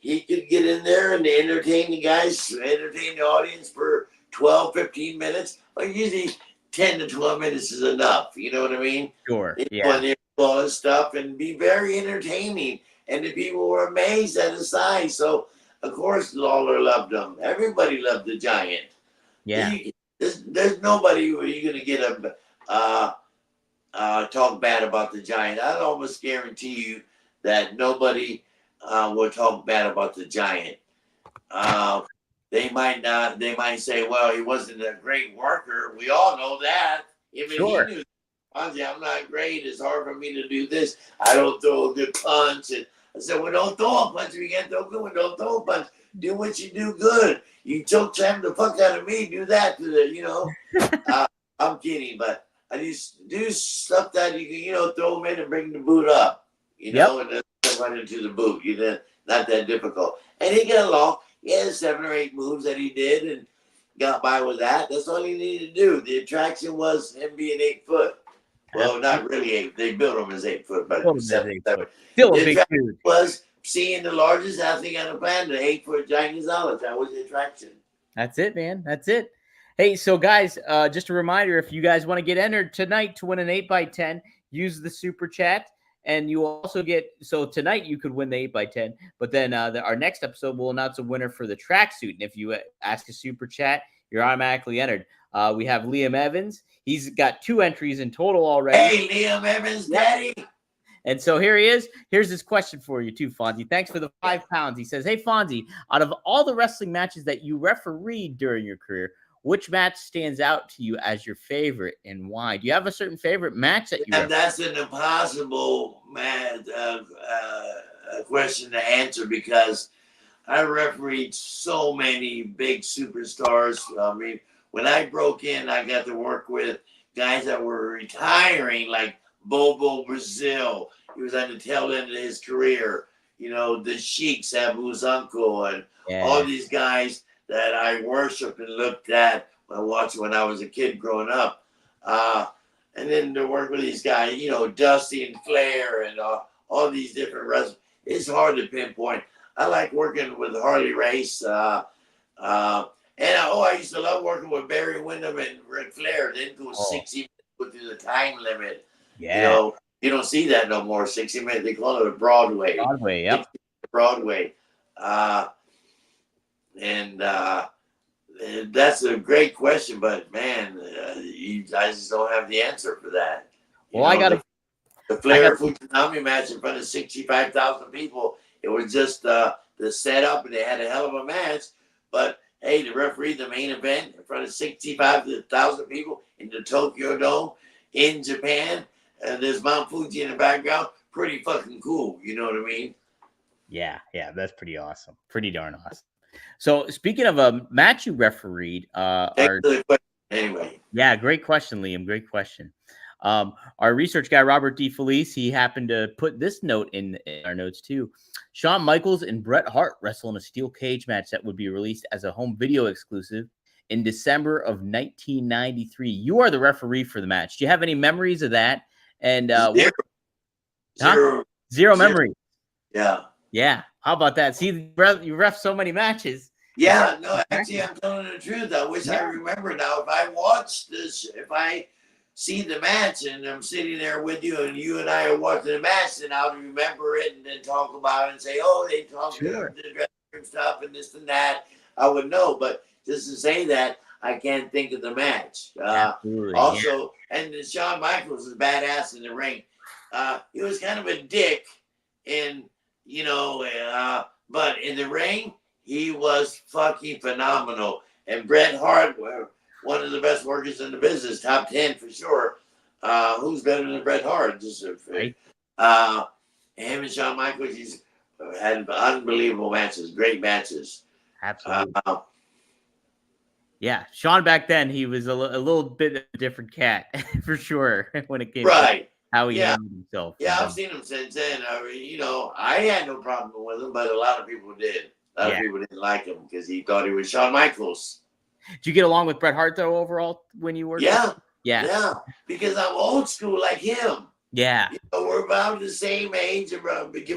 he could get in there and entertain the guys, entertain the audience for 12, 15 minutes. But usually 10 to 12 minutes is enough. You know what I mean? Sure. When they do all this stuff and be very entertaining. And the people were amazed at his size. So, of course, Lawler loved him. Everybody loved the Giant. Yeah. There's nobody where you're going to get talk bad about the Giant. I'd almost guarantee you that nobody will talk bad about the Giant. They might not. They might say, "Well, he wasn't a great worker." We all know that. Even Sure. he knew. Fonzie, I'm not great. It's hard for me to do this. I don't throw a good punch. And I said, "Well, don't throw a punch. If you can't throw a good one, don't throw a punch. Do what you do good. You choke slam the fuck out of me. Do that to the, I'm kidding, but I just do stuff that you can, throw them in and bring the boot up, and then run into the boot. Not that difficult. And he got along. He had 7 or 8 moves that he did and got by with that. That's all he needed to do. The attraction was him being 8 foot. Well, not really 8. They built him as 8 foot, but 7. Still a The big attraction dude. was seeing the largest athlete on the planet, the 8 foot Giant Gonzalez. That was the attraction. That's it, man. That's it. Hey, so guys, just a reminder, if you guys want to get entered tonight to win an 8x10, use the super chat. And you also get, so tonight you could win the 8x10, but then our next episode will announce a winner for the tracksuit. And if you ask a super chat, you're automatically entered. We have Liam Evans. He's got 2 entries in total already. Hey, Liam Evans, daddy. And so here he is. Here's his question for you too, Fonzie. Thanks for the £5. He says, hey, Fonzie, out of all the wrestling matches that you refereed during your career, which match stands out to you as your favorite and why? Do you have a certain favorite match that you And that's an impossible question to answer because I refereed so many big superstars. I mean, when I broke in, I got to work with guys that were retiring, like Bobo Brazil. He was on the tail end of his career. The Sheik, Sabu's uncle, and all these guys that I worshiped and looked at when I was a kid growing up. And then to work with these guys, Dusty and Flair and all these different wrestlers. It's hard to pinpoint. I like working with Harley Race. I used to love working with Barry Windham and Ric Flair. They didn't go 60 minutes through the time limit. Yeah. You don't see that no more. 60 minutes. They call it a Broadway. Broadway, yep. Broadway. That's a great question, but man, I just don't have the answer for that. I got the Flair Fujinami match in front of 65,000 people. It was just the setup, and they had a hell of a match. But hey, the referee, the main event in front of 65,000 people in the Tokyo Dome in Japan, and there's Mount Fuji in the background. Pretty fucking cool. You know what I mean? Yeah, that's pretty awesome. Pretty darn awesome. So speaking of a match you refereed, anyway. Yeah, great question, Liam. Great question. Our research guy, Robert D. Felice, he happened to put this note in our notes too. Shawn Michaels and Bret Hart wrestle in a steel cage match that would be released as a home video exclusive in December of 1993. You are the referee for the match. Do you have any memories of that? And Zero memory. Yeah. How about that? See, you ref so many matches. Yeah, no, actually, I'm telling the truth. I wish I remember now. If I watch this, if I see the match and I'm sitting there with you and you and I are watching the match, then I'll remember it and then talk about it and say, oh, they talked about the dressing room stuff and this and that. I would know. But just to say that, I can't think of the match. And Shawn Michaels is badass in the ring. He was kind of a dick but in the ring, he was fucking phenomenal. And Bret Hart, one of the best workers in the business, top 10 for sure. Who's better than Bret Hart? Him and Shawn Michaels, he's had unbelievable matches, great matches. Absolutely. Shawn back then, he was a little bit of a different cat for sure when it came to how he handled himself. Yeah, I've seen him since then. I had no problem with him, but a lot of people did. A lot of people didn't like him because he thought he was Shawn Michaels. Did you get along with Bret Hart, though, overall, when you worked? Yeah, because I'm old school like him. Yeah. We're about the same age, give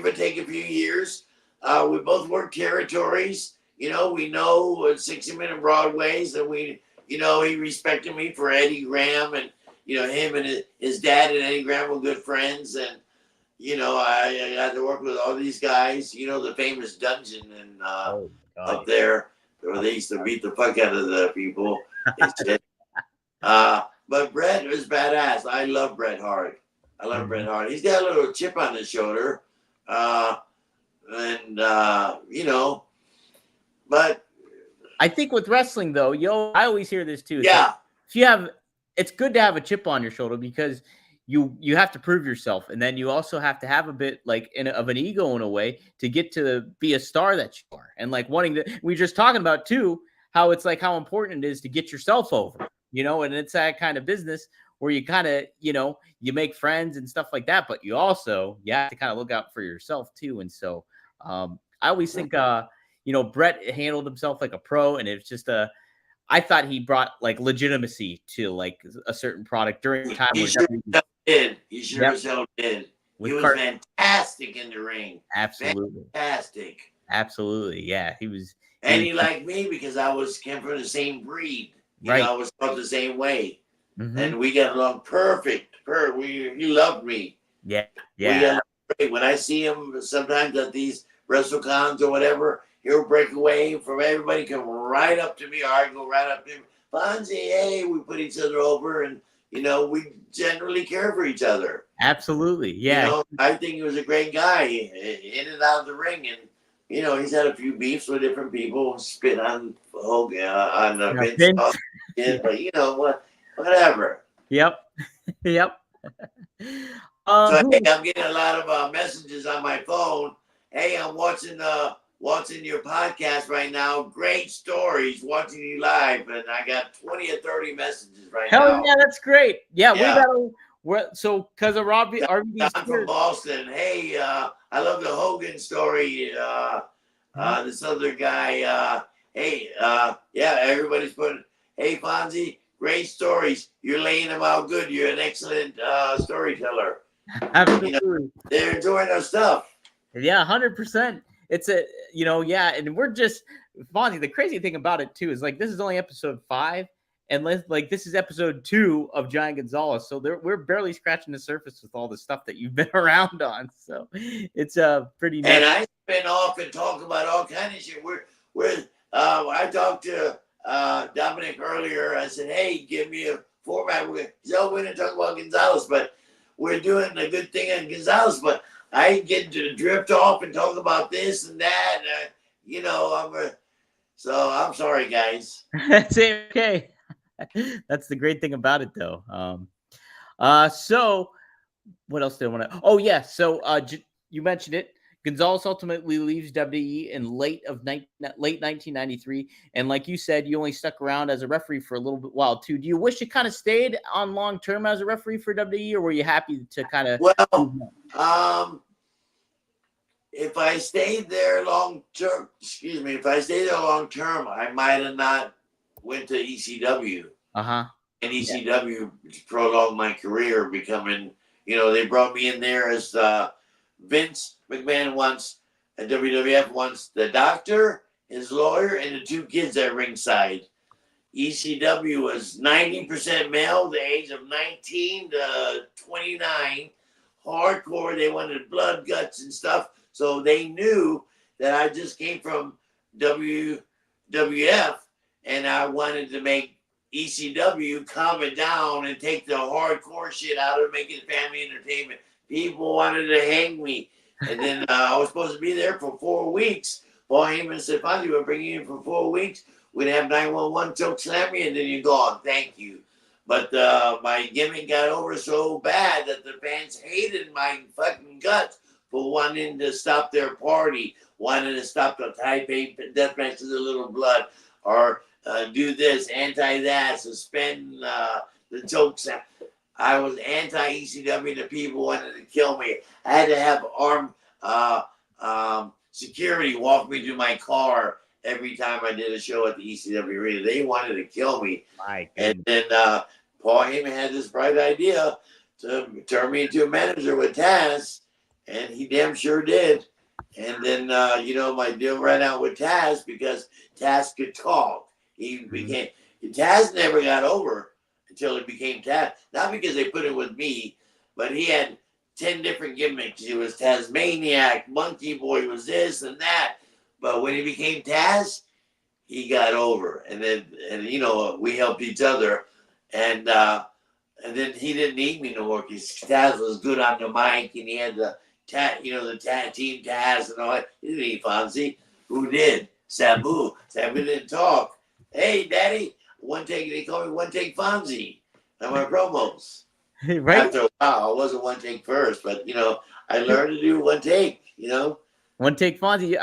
or take a few years. We both work territories. We know 60-minute Broadways, and he respected me for Eddie Graham, and him and his dad and Eddie Graham were good friends, and I got to work with all these guys. The famous dungeon and up there where they used to beat the fuck out of the people. But But Bret was badass. I love Bret Hart. I love Bret Hart. He's got a little chip on his shoulder. You know, but I think with wrestling though, I always hear this too. Yeah. It's good to have a chip on your shoulder because you have to prove yourself, and then you also have to have a bit like of an ego in a way to get to be a star that you are, and like wanting to. We were just talking about too how it's like how important it is to get yourself over, and it's that kind of business where you kind of you make friends and stuff like that, but you have to kind of look out for yourself too, and so I always think Bret handled himself like a pro, and it's just I thought he brought like legitimacy to like a certain product during the time. He sure did. He sure did. He was fantastic in the ring. Absolutely. Fantastic. Absolutely. Yeah. He was. And he liked me because came from the same breed. I was taught the same way. Mm-hmm. And we got along perfect. He loved me. Yeah. Yeah. We got great. When I see him sometimes at these WrestleCons or whatever, he'll break away from everybody, come right up to me, or I go right up to him. Fonzie, hey, we put each other over, and we generally care for each other. Absolutely, yeah. I think he was a great guy, in and out of the ring, and he's had a few beefs with different people, spit on Hogan, on Vince, but what, whatever. Yep, yep. So hey, I'm getting a lot of messages on my phone. Hey, I'm watching your podcast right now. Great stories, watching you live, and I got 20 or 30 messages right now. Hell yeah, that's great. Yeah. Because of Robbie, I'm from Boston. Hey, I love the Hogan story. This other guy. Everybody's putting. Hey, Fonzie, great stories. You're laying them out good. You're an excellent storyteller. Absolutely. They're enjoying our stuff. Yeah, 100%. It's and we're just Fonzie. The crazy thing about it too is like this is only episode 5, and this is episode 2 of Giant Gonzalez. So we're barely scratching the surface with all the stuff that you've been around on. So it's pretty. Nice. And I spin off and talk about all kinds of shit. I talked to Dominic earlier. I said, hey, give me a format. We're going to talk about Gonzalez, but we're doing a good thing on Gonzalez, but I get to drift off and talk about this and that. So I'm sorry, guys. That's okay. That's the great thing about it, though. So what else did I want to? Oh yeah. So you mentioned it. Gonzalez ultimately leaves WWE in late 1993, and like you said, you only stuck around as a referee for a little bit while too. Do you wish you kind of stayed on long term as a referee for WWE, or were you happy to kind of? Well, if I stayed there long term, I might have not went to ECW. And ECW prolonged my career, becoming, they brought me in there as Vince McMahon wants, and WWF wants the doctor, his lawyer, and the 2 kids at ringside. ECW was 90% male, the age of 19 to 29. Hardcore, they wanted blood, guts, and stuff. So they knew that I just came from WWF, and I wanted to make ECW calm it down and take the hardcore shit out of making family entertainment. People wanted to hang me. And then I was supposed to be there for 4 weeks. Paul Heyman said, Fonzie, we're bringing you in for 4 weeks. We'd have 911 choke slam me, and then you're gone. Thank you. But my gimmick got over so bad that the fans hated my fucking guts for wanting to stop their party, wanting to stop the Type 8 death match with a little blood, or do this, anti-that, suspend the choke slam. I was anti-ECW. The people wanted to kill me. I had to have armed security walk me to my car every time I did a show at the ECW arena. They wanted to kill me. And then Paul Heyman had this bright idea to turn me into a manager with Taz, and he damn sure did. And then, my deal ran out with Taz because Taz could talk. Taz never got over until he became Taz. Not because they put it with me, but he had 10 different gimmicks. He was Tasmaniac, Monkey Boy was this and that. But when he became Taz, he got over. And then, we helped each other. And And then he didn't need me no more because Taz was good on the mic and he had the team Taz and all that. He didn't need Fonzie. Who did? Sabu. Sabu didn't talk. Hey, Daddy, one take. They call me One Take Fonzie on my promos. Right. After a while, I wasn't one take first, but I learned to do one take. One Take Fonzie.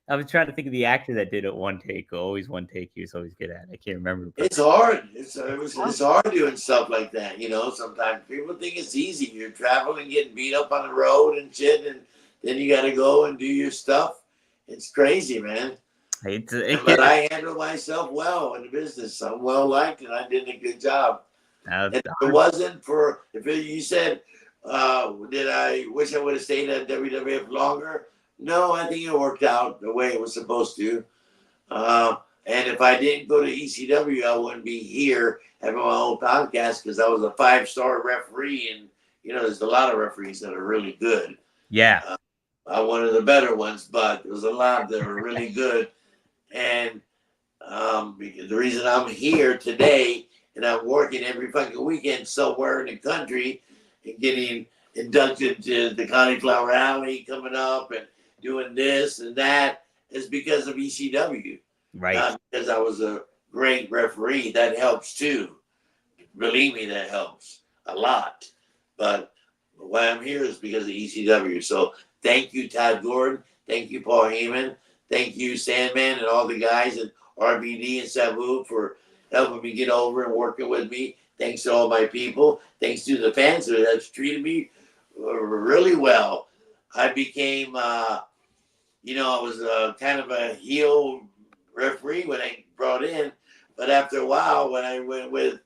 I was trying to think of the actor that did it one take. Always one take. He was always good at it. I can't remember. It's hard. It's hard doing stuff like that. Sometimes people think it's easy. You're traveling, getting beat up on the road and shit, and then you got to go and do your stuff. It's crazy, man. But I handle myself well in the business. I'm well liked, and I did a good job. And if it wasn't for, you said, did I wish I would have stayed at WWF longer? No, I think it worked out the way it was supposed to. And if I didn't go to ECW, I wouldn't be here having my own podcast because I was a 5-star referee. And, there's a lot of referees that are really good. Yeah. I'm one of the better ones, but there's a lot that are really good. And because the reason I'm here today and I'm working every fucking weekend somewhere in the country and getting inducted to the Cauliflower Alley coming up and doing this and that is because of ECW. Right. Not because I was a great referee. That helps too. Believe me, that helps a lot. But why I'm here is because of ECW. So thank you, Todd Gordon. Thank you, Paul Heyman. Thank you, Sandman, and all the guys at RBD and Sabu for helping me get over and working with me. Thanks to all my people. Thanks to the fans that have treated me really well. I became, I was kind of a heel referee when I brought in. But after a while, when I went with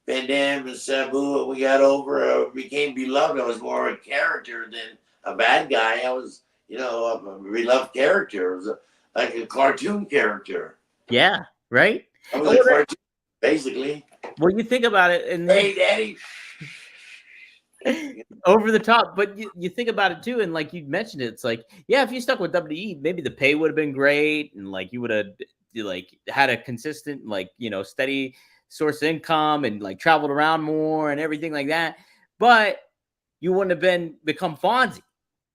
Van Dam and Sabu and we got over, I became beloved. I was more a character than a bad guy. I was, a beloved character. It was like a cartoon character. Yeah, right? I was a cartoon, basically. Well, you think about it, and hey, Daddy. Over the top, but you think about it too, and like you mentioned it, it's like, yeah, if you stuck with WWE, maybe the pay would have been great, and like you would have had a consistent, steady source of income, and like traveled around more and everything like that. But you wouldn't have become Fonzie,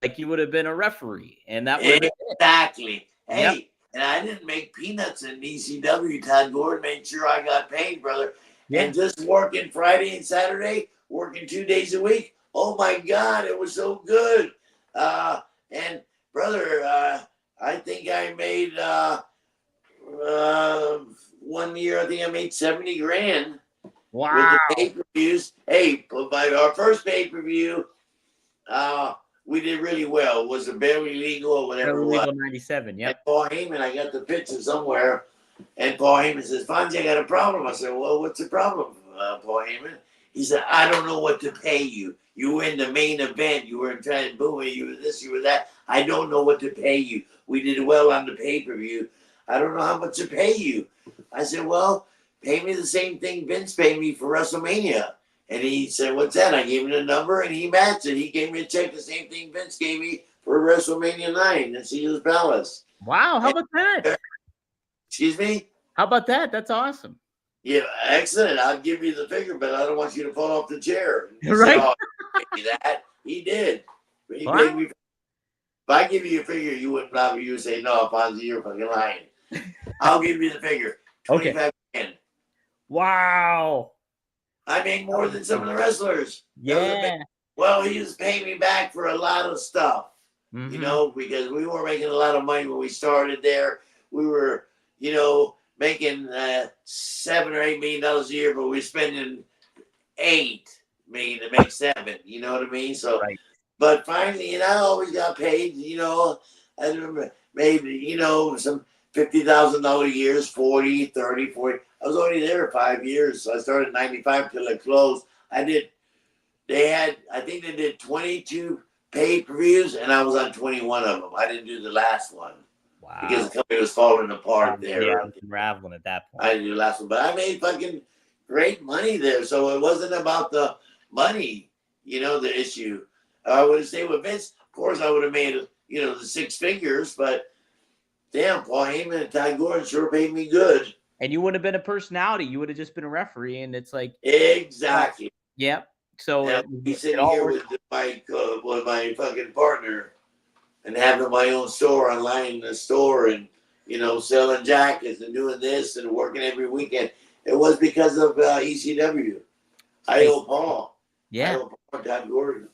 like you would have been a referee, and that would exactly. Hey, yep. And I didn't make peanuts in ECW. Todd Gordon made sure I got paid, brother. Yeah. And just working Friday and Saturday, working 2 days a week. Oh my God, it was so good. And brother, I think I made 1 year. I think I made $70,000. Wow. With the pay-per-views. Hey, our first pay-per-view, we did really well. It was a barely legal or whatever it was. 97, yeah. And Paul Heyman, I got the picture somewhere. And Paul Heyman says, Fonzie, I got a problem. I said, well, what's the problem, Paul Heyman? He said, I don't know what to pay you. You were in the main event. You were trying to boom. You were this, you were that. I don't know what to pay you. We did well on the pay-per-view. I don't know how much to pay you. I said, well, pay me the same thing Vince paid me for WrestleMania. And he said, what's that? I gave him the number, and he matched it. He gave me a check, the same thing Vince gave me for WrestleMania 9 in Caesar's Palace. Wow, how about that? Excuse me? How about that? That's awesome. Yeah, excellent. I'll give you the figure, but I don't want you to fall off the chair. Right? That he did. He wow. gave me. If I give you a figure, you wouldn't bother. You would say, "No, Fonzie, you're fucking lying." I'll give you the figure. 25 grand. Wow. I make more than some of the wrestlers. Yeah. Well, he was paying me back for a lot of stuff. Mm-hmm. Because we were making a lot of money when we started there. We were, making $7 or $8 million a year, but we're spending $8 million to make $7. You know what I mean? So, right. But finally, I always got paid. I remember maybe some $50,000 years, 40, 30, 40. I was only there 5 years, so I started in '95 till it closed. I think they did 22 pay-per-views, and I was on 21 of them. I didn't do the last one. Wow. Because the company was falling apart there. Yeah, unraveling at that point. I didn't do the last one, but I made fucking great money there. So it wasn't about the money, the issue. I would have stayed with Vince. Of course, I would have made, the 6 figures, but damn, Paul Heyman and Ty Gordon sure paid me good. And you wouldn't have been a personality. You would have just been a referee, and it's like... Exactly. Yeah. So Now it, be it sitting all here works. with my fucking partner and having my own store online in the store and selling jackets and doing this and working every weekend. It was because of ECW. I Hey, owe Paul. I yeah. owe Paul Todd Gordon.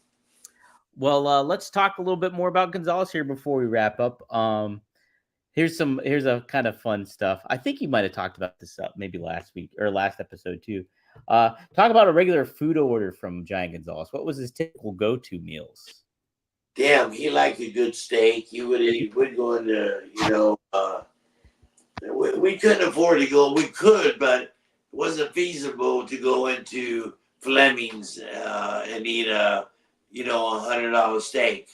Well, let's talk a little bit more about Gonzalez here before we wrap up. Here's a kind of fun stuff. I think you might have talked about this maybe last week or last episode too. Talk about a regular food order from Giant Gonzalez. What was his typical go-to meals? Damn, he liked a good steak. He would go into, we couldn't afford to go. We could, but it wasn't feasible to go into Fleming's and eat $100 steak.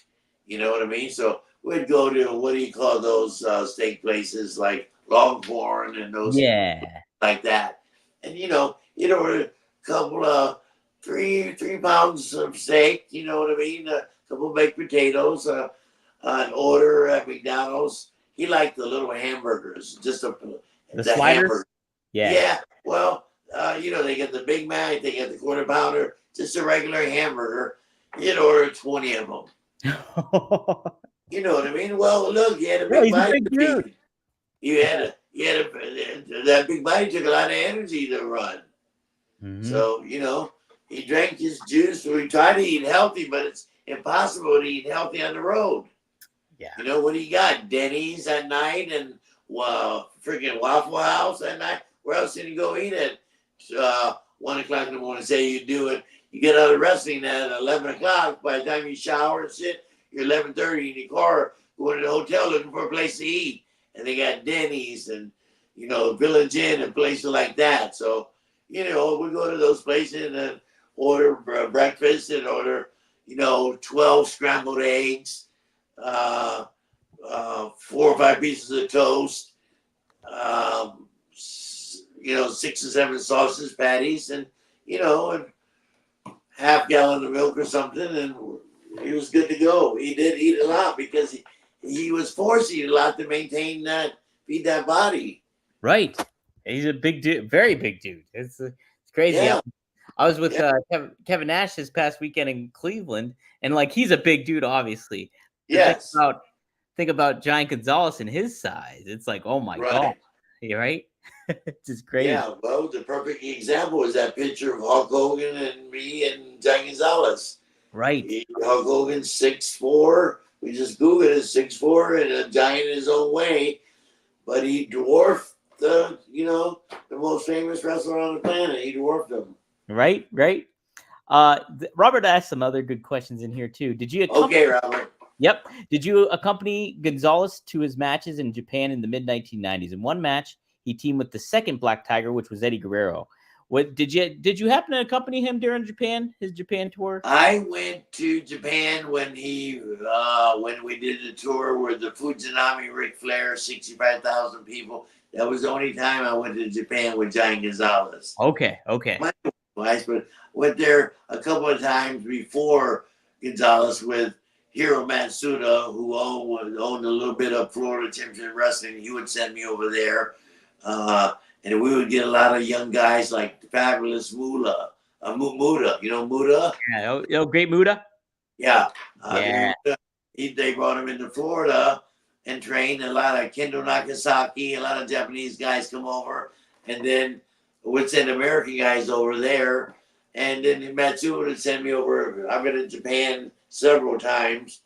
You know what I mean? So we'd go to, what do you call those steak places like Longhorn and those Yeah, like that. And you'd order a couple of 3 pounds of steak, you know what I mean? A couple of baked potatoes, an order at McDonald's. He liked the little hamburgers, just the the sliders. hamburger. Yeah. Yeah. Well, they get the Big Mac, they get the quarter pounder, just a regular hamburger. You'd order 20 of them. You know what I mean? Well, look, you had a Yeah, big he's a bite big to dude. feed. That big bite took a lot of energy to run. Mhm. So, he drank his juice. We try to eat healthy, but it's impossible to eat healthy on the road. Yeah. What do you got? Denny's at night and freaking Waffle House at night. Where else can you go eat at 1 o'clock in the morning? Say you do it. You get out of wrestling at 11 o'clock. By the time you shower and shit, you're 11:30 in your car going to the hotel looking for a place to eat. And they got Denny's and, Village Inn and places like that. So, we go to those places and order breakfast and order, 12 scrambled eggs, 4 or 5 pieces of toast, 6 or 7 sausage patties, and, and half-gallon of milk or something, and he was good to go. He did eat a lot because he was forced to eat a lot to feed that body. Right. He's a big dude, very big dude. It's crazy. Yeah. I was with Kevin Nash this past weekend in Cleveland, and he's a big dude, obviously. Yes. Think about Giant Gonzalez and his size. It's like, oh my god, right? It's just crazy. Yeah. Well, the perfect example is that picture of Hulk Hogan and me and Giant Gonzalez. Right. Hulk Hogan's 6'4". We just Googled it, 6'4", and a giant in his own way, but he dwarfed the most famous wrestler on the planet. He dwarfed him. Right. Robert asked some other good questions in here too. Did you? Okay, Robert. Yep. Did you accompany Gonzalez to his matches in Japan in the mid 1990s? In one match, he teamed with the second Black Tiger, which was Eddie Guerrero. What did you happen to accompany him during his Japan tour? I went to Japan when when we did the tour with the Fujinami Ric Flair, 65,000 people. That was the only time I went to Japan with Giant Gonzalez. Okay. My wife, but went there a couple of times before Gonzalez with Hiro Matsuda, who owned a little bit of Florida Championship Wrestling. He would send me over there. And we would get a lot of young guys like Fabulous Muda. You know Muda? Yeah, great Muda. Yeah. Yeah. They brought him into Florida and trained a lot of Kendo Nagasaki. A lot of Japanese guys come over, and then would send American guys over there. And then Matsuda would send me over. I've been in Japan several times,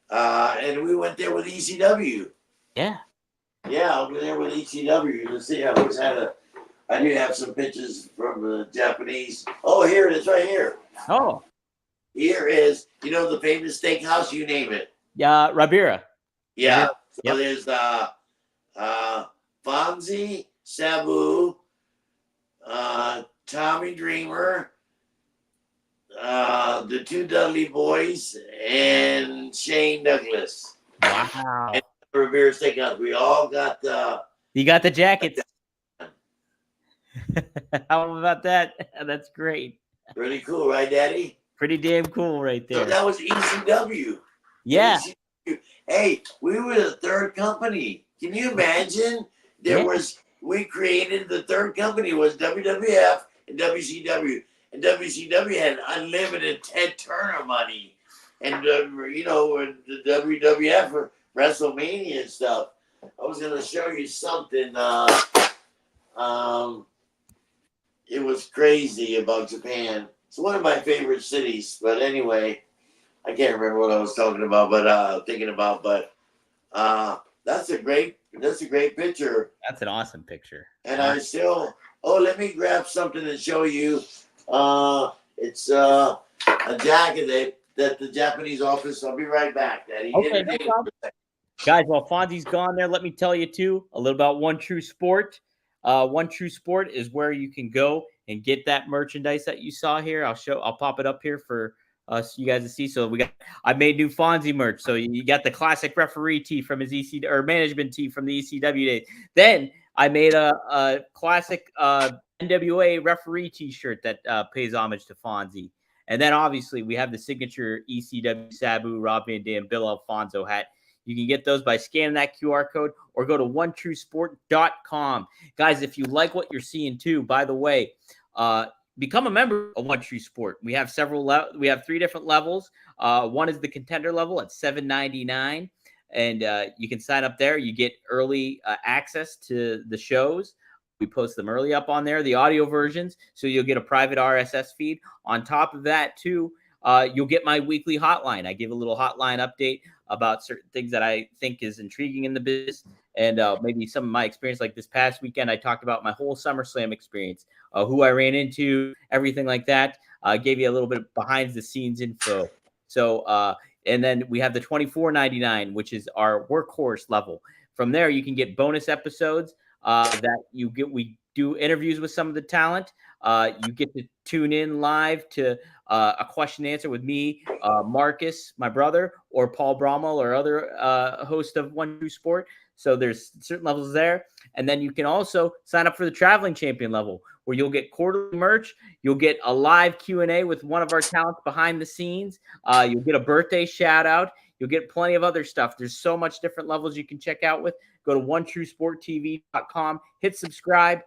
and we went there with ECW. Yeah. Yeah, over there with ECW. You see, I do have some pictures from the Japanese. Oh, here it is, right here. Oh. Here is, the famous steakhouse, you name it. Yeah, Rabira. Yeah. Yep. So there's FONZIE, Sabu, Tommy Dreamer, the two Dudley Boys, and Shane Douglas. Wow. And Rivera Steakhouse. We all got the. You got the jackets. How about that? That's great. Pretty cool, right, Daddy? Pretty damn cool right there. So that was ECW. Yeah. ECW. Hey, we were the third company. Can you imagine? We created the third company was WWF and WCW. and WCW had unlimited Ted Turner money, and you know, and the WWF for WrestleMania and stuff. I was gonna show you something. It was crazy about Japan. It's one of my favorite cities, but anyway, I can't remember what I was talking about, but thinking about, but that's a great picture. That's an awesome picture. And I still, let me grab something and show you. It's a jacket that the Japanese office. I'll be right back, Daddy. Okay, no problem. Guys, while Fonzie's gone there, let me tell you too a little about One True Sport. One True Sport is where you can go and get that merchandise that you saw here. I'll pop it up here for you guys to see. So I made new Fonzie merch. So you got the classic referee tee from his EC or management tee from the ECW days. Then I made a classic NWA referee t-shirt that pays homage to Fonzie. And then obviously we have the signature ECW Sabu, Rob Van Dam, Bill Alfonso hat. You can get those by scanning that QR code or go to onetruesport.com. Guys, if you like what you're seeing too, by the way, become a member of One True Sport. We have we have 3 different levels. One is the contender level at $7.99, and you can sign up there. You get early access to the shows. We post them early up on there, the audio versions, so you'll get a private RSS feed. On top of that, too, you'll get my weekly hotline. I give a little hotline update about certain things that I think is intriguing in the business, and maybe some of my experience. Like this past weekend, I talked about my whole SummerSlam experience, who I ran into, everything like that. Gave you a little bit of behind-the-scenes info. So, and then we have the $24.99, which is our workhorse level. From there, you can get bonus episodes that you get. We do interviews with some of the talent. You get to tune in live to a question and answer with me, Marcus, my brother, or Paul Bromwell, or other host of One True Sport. So there's certain levels there. And then you can also sign up for the Traveling Champion level, where you'll get quarterly merch. You'll get a live Q&A with one of our talents behind the scenes. You'll get a birthday shout out. You'll get plenty of other stuff. There's so much different levels you can check out with. Go to onetruesporttv.com, hit subscribe,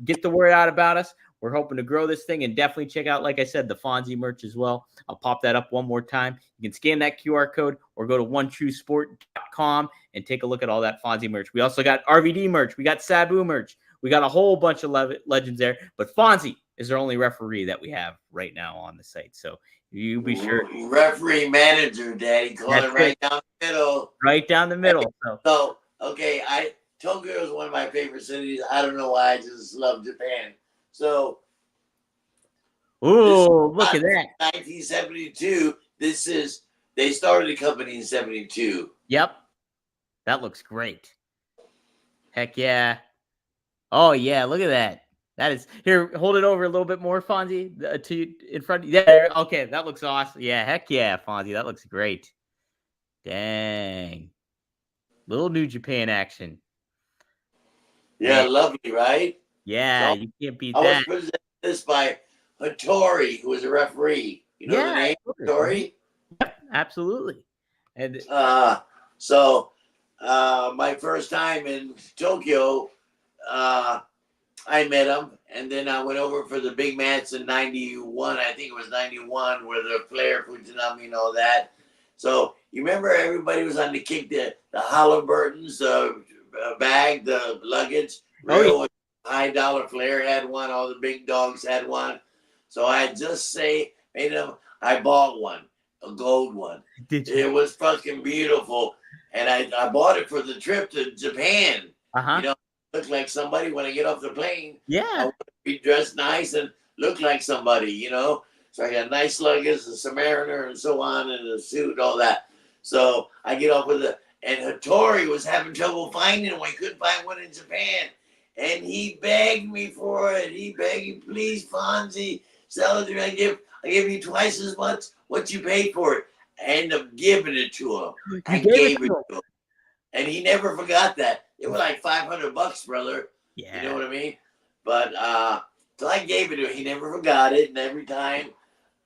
get the word out about us. We're hoping to grow this thing, and definitely check out, like I said, the Fonzie merch as well. I'll pop that up one more time. You can scan that QR code or go to onetruesport.com and take a look at all that Fonzie merch. We also got RVD merch. We got Sabu merch. We got a whole bunch of legends there. But Fonzie is our only referee that we have right now on the site. So you be sure. Referee manager, Daddy. Call it right down the middle. Right down the middle. So okay, Tokyo is one of my favorite cities. I don't know why. I just love Japan. So, look at that. 1972. They started the company in 72. Yep. That looks great. Heck yeah. Oh, yeah. Look at that. That is, here, hold it over a little bit more, Fonzie, in front. Yeah. Okay. That looks awesome. Yeah. Heck yeah, Fonzie. That looks great. Dang. Little New Japan action. Yeah. Lovely, right? Yeah, so, you can't beat that. I was presented this by Hattori, who was a referee. You know the name, Hattori? Yep, absolutely. And so my first time in Tokyo, I met him, and then I went over for the big match in 91. I think it was 91, where the Flair, Fujinami, and all that. So you remember everybody was on the kick, the Halliburton's bag, the luggage. Oh, yeah. High Dollar Flair had one. All the big dogs had one. So I just made them. I bought one, a gold one. Did you? It was fucking beautiful, and I bought it for the trip to Japan. You know, look like somebody when I get off the plane. Yeah, I want to be dressed nice and look like somebody. You know, so I got nice luggage, a Submariner, and so on, and a suit, all that. So I get off with it, and Hattori was having trouble finding one. He couldn't find one in Japan. And he begged me for it. He begged me, please, Fonzie, sell it to me. I give you twice as much what you paid for it. I ended up giving it to him. I gave it to him. And he never forgot that. It was like $500, brother. Yeah. You know what I mean? But so I gave it to him. He never forgot it. And every time,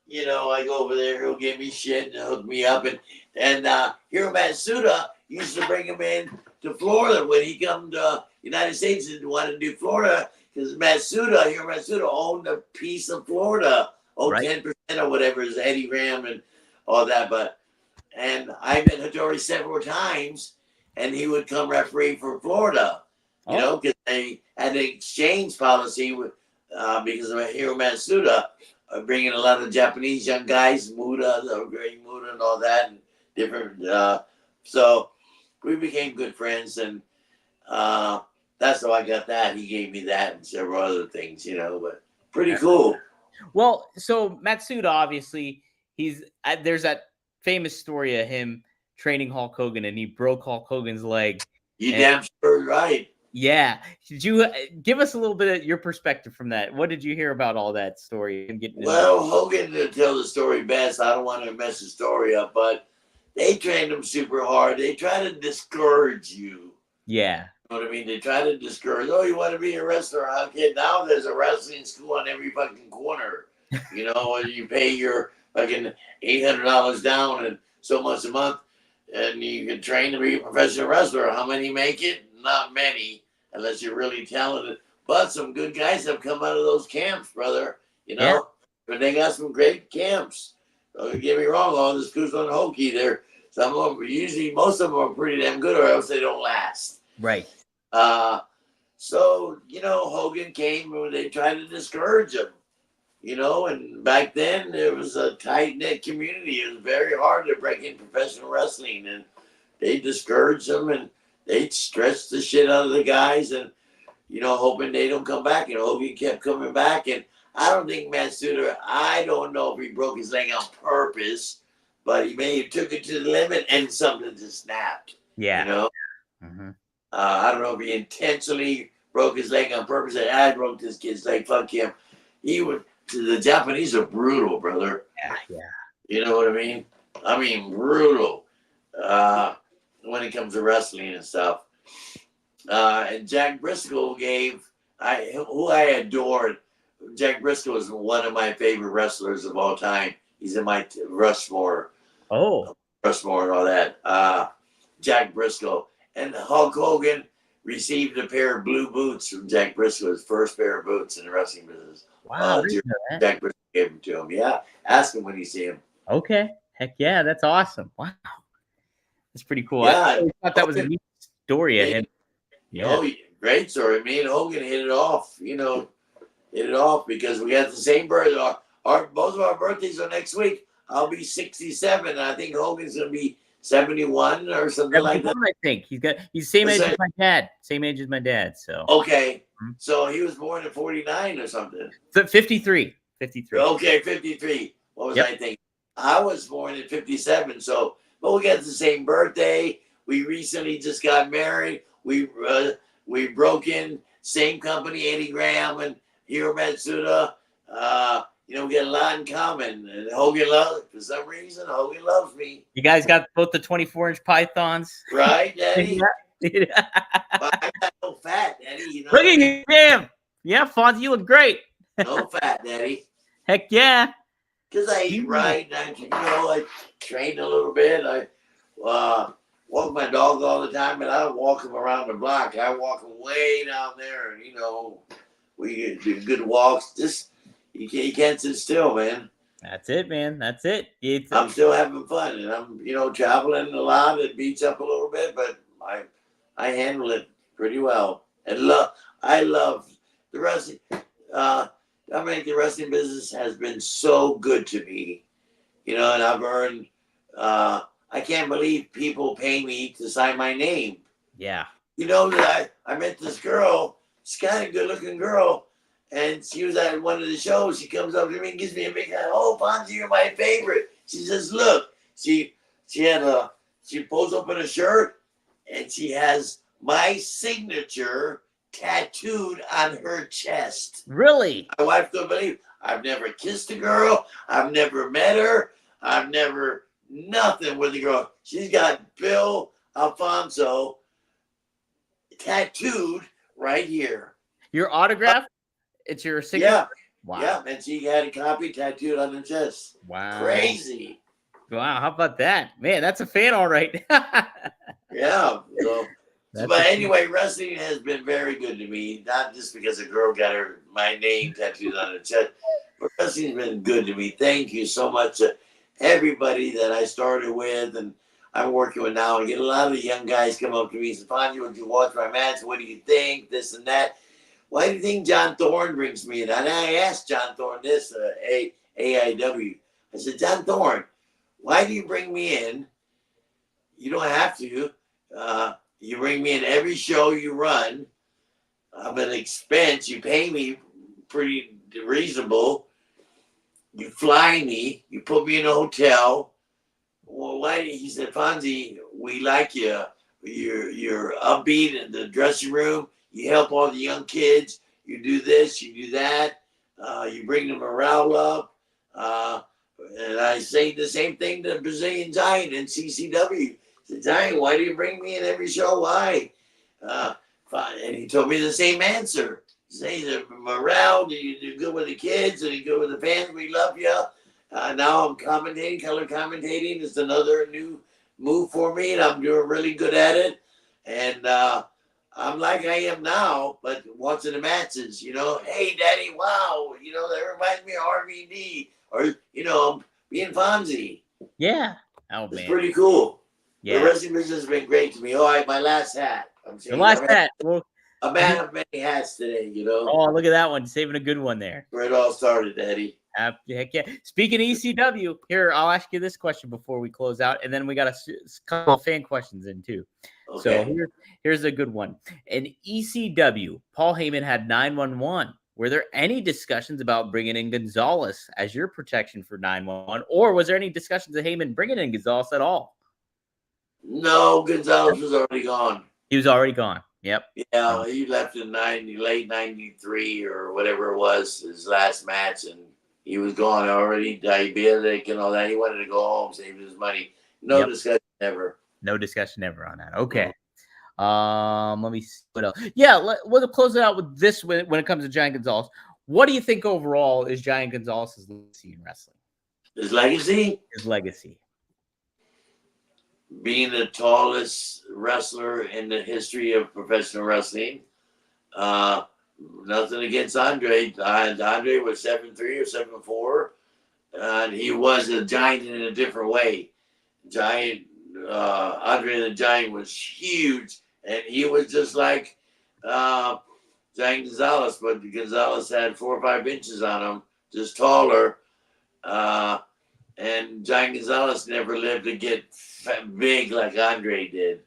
you know, I go over there, he'll give me shit and hook me up. And Hiro Matsuda used to bring him in to Florida when he come to United States and wanted to do Florida, because Matsuda owned a piece of Florida, Right. 10% or whatever is Eddie Graham and all that. And I met Hattori several times, and he would come referee for Florida, because they had an exchange policy with because of Hiro Matsuda, bringing a lot of Japanese young guys, Muda, and all that, and different. So we became good friends, and that's how I got that. He gave me that and several other things, but pretty cool. Well, so Matsuda, obviously, there's that famous story of him training Hulk Hogan, and he broke Hulk Hogan's leg. You damn sure right. Yeah. Did you give us a little bit of your perspective from that? What did you hear about all that story? Well, Hogan didn't tell the story best. I don't want to mess the story up, but they trained him super hard. They try to discourage you. Yeah. You know what I mean? They try to discourage, you want to be a wrestler? Okay, now there's a wrestling school on every fucking corner. You pay your fucking $800 down and so much a month, and you can train to be a professional wrestler. How many make it? Not many, unless you're really talented. But some good guys have come out of those camps, brother. Yeah. But they got some great camps. Don't get me wrong, all the schools on hokey there. Some of them, usually most of them are pretty damn good, or else they don't last. Right. So, Hogan came and they tried to discourage him, and back then there was a tight-knit community. It was very hard to break in professional wrestling, and they discouraged him, and they stretched the shit out of the guys, and, hoping they don't come back. Hogan kept coming back, and I don't think Matsuda, I don't know if he broke his leg on purpose, but he may have took it to the limit and something just snapped. Yeah. Mm-hmm. I don't know if he intentionally broke his leg on purpose. And I broke this kid's leg. Fuck him. The Japanese are brutal, brother. Yeah. You know what I mean? I mean, brutal when it comes to wrestling and stuff. And Jack Briscoe who I adored. Jack Briscoe is one of my favorite wrestlers of all time. He's in my Rushmore. Rushmore and all that. Jack Briscoe. And Hulk Hogan received a pair of blue boots from Jack Briscoe, his first pair of boots in the wrestling business. Wow. Jack Briscoe gave them to him. Yeah. Ask him when you see him. Okay. Heck yeah. That's awesome. Wow. That's pretty cool. Yeah. I thought that was a neat story of him. Yeah. Great story. Me and Hogan hit it off, because we got the same birthday. Both of our birthdays are next week. I'll be 67, and I think Hogan's going to be 71 or something like that. I think he's the same age as my dad. Same age as my dad. So okay, so he was born in 49 or something. 53. Okay, 53. What was I thinking? I was born in 57. So, but we got the same birthday. We recently just got married. We broke in same company, Eddie Graham and Hiro Matsuda. We got a lot in common. And for some reason, Hogan loves me. You guys got both the 24-inch pythons. Right, Daddy? But I'm not no fat, Daddy. Look at you, damn. Yeah, Fonzie, you look great. No fat, Daddy. Heck yeah. Because I eat right. And I train a little bit. I walk my dog all the time, and I don't walk him around the block. I walk him way down there. And, we do good walks. You can't sit still, man. That's it, man. That's it. I'm still having fun, and I'm, traveling a lot. It beats up a little bit, but I handle it pretty well. And I love the wrestling. The wrestling business has been so good to me, and I've earned. I can't believe people pay me to sign my name. Yeah. That I met this girl. She's kind of good-looking girl. And she was at one of the shows. She comes up to me and gives me a big hand. Oh, Fonzie, you're my favorite. She says, look. She pulls open a shirt, and she has my signature tattooed on her chest. Really? My wife couldn't believe. I've never kissed a girl. I've never met her. I've never nothing with a girl. She's got Bill Alfonso tattooed right here. Your autograph? It's your signature? Yeah. Wow. Yeah, and she had a copy tattooed on her chest. Wow. Crazy. Wow, how about that? Man, that's a fan, all right. Yeah. So But anyway, wrestling has been very good to me. Not just because a girl got my name tattooed on her chest, but wrestling's been good to me. Thank you so much to everybody that I started with and I'm working with now. I get a lot of young guys come up to me and say, "FONZIE, would you watch my match? What do you think? This and that. Why do you think John Thorne brings me in?" And I asked John Thorne this, AIW. I said, "John Thorne, why do you bring me in? You don't have to. You bring me in every show you run. I'm an expense. You pay me pretty reasonable. You fly me. You put me in a hotel. Well, why?" He said, "FONZIE, we like you. You're upbeat in the dressing room. You help all the young kids. You do this. You do that. You bring the morale up." And I say the same thing to Brazilian Giant and CCW. The Giant, why do you bring me in every show? Why? And he told me the same answer. Say the morale, you do good with the kids and you good with the fans. We love you. Now I'm commentating, color commentating. It's another new move for me, and I'm doing really good at it. And I'm like I am now, but watching the matches, hey, Daddy, wow, that reminds me of RVD, or, being Fonzie. Yeah. Oh, it's man. pretty cool. Yeah. The wrestling business has been great to me. All right, my last hat. The last hat. A man of many hats today, Oh, look at that one. Saving a good one there. Where it all started, Eddie. Heck yeah. Speaking of ECW, here, I'll ask you this question before we close out, and then we got a couple of fan questions in too. Okay. So here's a good one. In ECW, Paul Heyman had 911. Were there any discussions about bringing in Gonzalez as your protection for 911, or was there any discussions of Heyman bringing in Gonzalez at all? No, Gonzalez was already gone. He was already gone. Yep. Yeah, he left in late 93 or whatever it was, his last match, and he was gone already, diabetic and all that. He wanted to go home, save his money. No discussion ever. No discussion ever on that. Okay. Let me see what else. Yeah, we'll close it out with this when it comes to Giant Gonzalez. What do you think overall is Giant Gonzalez's legacy in wrestling? His legacy? His legacy. Being the tallest wrestler in the history of professional wrestling. Nothing against Andre. Andre was 7'3" or 7'4", and he was a giant in a different way. Andre the Giant was huge, and he was just like Giant Gonzalez, but Gonzalez had 4 or 5 inches on him, just taller. And Giant Gonzalez never lived to get big like Andre did.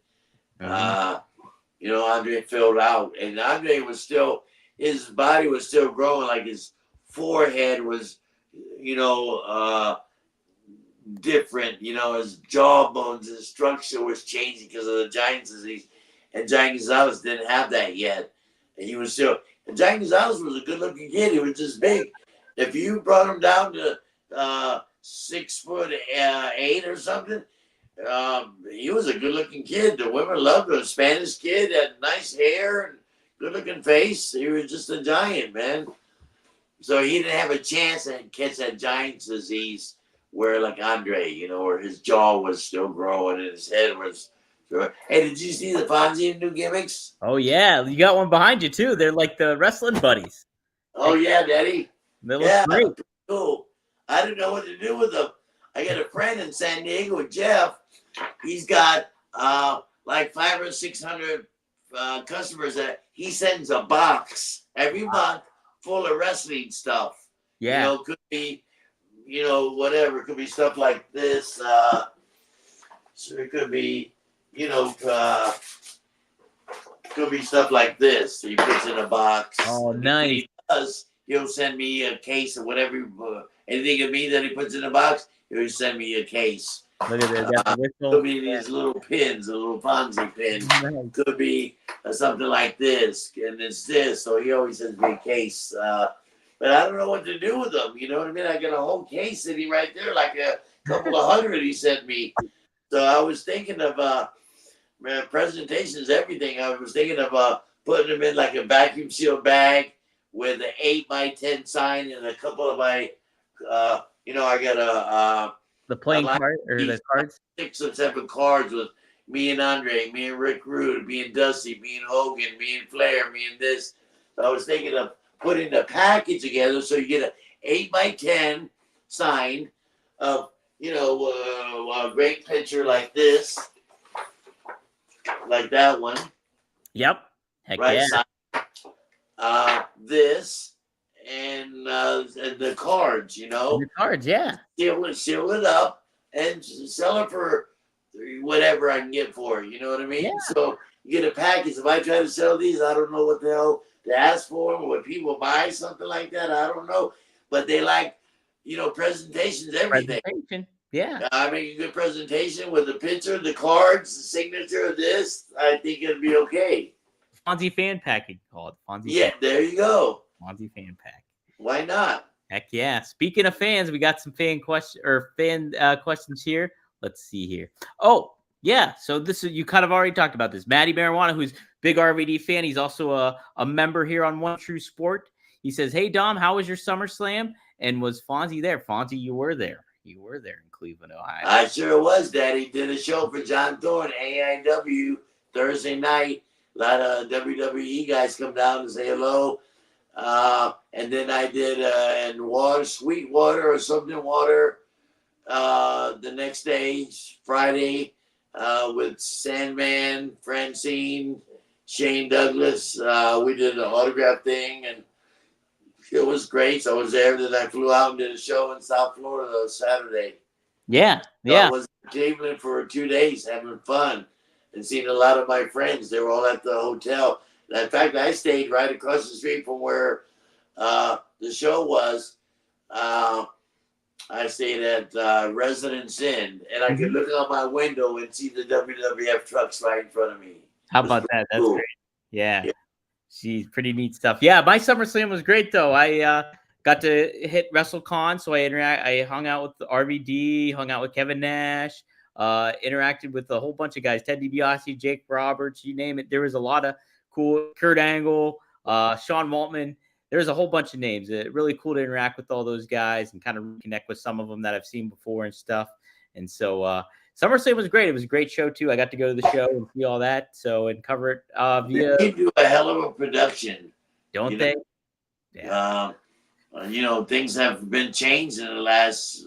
Andre filled out, and Andre was still, his body was still growing, like his forehead was, different, his jawbones, his structure was changing because of the Giant's disease. And Giant Gonzalez didn't have that yet. And he was still, and Giant Gonzalez was a good looking kid. He was just big. If you brought him down to 6'8" or something, he was a good looking kid. The women loved him. A Spanish kid, had nice hair and good looking face. He was just a giant, man. So he didn't have a chance to catch that Giant's disease where like Andre, where his jaw was still growing and his head was. Hey, did you see the FONZIE new gimmicks? Oh, yeah. You got one behind you, too. They're like the wrestling buddies. Oh, yeah, Daddy. They look great. Cool. I didn't know what to do with them. I got a friend in San Diego, Jeff. He's got like 500 or 600 customers that he sends a box every month full of wrestling stuff. Yeah. Could be, whatever. It could be stuff like this. So it could be, could be stuff like this. He puts in a box. Oh, nice. He'll send me a case of whatever, anything of me that he puts in a box, he'll send me a case. Look at that. Could be these little pins, a little FONZIE pin. Nice. Could be something like this, and it's this. So he always sends me a case. But I don't know what to do with them. You know what I mean? I got a whole case sitting right there, like a couple of hundred he sent me. So I was thinking of presentations, everything. I was thinking of putting them in like a vacuum sealed bag with an 8x10 sign and a couple of my, I got the playing card or the cards? 6 or 7 cards with, me and Andre, me and Rick Rude, me and Dusty, me and Hogan, me and Flair, me and this. So I was thinking of putting a package together so you get an 8x10 sign of, a great picture like this, like that one. Yep. Heck right? yeah. This and the cards, The cards, yeah. seal it up and sell it for whatever I can get for it. You know what I mean? Yeah. So you get a package. If I try to sell these, I don't know what the hell to ask for them. Would people buy something like that? I don't know. But they like, presentations, everything. Presentation. Yeah. I make a good presentation with the picture, the cards, the signature of this. I think it'll be okay. Fonzie fan pack, you call it. Fonzie. Yeah, there you go. Fonzie fan pack. Why not? Heck yeah. Speaking of fans, we got some fan questions here. Let's see here. Oh, yeah. So this is, you kind of already talked about this. Matty Marijuana, who's big RVD fan. He's also a member here on One True Sport. He says, "Hey Dom, how was your SummerSlam? And was Fonzie there?" Fonzie, you were there. You were there in Cleveland, Ohio. I sure was, Daddy. Did a show for John Thorne, AIW, Thursday night. A lot of WWE guys come down and say hello. And then I did in Sweetwater or something water the next day, Friday, with Sandman, Francine, Shane Douglas. We did an autograph thing, and it was great. So I was there. Then I flew out and did a show in South Florida Saturday. Yeah, So I was in Cleveland for 2 days having fun and seeing a lot of my friends. They were all at the hotel. In fact, I stayed right across the street from where the show was. I stayed at Residence Inn, and I could look out my window and see the WWF trucks right in front of me. How about that? That's cool. Great. Yeah. She's pretty neat stuff. Yeah, my SummerSlam was great though. I got to hit WrestleCon, so I hung out with RVD, hung out with Kevin Nash, interacted with a whole bunch of guys, Ted DiBiase, Jake Roberts, you name it. There was a lot of cool, Kurt Angle, Sean Waltman. There's a whole bunch of names. Really cool to interact with all those guys and kind of reconnect with some of them that I've seen before and stuff. And so SummerSlam was great. It was a great show too. I got to go to the show and see all that. So and cover it via. They do a hell of a production, don't they? Yeah. Things have been changed in the last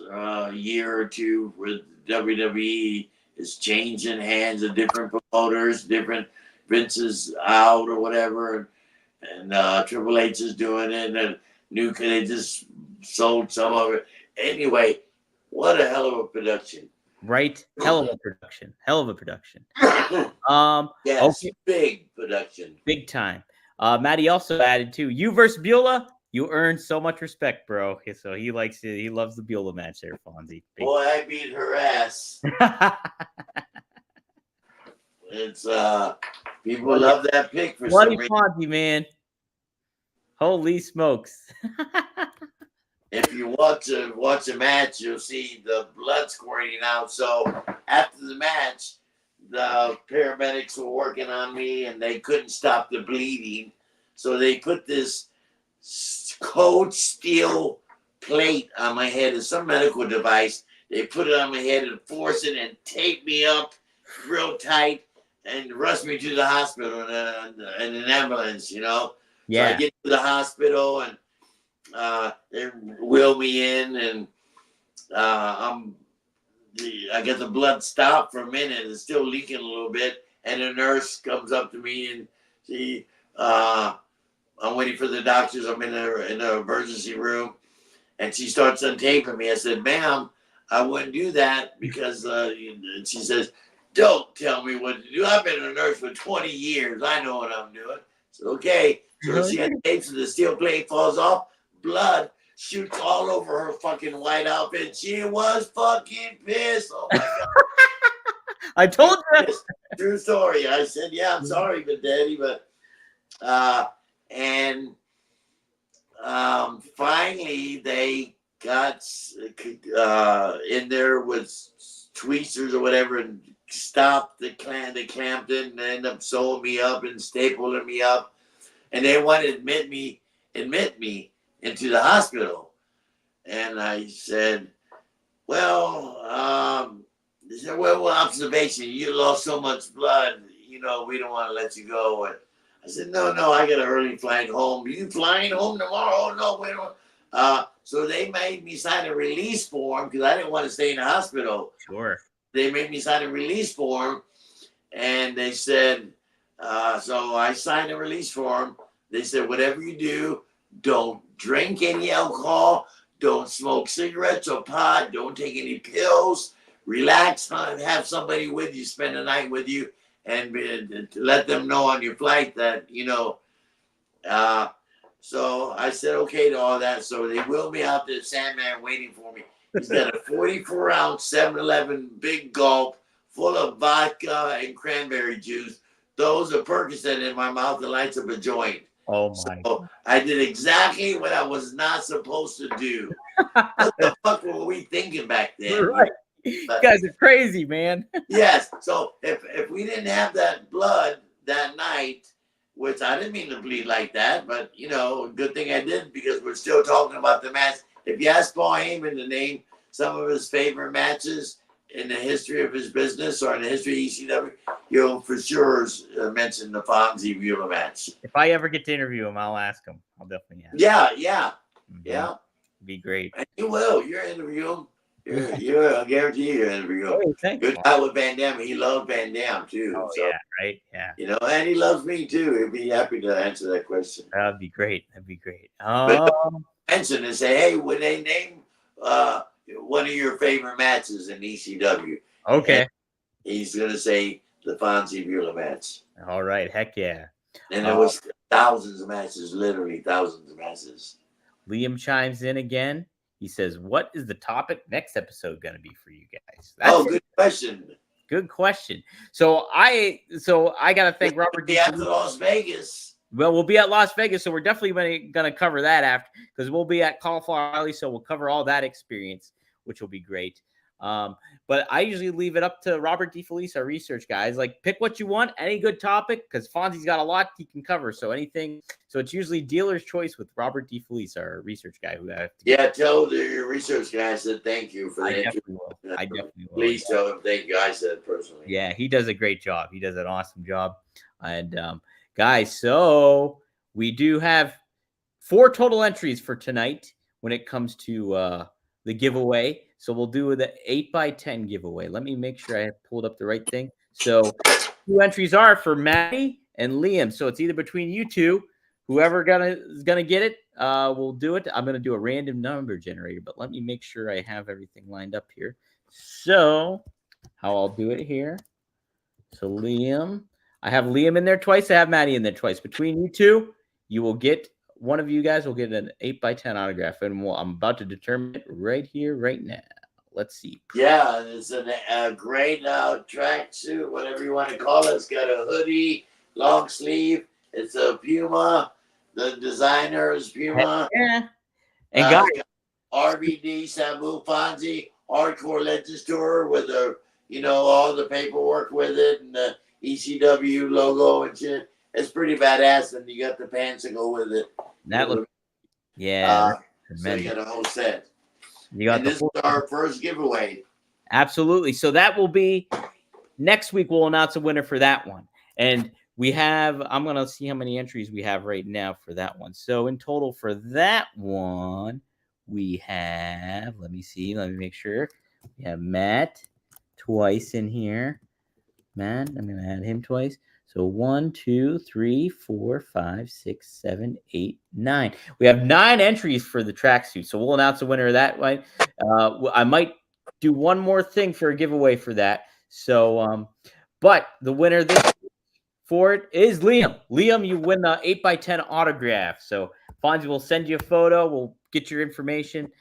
year or two with WWE is changing hands of different promoters, different Vince's out or whatever, and Triple H is doing it, and they just sold some of it. Anyway, what a hell of a production. Right? Hell of a production. Yes, okay. Big production. Big time. Matty also added too, you versus Beulah, you earned so much respect, bro. So he likes it. He loves the Beulah match there, Fonzie. Boy, I beat her ass. It's people love that pick for some reason. Fonzie, man. Holy smokes. If you watch a match, you'll see the blood squirting out. So after the match, the paramedics were working on me, and they couldn't stop the bleeding. So they put this cold steel plate on my head. It's some medical device. They put it on my head and force it and tape me up real tight and rush me to the hospital in an ambulance, Yeah. So I get to the hospital, and they wheel me in, and I get the blood stopped for a minute. It's still leaking a little bit, and a nurse comes up to me, and she, I'm waiting for the doctors. I'm in the emergency room, and she starts untaping me. I said, "Ma'am, I wouldn't do that because," and she says, "Don't tell me what to do. I've been a nurse for 20 years. I know what I'm doing." I said, "Okay." So she untapes, and the steel plate falls off. Blood shoots all over her fucking white outfit. She was fucking pissed. Oh my God. I told you. True story. I said, "Yeah, I'm sorry, but Daddy, but," and finally they got in there with tweezers or whatever and stopped the clamp in, and ended up sewing me up and stapling me up, and they wanted to admit me into the hospital. And I said, "Well, they said, well, observation, you lost so much blood, we don't want to let you go. And I said, no, I got an early flight home. You flying home tomorrow? Oh, no, we don't. So they made me sign a release form because I didn't want to stay in the hospital. Sure. They made me sign a release form, and they said, so I signed a release form. They said, whatever you do, don't drink any alcohol, don't smoke cigarettes or pot, don't take any pills, relax, have somebody with you, spend the night with you, and let them know on your flight that, so I said okay to all that. So they wheeled me out to the Sandman waiting for me. He's got a 44-ounce 7-Eleven big gulp full of vodka and cranberry juice. Those are Percocet in my mouth and lights up a joint. Oh my! So I did exactly what I was not supposed to do. What the fuck were we thinking back then? Right. You guys are crazy, man. Yes. So if we didn't have that blood that night, which I didn't mean to bleed like that, but good thing I didn't because we're still talking about the match. If you ask Paul Heyman to name some of his favorite matches in the history of his business or in the history of ECW, you'll for sure mention the Fonzie Viola match. If I ever get to interview him, I'll ask him. I'll definitely ask. Yeah. It'd be great. And you will. You're interview him. I guarantee you're interview him. Oh, Good guy with Van Dam. He loved Van Dam too. Oh, so, yeah, right? Yeah. And he loves me too. He'd be happy to answer that question. That'd be great. But mention and say, hey, would they name one of your favorite matches in ECW? Okay. And he's gonna say the Fonzie Viola match. All right. Heck yeah. And there was thousands of matches, literally thousands of matches. Liam chimes in again. He says, "What is the topic next episode going to be for you guys?" Good question. Good question. So I got to thank Robert. Be at Las Vegas. Well, we'll be at Las Vegas, so we're definitely going to cover that after because we'll be at Cauliflower Alley, so we'll cover all that experience, which will be great. But I usually leave it up to Robert DeFelice, our research guys. Like, pick what you want, any good topic, because Fonzie's got a lot he can cover. So anything. So it's usually dealer's choice with Robert DeFelice, our research guy. Tell your research guy I said thank you for that. I definitely will. Please tell him thank you. I said personally. Yeah, he does a great job. He does an awesome job. And guys, so we do have 4 total entries for tonight when it comes to the giveaway. So we'll do the 8x10 giveaway. Let me make sure I have pulled up the right thing. So 2 entries are for Maddie and Liam. So it's either between you two. Whoever is gonna get it, we'll do it. I'm gonna do a random number generator, but let me make sure I have everything lined up here. So how I'll do it here. So Liam, I have Liam in there twice. I have Maddie in there twice. Between you two, you will get. One of you guys will get an 8x10 autograph, and I'm about to determine it right here, right now. Let's see. Yeah, it's a great tracksuit, whatever you want to call it. It's got a hoodie, long sleeve. It's a Puma. The designer is Puma. Yeah. And guys, RVD, Sabu, Fonzie, Hardcore Legends Tour with all the paperwork with it and the ECW logo and shit. It's pretty badass, and you got the pants to go with it. That looks, yeah. So you got a whole set. This is our first giveaway. Absolutely. So that will be next week. We'll announce a winner for that one. And we have, I'm going to see how many entries we have right now for that one. So in total for that one, we have, let me make sure. We have Matt twice in here. Matt, I'm going to add him twice. So 1, 2, 3, 4, 5, 6, 7, 8, 9. We have 9 entries for the tracksuit. So we'll announce a winner that way. I might do one more thing for a giveaway for that. So, but the winner for it is Liam. Liam, you win the 8x10 autograph. So Fonzie will send you a photo. We'll get your information.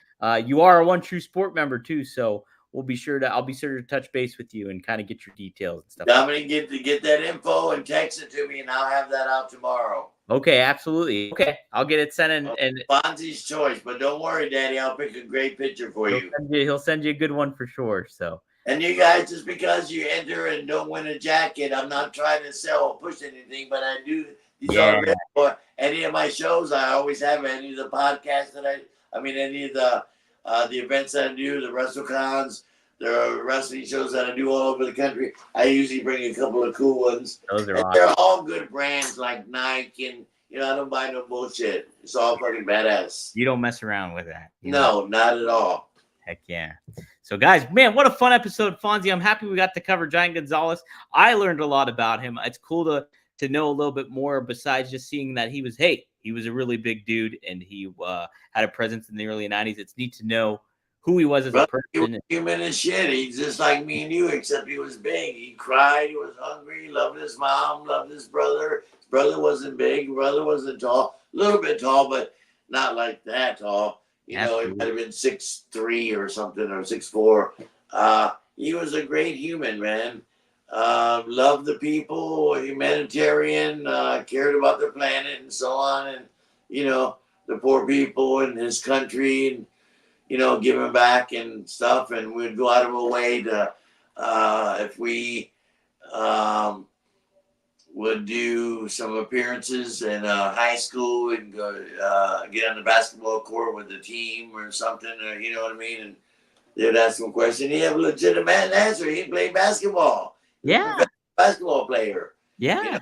You are a One True Sport member too. So I'll be sure to touch base with you and kind of get your details and stuff. Dominic, get that info and text it to me, and I'll have that out tomorrow. Okay, absolutely. Okay, I'll get it sent in. And Fonzie's choice, but don't worry, Daddy. I'll pick a great picture for you. He'll send you a good one for sure. So. And you guys, just because you enter and don't win a jacket, I'm not trying to sell or push anything, but I do. These are for any of my shows. I always have any of the podcasts that any of the events that I do, the WrestleCons, there are wrestling shows that I do all over the country. I usually bring a couple of cool ones. Those are And awesome. they're all good brands like Nike and, I don't buy no bullshit. It's all fucking badass. You don't mess around with that. No, not at all. Heck yeah. So, guys, man, what a fun episode, Fonzie. I'm happy we got to cover Giant Gonzalez. I learned a lot about him. It's cool to know a little bit more besides just seeing that he was a really big dude and he had a presence in the early 90s. It's neat to know who he was as a person. He was human as shit. He's just like me and you, except he was big. He cried. He was hungry. He loved his mom. Loved his brother. His brother wasn't big. His brother wasn't tall. A little bit tall, but not like that tall. He might have been 6'3" or something, or 6'4". He was a great human, man. Loved the people, humanitarian, cared about the planet and so on, and the poor people in his country, and giving back and stuff. And we'd go out of our way to, if we would do some appearances in high school and go get on the basketball court with the team or something, or you know what I mean, and they'd ask him a question. He'd have a legitimate answer. He played basketball. Yeah. Basketball player. Yeah.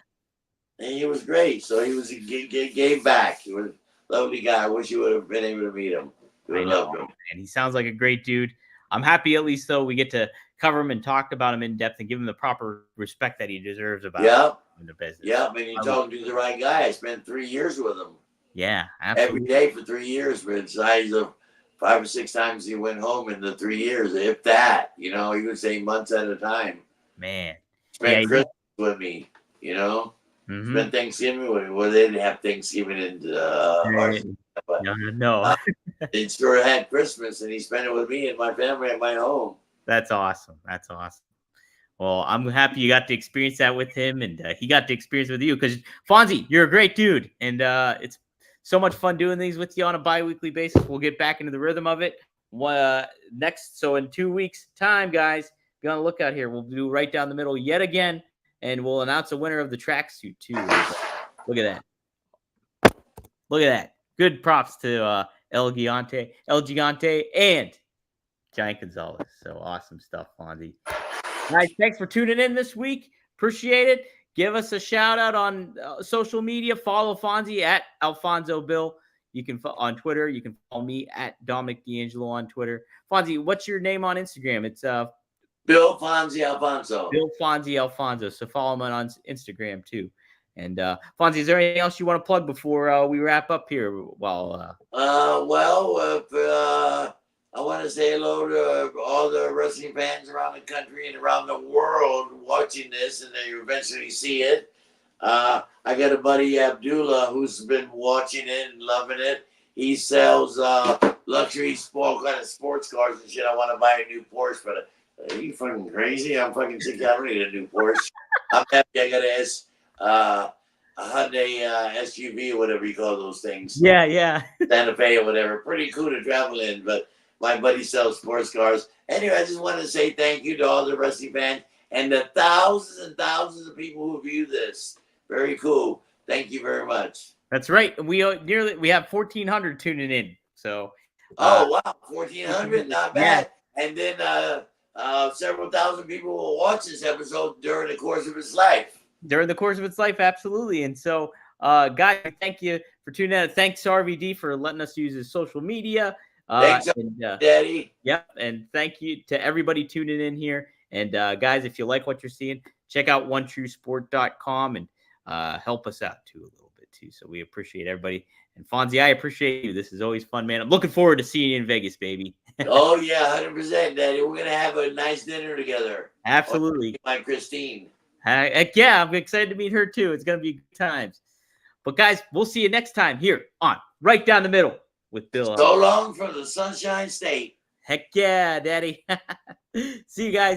And he was great. So he gave back. He was a lovely guy. I wish you would have been able to meet him. I know, and he sounds like a great dude. I'm happy at least though we get to cover him and talk about him in depth and give him the proper respect that he deserves about in the business. Yeah, and you're talking to the right guy. I spent 3 years with him. Yeah, absolutely. Every day for 3 years, but it's size of 5 or 6 times he went home in the 3 years, if that. He would say months at a time. Man. Spent Christmas with me, Spent Thanksgiving with me. Well, they didn't have Thanksgiving in but no. They sure had Christmas, and he spent it with me and my family at my home. That's awesome. That's awesome. Well, I'm happy you got to experience that with him, and he got to experience with you, because Fonzie, you're a great dude, and it's so much fun doing these with you on a bi-weekly basis. We'll get back into the rhythm of it next. So in 2 weeks' time, guys, be on the lookout here. We'll do right down the middle yet again, and we'll announce a winner of the tracksuit too. Look at that. Look at that. Good props to El Gigante, and Giant Gonzalez. So awesome stuff, Fonzie. Guys, thanks for tuning in this week. Appreciate it. Give us a shout out on social media. Follow Fonzie at Alfonso Bill. You can on Twitter. You can follow me at Dominic DeAngelo on Twitter. Fonzie, what's your name on Instagram? It's Bill Fonzie Alfonso. Bill Fonzie Alfonso. So follow him on Instagram too. And Fonzie, is there anything else you want to plug before we wrap up here? Well, I want to say hello to all the wrestling fans around the country and around the world watching this, and they eventually see it. I got a buddy, Abdullah, who's been watching it and loving it. He sells luxury sports cars and shit. I want to buy a new Porsche, but are you fucking crazy? I'm fucking sick. I don't need a new Porsche. I'm happy I got a Hyundai SUV or whatever you call those things. Yeah. Santa Fe or whatever. Pretty cool to travel in, but my buddy sells sports cars. Anyway, I just want to say thank you to all the wrestling fans and the thousands and thousands of people who view this. Very cool. Thank you very much. That's right. We have 1,400 tuning in. So. Wow, 1,400, not bad. Yeah. And then several thousand people will watch this episode during the course of its life. During the course of its life, absolutely. And so, guys, thank you for tuning in. Thanks, RVD, for letting us use his social media. Thanks, Daddy. Yep, and thank you to everybody tuning in here. And, guys, if you like what you're seeing, check out OneTrueSport.com and help us out, too, a little bit, too. So we appreciate everybody. And, Fonzie, I appreciate you. This is always fun, man. I'm looking forward to seeing you in Vegas, baby. Oh, yeah, 100%, Daddy. We're going to have a nice dinner together. Absolutely. My Christine. Heck yeah, I'm excited to meet her too. It's going to be good times. But guys, we'll see you next time here on Right Down the Middle with Bill. So long from the Sunshine State. Heck yeah, Daddy. See you guys.